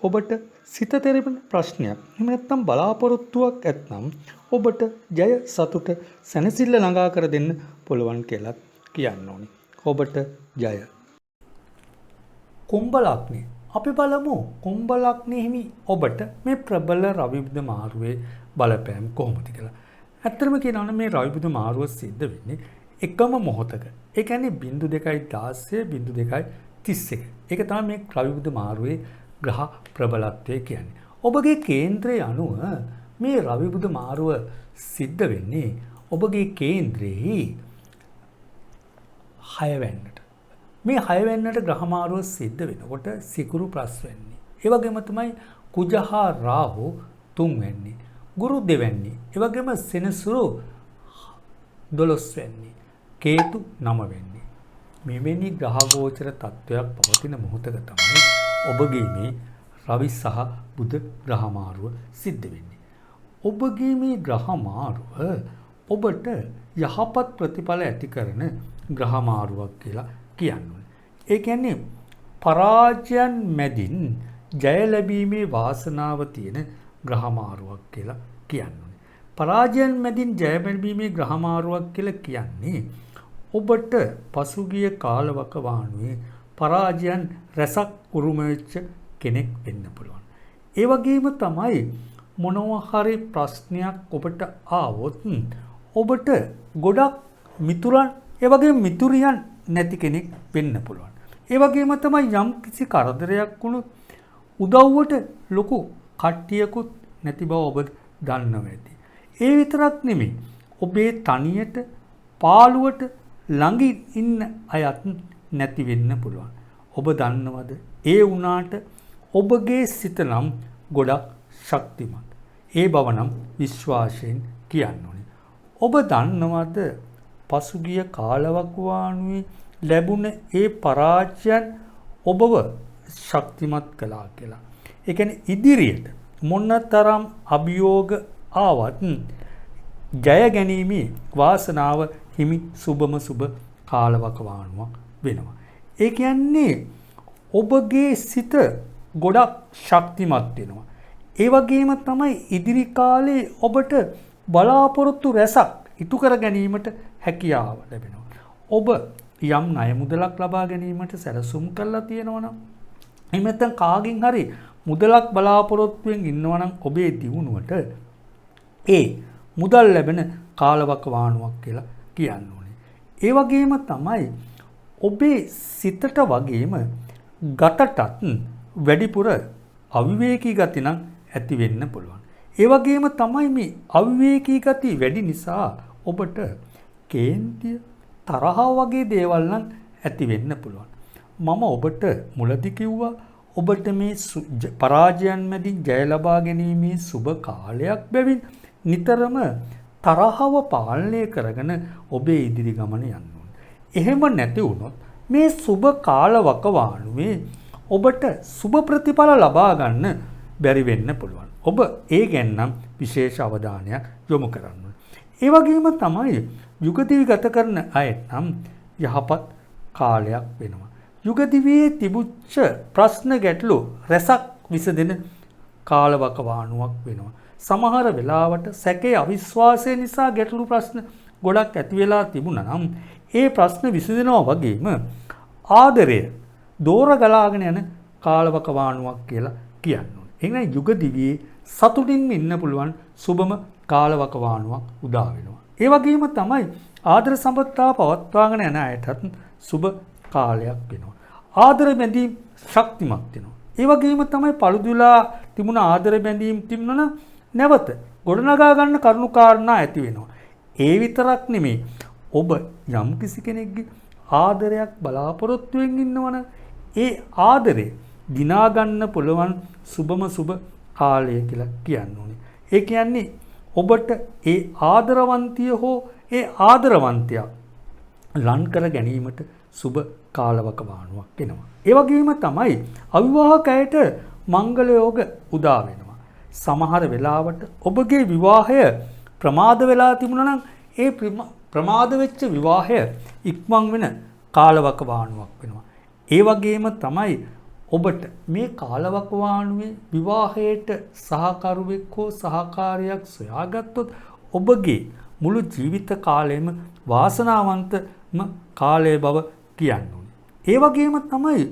ඔබට සිත තෙරෙන ප්‍රශ්නයක් එහෙම නැත්නම් බලාපොරොත්තුවක් ඇත්නම් ඔබට ජය සතුට සැනසෙල්ල ළඟා කර දෙන්න පුළුවන් කියලා කියන්න ඕනේ. ඔබට ජය. කුම්භ ලග්නේ. අපි බලමු කුම්භ ලග්නයේහි ඔබට මේ ප්‍රබල රවි බුධ මාරුවේ බලපෑම කොහොමද කියලා. ඇත්තටම කියනවා නම් මේ රවි බුධ මාරුව සිද්ධ වෙන්නේ එකම මොහොතක. ඒ කියන්නේ 0.16 0.31. ඒක තමයි මේ රවි බුධ මාරුවේ ග්‍රහ ප්‍රබලත්වය කියන්නේ. ඔබගේ කේන්ද්‍රය අනුව මේ රවි බුධ මාරුව සිද්ධ වෙන්නේ ඔබගේ කේන්ද්‍රයේ 6 වෙනිට. මේ 6 වෙනිට ග්‍රහ මාරුව සිද්ධ වෙනකොට සිකුරු ප්‍රස් වෙන්නේ. ඒ වගේම තමයි කුජ හා රාහු 3 වෙනි. ගුරු 2 වෙනි. ඒ වගේම සෙනසුරු 12 වෙනි. කේතු 9 වෙනි. මෙවැනි ග්‍රහ ගෝචර තත්වයක් පවතින මොහොතක තමයි ඔබගේ මේ රවි සහ බුධ ග්‍රහ මාරුව සිද්ධ වෙන්නේ. ඔබගේ මේ ග්‍රහ මාරුව ඔබට යහපත් ප්‍රතිඵල ඇති කරන ග්‍රහ මාරුවක් කියලා කියන්නේ. ඒ කියන්නේ පරාජයන් මැදින් ජය ලැබීමේ වාසනාව තියෙන ග්‍රහ මාරුවක් කියලා කියන්නේ. පරාජයන් මැදින් ජය ලැබීමේ ග්‍රහ මාරුවක් කියලා කියන්නේ ඔබට පසුගිය කාලවකවානුවේ පරාජයන් රැසක් උරුම වෙච්ච කෙනෙක් වෙන්න පුළුවන්. ඒ වගේම තමයි මොනවා හරි ප්‍රශ්නයක් ඔබට ආවොත් ඔබට ගොඩක් මිතුරන් ඒ වගේම මිතුරියන් නැති කෙනෙක් වෙන්න පුළුවන්. ඒ වගේම තමයි යම් කිසි කරදරයක් වුණොත් උදව්වට ලොකු කට්ටියකුත් නැති බව ඔබ දන්නවා ඇති. ඒ විතරක් නෙමෙයි ඔබේ තනියට පාළුවට ළඟින් ඉන්න අයත් නැති වෙන්න පුළුවන්. ඔබ දන්නවද? ඒ වුණාට ඔබගේ සිත නම් ගොඩක් ශක්තිමත්. ඒ බව නම් විශ්වාසයෙන් කියන්න ඕනේ. ඔබ දන්නවද පසුගිය කාලවකවානුවේ ලැබුණ ඒ පරාජයන් ඔබව ශක්තිමත් කළා කියලා. ඒ කියන්නේ ඉදිරියට මොනතරම් අභියෝග ආවත් ජය ගැනීමේ වාසනාව හිමි සුබම සුබ කාලවකවානුවක් වෙනවා. ඒ කියන්නේ ඔබගේ සිත ගොඩක් ශක්තිමත් වෙනවා. ඒ වගේම තමයි ඉදිරි කාලේ ඔබට බලාපොරොත්තු රැසක් ඉටු කර ගැනීමට හැකියාව ලැබෙනවා. ඔබ යම් ණය මුදලක් ලබා ගැනීමට සැලසුම් කරලා තියෙනවා නම් එහෙම නැත්නම් කාගෙන් හරි මුදලක් බලාපොරොත්තුෙන් ඉන්නවා නම් ඔබේ දියුණුවට ඒ මුදල් ලැබෙන කාලවකවානුවක් කියලා කියන්න ඕනේ. ඒ වගේම තමයි ඔබේ සිතට වගේම ගතටත් වැඩිපුර අවිවේකී ගති නම් ඇති වෙන්න පුළුවන්. ඒ වගේම තමයි මේ අවිවේකී ගති වැඩි නිසා ඔබට කේන්තිය තරහ වගේ දේවල් නම් ඇති වෙන්න පුළුවන්. මම ඔබට මුලදී කිව්වා ඔබට මේ පරාජයන් මැදින් ජය ලබා ගැනීමේ සුබ කාලයක් බැවින් නිතරම තරහව පාලනය කරගෙන ඔබේ ඉදිරි ගමන යන්න ඕනේ. එහෙම නැති වුණොත් මේ සුබ කාලවකවානුවේ ඔබට සුබ ප්‍රතිඵල ලබා ගන්න බැරි වෙන්න පුළුවන්. ඔබ ඒ ගැන නම් විශේෂ අවධානයක් යොමු කරන්න ඕනේ. ඒ වගේම තමයි යුගදිවි ගත කරන අයට නම් යහපත් කාලයක් වෙනවා. යුගදිවියේ තිබුච්ච ප්‍රශ්න ගැටලු රැසක් විසඳෙන කාලවකවානුවක් වෙනවා. සමහර වෙලාවට සැකේ අවිශ්වාසය නිසා ගැටලු ප්‍රශ්න ගොඩක් ඇති වෙලා තිබුණා නම් ඒ ප්‍රශ්න විසඳෙනවා වගේම ආදරය දෝර ගලාගෙන යන කාලවකවානුවක් කියලා කියනවා. එහෙනම් යුගදිවියේ සතුටින් ඉන්න පුළුවන් සුබම කාලවකවානුවක් උදා වෙනවා. ඒ වගේම තමයි ආදර සම්පත්තා පවත්වාගෙන යන අයටත් සුබ කාලයක් වෙනවා. ආදර බැඳීම් ශක්තිමත් වෙනවා. ඒ වගේම තමයි පළුදුලා තිබුණ ආදර බැඳීම් තිබුණා නැවත ගොඩනගා ගන්න කරුණු කාරණා ඇති වෙනවා. ඒ විතරක් නෙමෙයි ඔබ යම් කිසි කෙනෙක්ගේ ආදරයක් බලාපොරොත්තුෙන් ඉන්නවනම් ඒ ආදරේ දිනා ගන්න පුළුවන් සුබම සුබ කාලය කියලා කියන්න ඕනේ. ඒ කියන්නේ ඔබට ඒ ආදරවන්තිය හෝ ඒ ආදරවන්තයා ලං කර ගැනීමට සුබ කාලවකවානුවක් වෙනවා. ඒ වගේම තමයි අවිවාහක අයට මංගල යෝග උදා වෙනවා. සමහර වෙලාවට ඔබගේ විවාහය ප්‍රමාද වෙලා තිබුණා නම් ඒ ප්‍රමාද වෙච්ච විවාහය ඉක්මන් වෙන කාලවකවානුවක් වෙනවා. ඒ වගේම තමයි ඔබට මේ කාලවකවානුවේ විවාහයට සහකරුවෙක් හෝ සහකාරියක් සොයාගත්තොත් ඔබගේ මුළු ජීවිත කාලයම වාසනාවන්තම කාලය බව කියන්න ඕනේ. ඒ වගේම තමයි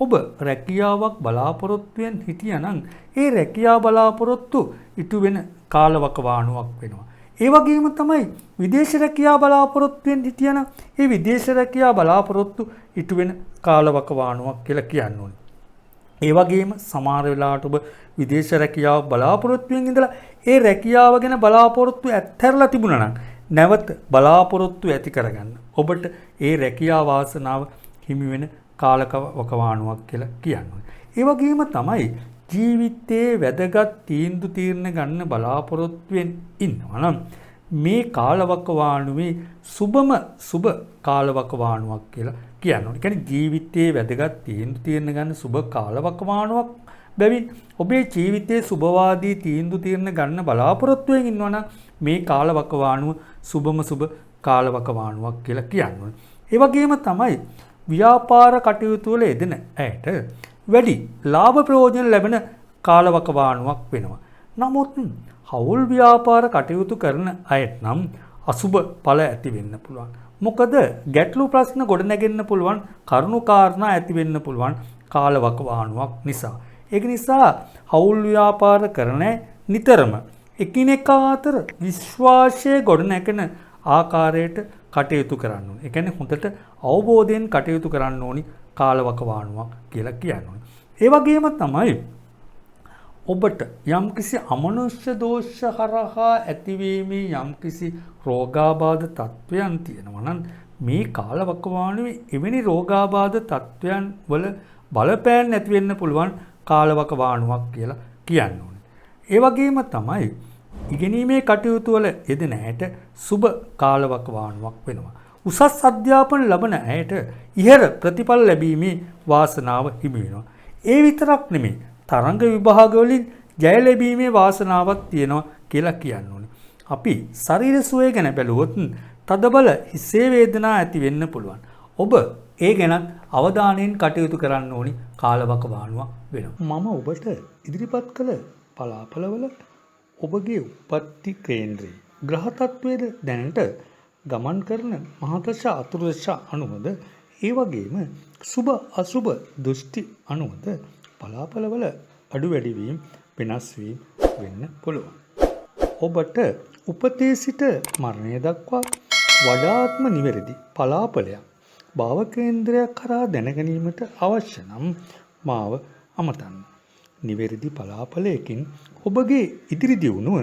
ඔබ රැකියාවක් බලාපොරොත්තුවෙන් හිටියනම් ඒ රැකියාව බලාපොරොත්තු ඉටු වෙන කාලවකවානුවක් වෙනවා. ඒ වගේම තමයි විදේශ රැකියාව බලාපොරොත්තුවෙන් හිටියනම් ඒ විදේශ රැකියාව බලාපොරොත්තු ඉටු වෙන කාලවකවානුවක් කියලා කියන්න ඕනේ. ඒ වගේම සමහර වෙලාවට ඔබ විදේශ රැකියාව බලාපොරොත්තුවෙන් ඉඳලා ඒ රැකියාව ගැන බලාපොරොත්තු ඇත්හැරලා තිබුණා නම් නැවත බලාපොරොත්තු ඇති කරගන්න. ඔබට ඒ රැකියාව වාසනාව හිමි වෙන කාලවකවානුවක් කියලා කියන්නේ. ඒ වගේම තමයි ජීවිතයේ වැදගත් තීන්දුව తీරන ගන්න බලාපොරොත්තුවෙන් ඉන්නවා නම් මේ කාලවකවානුවේ සුබ කාලවකවානුවක් කියලා කියනවා. ඒ කියන්නේ ජීවිතයේ වැදගත් තීන්දුව తీරන ගන්න සුබ කාලවකවානුවක් බැවින් ඔබේ ජීවිතයේ සුබවාදී තීන්දුව తీරන ගන්න බලාපොරොත්තුවෙන් ඉන්නවා නම් මේ කාලවකවානුව සුබ කාලවකවානුවක් කියලා කියනවා. ඒ වගේම තමයි ව්‍යාපාර කටයුතු වල යෙදෙන ඇයට වැඩි ලාභ ප්‍රයෝජන ලැබෙන කාලවකවානුවක් වෙනවා. නමුත් හවුල් ව්‍යාපාර කටයුතු කරන අයට නම් අසුබ ඵල ඇති වෙන්න පුළුවන්. මොකද ගැටලු ප්‍රශ්න ගොඩනැගෙන්න පුළුවන් කරුණු කාරණා ඇති වෙන්න පුළුවන් කාලවකවානුවක් නිසා. ඒක නිසා හවුල් ව්‍යාපාර කරන නිතරම එකිනෙකා අතර විශ්වාසය ගොඩනැගෙන ආකාරයට කටයුතු කරන්න ඕනේ. ඒ කියන්නේ හොඳට අවබෝධයෙන් කටයුතු කරන්න ඕනි කාලවකවානුවක් කියලා කියනවා. ඒ වගේම තමයි ඔබට යම්කිසි අමනුෂ්‍ය දෝෂ හරහා ඇතිවීමේ යම්කිසි රෝගාබාධ තත්වයන් තියෙනවා නම් මේ කාලවකවානුවේ එවැනි රෝගාබාධ තත්වයන් වල බලපෑම් නැති වෙන්න පුළුවන් කාලවකවානුවක් කියලා කියන්න ඕනේ. ඒ වගේම තමයි ඉගෙනීමේ කටයුතු වල යෙදෙන ඇයට සුබ කාලවකවානුවක් වෙනවා. උසස් අධ්‍යාපන ලබන ඇයට ඉහළ ප්‍රතිඵල ලැබීමේ වාසනාව හිමි වෙනවා. ඒ විතරක් නෙමෙයි තරංග විභාග වලින් ජය ලැබීමේ වාසනාවක් තියෙනවා කියලා කියන්න ඕනේ. අපි ශරීර සුවය ගැන බැලුවොත් තදබල හිසේ වේදනා ඇති වෙන්න පුළුවන්. ඔබ ඒ ගැන අවධානයෙන් කටයුතු කරන්න ඕනි කාලවකවානුවක් වෙනවා. මම ඔබට ඉදිරිපත් කළ පලාපලවල ඔබගේ උප්පත්ති කේන්ද්‍රයේ ග්‍රහ තත්වයේද දැනට ගමන් කරන මහදශ අතුරුදශ අනුවද ඒ වගේම සුබ අසුබ දෘෂ්ටි අනුවද පලාපලවල අඩු වැඩි වීම වෙනස් වීම වෙන්න පුළුවන්. ඔබට උපතේ සිට මරණය දක්වා වඩාත්ම නිවැරදි පලාපලයක් භාව කේන්ද්‍රයක් කරා දැනගැනීමට අවශ්‍ය නම් මාව අමතන්න. නිවැරදි පලාපලයකින් ඔබගේ ඉදිරි දියුණුව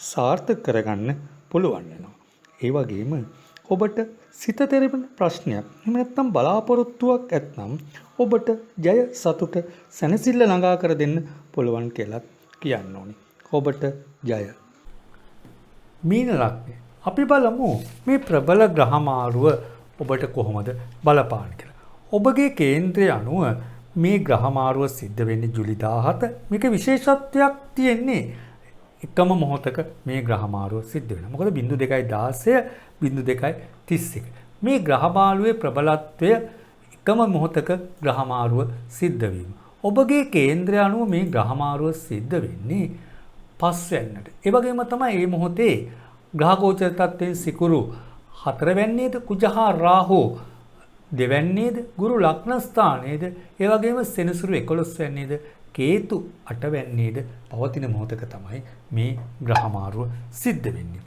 සාර්ථක කරගන්න පුළුවන් වෙනවා. ඒ වගේම ඔබට සිත තෙරපෙන ප්‍රශ්නයක් එහෙම නැත්නම් බලාපොරොත්තුවක් ඇත්නම් ඔබට ජය සතුට සැනසෙල්ල ළඟා කර දෙන්න පුළුවන් කියලා කියන්න ඕනි. ඔබට ජය. මීන ලග්නය. අපි බලමු මේ ප්‍රබල ග්‍රහ මාරුව ඔබට කොහොමද බලපාන්නේ කියලා. ඔබගේ කේන්ද්‍රය අනුව මේ ග්‍රහ මාරුව සිද්ධ වෙන්නේ ජූලි 17. මේක විශේෂත්වයක් තියෙන්නේ එකම මොහොතක මේ ග්‍රහ මාරුව සිද්ධ වෙනවා. මොකද 0216 0231 මේ ග්‍රහ මාරුවේ ප්‍රබලත්වය එකම මොහොතක ග්‍රහ මාරුව සිද්ධ වීම. ඔබගේ කේන්ද්‍රය අනුව මේ ග්‍රහ මාරුව සිද්ධ වෙන්නේ පස්වැන්නට. ඒ වගේම තමයි මේ මොහොතේ ග්‍රහ ගෝචර තත්ත්වයෙන් සිකුරු 4 වැන්නේද කුජ හා රාහු 2 වැන්නේද ගුරු ලග්න ස්ථානයේද ඒ වගේම සෙනසුරු 11 වැන්නේද කේතු 8 වැන්නේද පවතින මොහොතක තමයි මේ ග්‍රහ මාරුව සිද්ධ වෙන්නේ.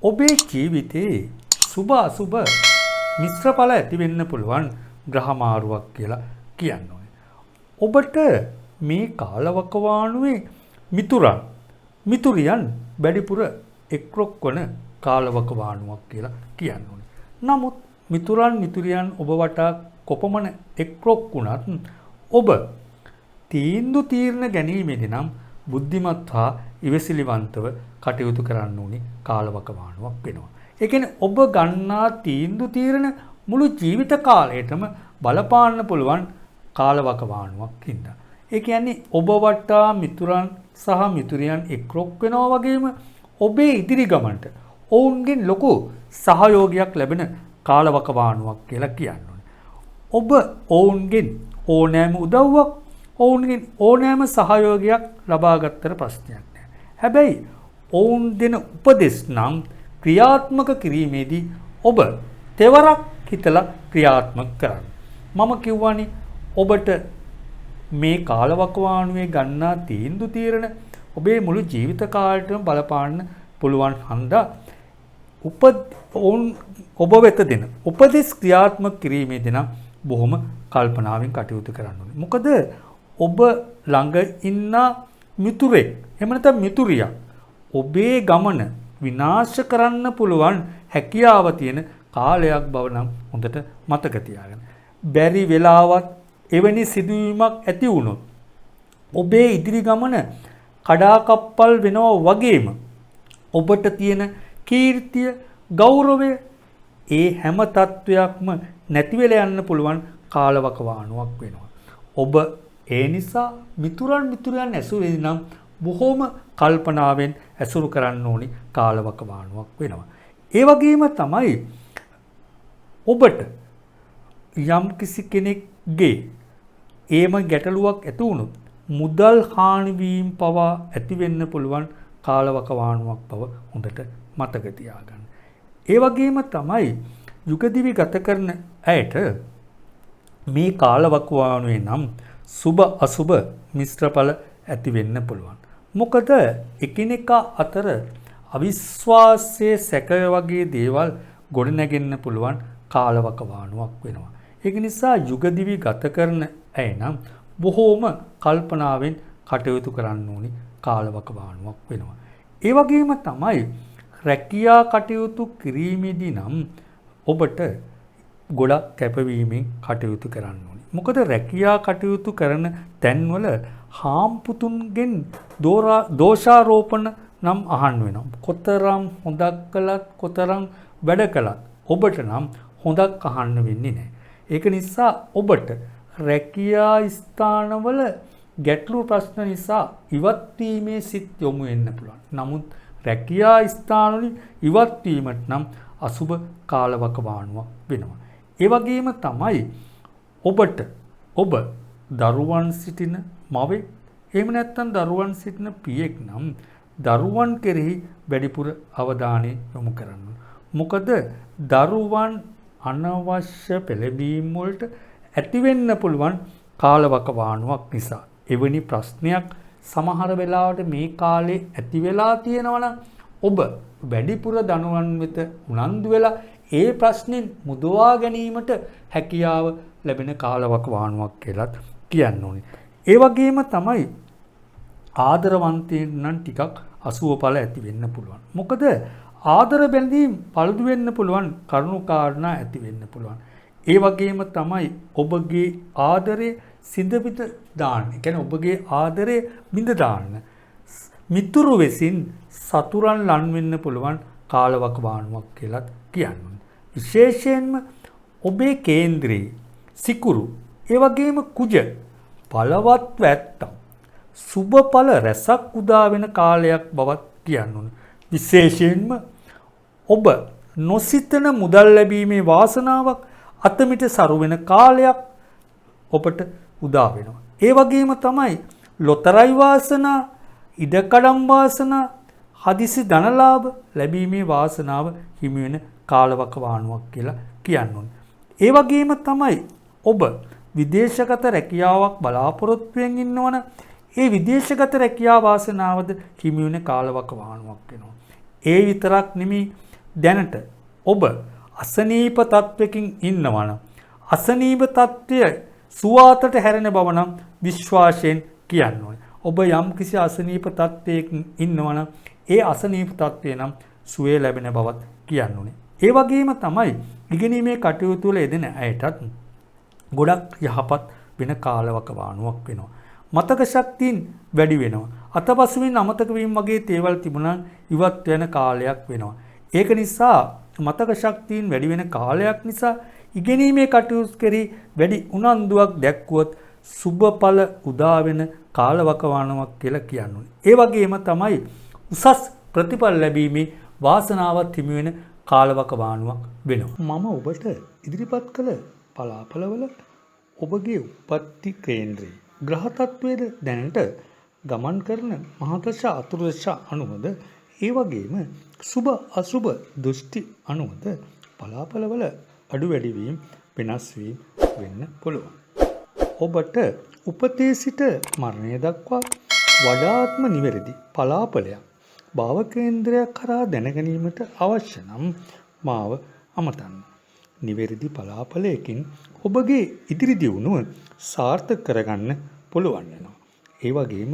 ඔබේ ජීවිතේ සුබ අසුබ මිශ්‍ර ඵල ඇති වෙන්න පුළුවන් ග්‍රහ මාරුවක් කියලා කියන්න ඕනේ. ඔබට මේ කාලවකවානුවේ මිතුරියන් වැඩිපුර එක්රොක් වන කාලවකවානුවක් කියලා කියන්න ඕනේ. නමුත් මිතුරියන් ඔබ වටා කොපමණ එක්රොක් වුණත් ඔබ තීන්දුව తీරන ගැනීමේදී නම් බුද්ධිමත් හා ඉවසිලිවන්තව කටයුතු කරන්න ඕනි කාලවකවානුවක් වෙනවා. ඒ කියන්නේ ඔබ ගන්නා තීන්දුව తీරන මුළු ජීවිත කාලයටම බලපාන්න පුළුවන් කාලවකවානුවක් හින්දා. ඒ කියන්නේ ඔබ වටා මිතුරන් සහ මිතුරියන් එක්රොක් වෙනවා වගේම ඔබේ ඉදිරි ගමනට ඔවුන්ගෙන් ලොකු සහයෝගයක් ලැබෙන කාලවකවානුවක් කියලා කියන්න ඕනේ. ඔබ ඔවුන්ගෙන් ඕනෑම උදව්වක් ඔවුන්ගෙන් ඕනෑම සහයෝගයක් ලබා ගත්තට ප්‍රශ්නයක් නැහැ. හැබැයි ඔවුන් දෙන උපදෙස් නම් ක්‍රියාත්මක කිරීමේදී ඔබ තෙවරක් හිතලා ක්‍රියාත්මක කරන්න. මම කිව්වනේ ඔබට මේ කාලවකවානුවේ ගන්නා තීන්දුව తీරන ඔබේ මුළු ජීවිත කාලයටම බලපාන්න පුළුවන් හන්දා ඔබ වෙත දෙන උපදෙස් ක්‍රියාත්මක කිරීමේදී නම් බොහොම කල්පනාවෙන් කටයුතු කරන්න ඕනේ. මොකද ඔබ ළඟ ඉන්න මිතුරෙක් එහෙම නැත්නම් මිතුරියක් ඔබේ ගමන විනාශ කරන්න පුළුවන් හැකියාව තියෙන කාලයක් බව නම් හොඳට මතක තියාගන්න. බැරි වෙලාවත් එවැනි සිදුවීමක් ඇති වුණොත් ඔබේ ඉදිරි ගමන කඩාකප්පල් වෙනවා වගේම ඔබට තියෙන කීර්තිය ගෞරවය ඒ හැම තත්වයක්ම නැති වෙලා යන්න පුළුවන් කාලවකවානුවක් වෙනවා. ඔබ ඒ නිසා මිතුරන් ඇසුරේ නම් බොහොම කල්පනාවෙන් ඇසුරු කරන්න ඕනි කාලවකවානුවක් වෙනවා. ඒ වගේම තමයි ඔබට යම් කිසි කෙනෙක්ගේ ඒම ගැටලුවක් ඇති වුණොත් මුදල් හානිවීම පවා ඇති වෙන්න පුළුවන් කාලවකවානුවක් බව හොඳට මතක තියාගන්න. ඒ වගේම තමයි යුගදිවි ගත කරන ඇයට මේ කාලවකවානුවේ නම් සුබ අසුබ මිශ්‍රඵල ඇති වෙන්න පුළුවන්. මොකද එකිනෙකා අතර අවිශ්වාසයේ සැකය වගේ දේවල් ගොඩනැගෙන්න පුළුවන් කාලවකවානුවක් වෙනවා. ඒක නිසා යුගදිවි ගත කරන ඇය නම් බොහෝම කල්පනාවෙන් කටයුතු කරන්න ඕනි කාලවකවානුවක් වෙනවා. ඒ වගේම තමයි රැකියා කටයුතු කිරීමේදී නම් ඔබට ගොඩක් කැපවීමෙන් කටයුතු කරන්න ඕනි. මොකද රැකියා කටයුතු කරන තැන්වල හාම්පුතුන්ගෙන් දෝෂාරෝපණ නම් අහන්න වෙනවා. කොතරම් හොඳක් කළත් කොතරම් වැඩ කළත් ඔබට නම් හොඳක් අහන්න වෙන්නේ නැහැ. ඒක නිසා ඔබට රැකියා ස්ථානවල ගැටලු ප්‍රශ්න නිසා ඉවත් වීමේ සිත් යොමු වෙන්න පුළුවන්. නමුත් රැකියා ස්ථානවලින් ඉවත් වීමට නම් අසුබ කාලවකවානුවක් වෙනවා. ඒ වගේම තමයි ඔබ දරුවන් සිටින මවෙක් එහෙම නැත්නම් දරුවන් සිටින පියෙක් නම් දරුවන් කෙරෙහි වැඩිපුර අවධානය යොමු කරන්න. මොකද දරුවන් අනවශ්‍ය පෙළඹීම් වලට ඇති වෙන්න පුළුවන් කාලවකවානුවක් නිසා. එවැනි ප්‍රශ්නයක් සමහර වෙලාවට මේ කාලේ ඇති වෙලා තියෙනවා නම් ඔබ වැඩිපුර දනුවන් වෙත උනන්දු වෙලා ඒ ප්‍රශ්نين මුදවා ගැනීමට හැකියාව ලැබෙන කාලවකවානුවක් කියලාත් කියන්න ඕනේ. ඒ වගේම තමයි ආදරවන්තයන් නම් ටිකක් අසුවඵල ඇති වෙන්න පුළුවන්. මොකද ආදර බැඳීම් පළුදු වෙන්න පුළුවන් කරුණු කාරණා ඇති වෙන්න පුළුවන්. ඒ වගේම තමයි ඔබගේ ආදරය සිඳවිත දාන්න. ඒ කියන්නේ ඔබගේ ආදරය බිඳ දාන්න. මිතුරු වෙසින් සතුරන් ලන් වෙන්න පුළුවන් කාලවකවානුවක් කියලාත් කියන්නේ. විශේෂයෙන්ම ඔබේ කේන්ද්‍රයේ සිකුරු ඒ වගේම කුජ බලවත් වැත්තම් සුබඵල රැසක් උදා වෙන කාලයක් බවත් කියන්න ඕන. විශේෂයෙන්ම ඔබ නොසිතන මුදල් ලැබීමේ වාසනාවක් අතමිට සරු වෙන කාලයක් ඔබට උදා වෙනවා. ඒ වගේම තමයි ලොතරැයි වාසනා, ඉඩකඩම් වාසනා, හදිසි ධනලාභ ලැබීමේ වාසනාව හිමි වෙන කාලවකවානුවක් කියලා කියන්න ඕනේ. ඒ වගේම තමයි ඔබ විදේශගත රැකියාවක් බලාපොරොත්තුවෙන් ඉන්නවනම් ඒ විදේශගත රැකියා වාසනාවද හිමි වෙන කාලවකවානුවක් වෙනවා. ඒ විතරක් නෙමෙයි දැනට ඔබ අසනීප තත්වයකින් ඉන්නවනම් අසනීප තත්වය සුවාතට හැරෙන බව නම් විශ්වාසයෙන් කියන්න ඕනේ. ඔබ යම් කිසි අසනීප තත්වයකින් ඉන්නවනම් ඒ අසනීප තත්වය නම් සුවය ලැබෙන බවත් කියන්න ඕනේ. ඒ වගේම තමයි ඉගෙනීමේ කටයුතු වල යෙදෙන අයටත් ගොඩක් යහපත් වෙන කාලවකවානුවක් වෙනවා. මතක ශක්තියින් වැඩි වෙනවා. අතපසුවෙන් අමතක වීම වගේ දේවල් තිබුණා ඉවත් වෙන කාලයක් වෙනවා. ඒක නිසා මතක ශක්තියින් වැඩි වෙන කාලයක් නිසා ඉගෙනීමේ කටයුතු කෙරෙහි වැඩි උනන්දුවක් දැක්වුවොත් සුබඵල උදා වෙන කාලවකවානුවක් කියලා කියන්න ඕනේ. ඒ වගේම තමයි උසස් ප්‍රතිඵල ලැබීමේ වාසනාවත් හිමි වෙන කාලවකවානුවක් වෙනවා. මම ඔබට ඉදිරිපත් කළ පලාපලවල ඔබගේ උප්පත්ති කේන්ද්‍රයේ ග්‍රහ තත්වයේද දැනට ගමන් කරන මහදශා අතුරුදශා අනුවද ඒ වගේම සුබ අසුබ දෘෂ්ටි අනුවද පලාපලවල අඩු වැඩි වීම වෙනස් වීම වෙන්න පුළුවන්. ඔබට උපතේ සිට මරණය දක්වා වඩාත්ම නිවැරදි පලාපලයක් භාව කේන්ද්‍රයක් කරා දැනගැනීමට අවශ්‍ය නම් මාව අමතන්න. නිවැරදි පලාපලයකින් ඔබගේ ඉදිරි දියුණුව සාර්ථක කරගන්න පුළුවන් වෙනවා. ඒ වගේම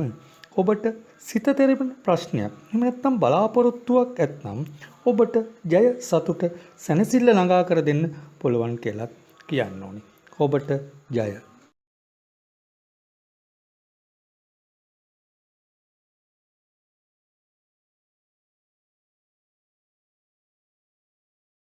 ඔබට සිත තෙරපෙන ප්‍රශ්නයක් එහෙම නැත්නම් බලාපොරොත්තුවක් ඇත්නම් ඔබට ජය සතුට සැනසෙල්ල ළඟා කර දෙන්න පුළුවන් කියලා කියන්න ඕනේ. ඔබට ජය.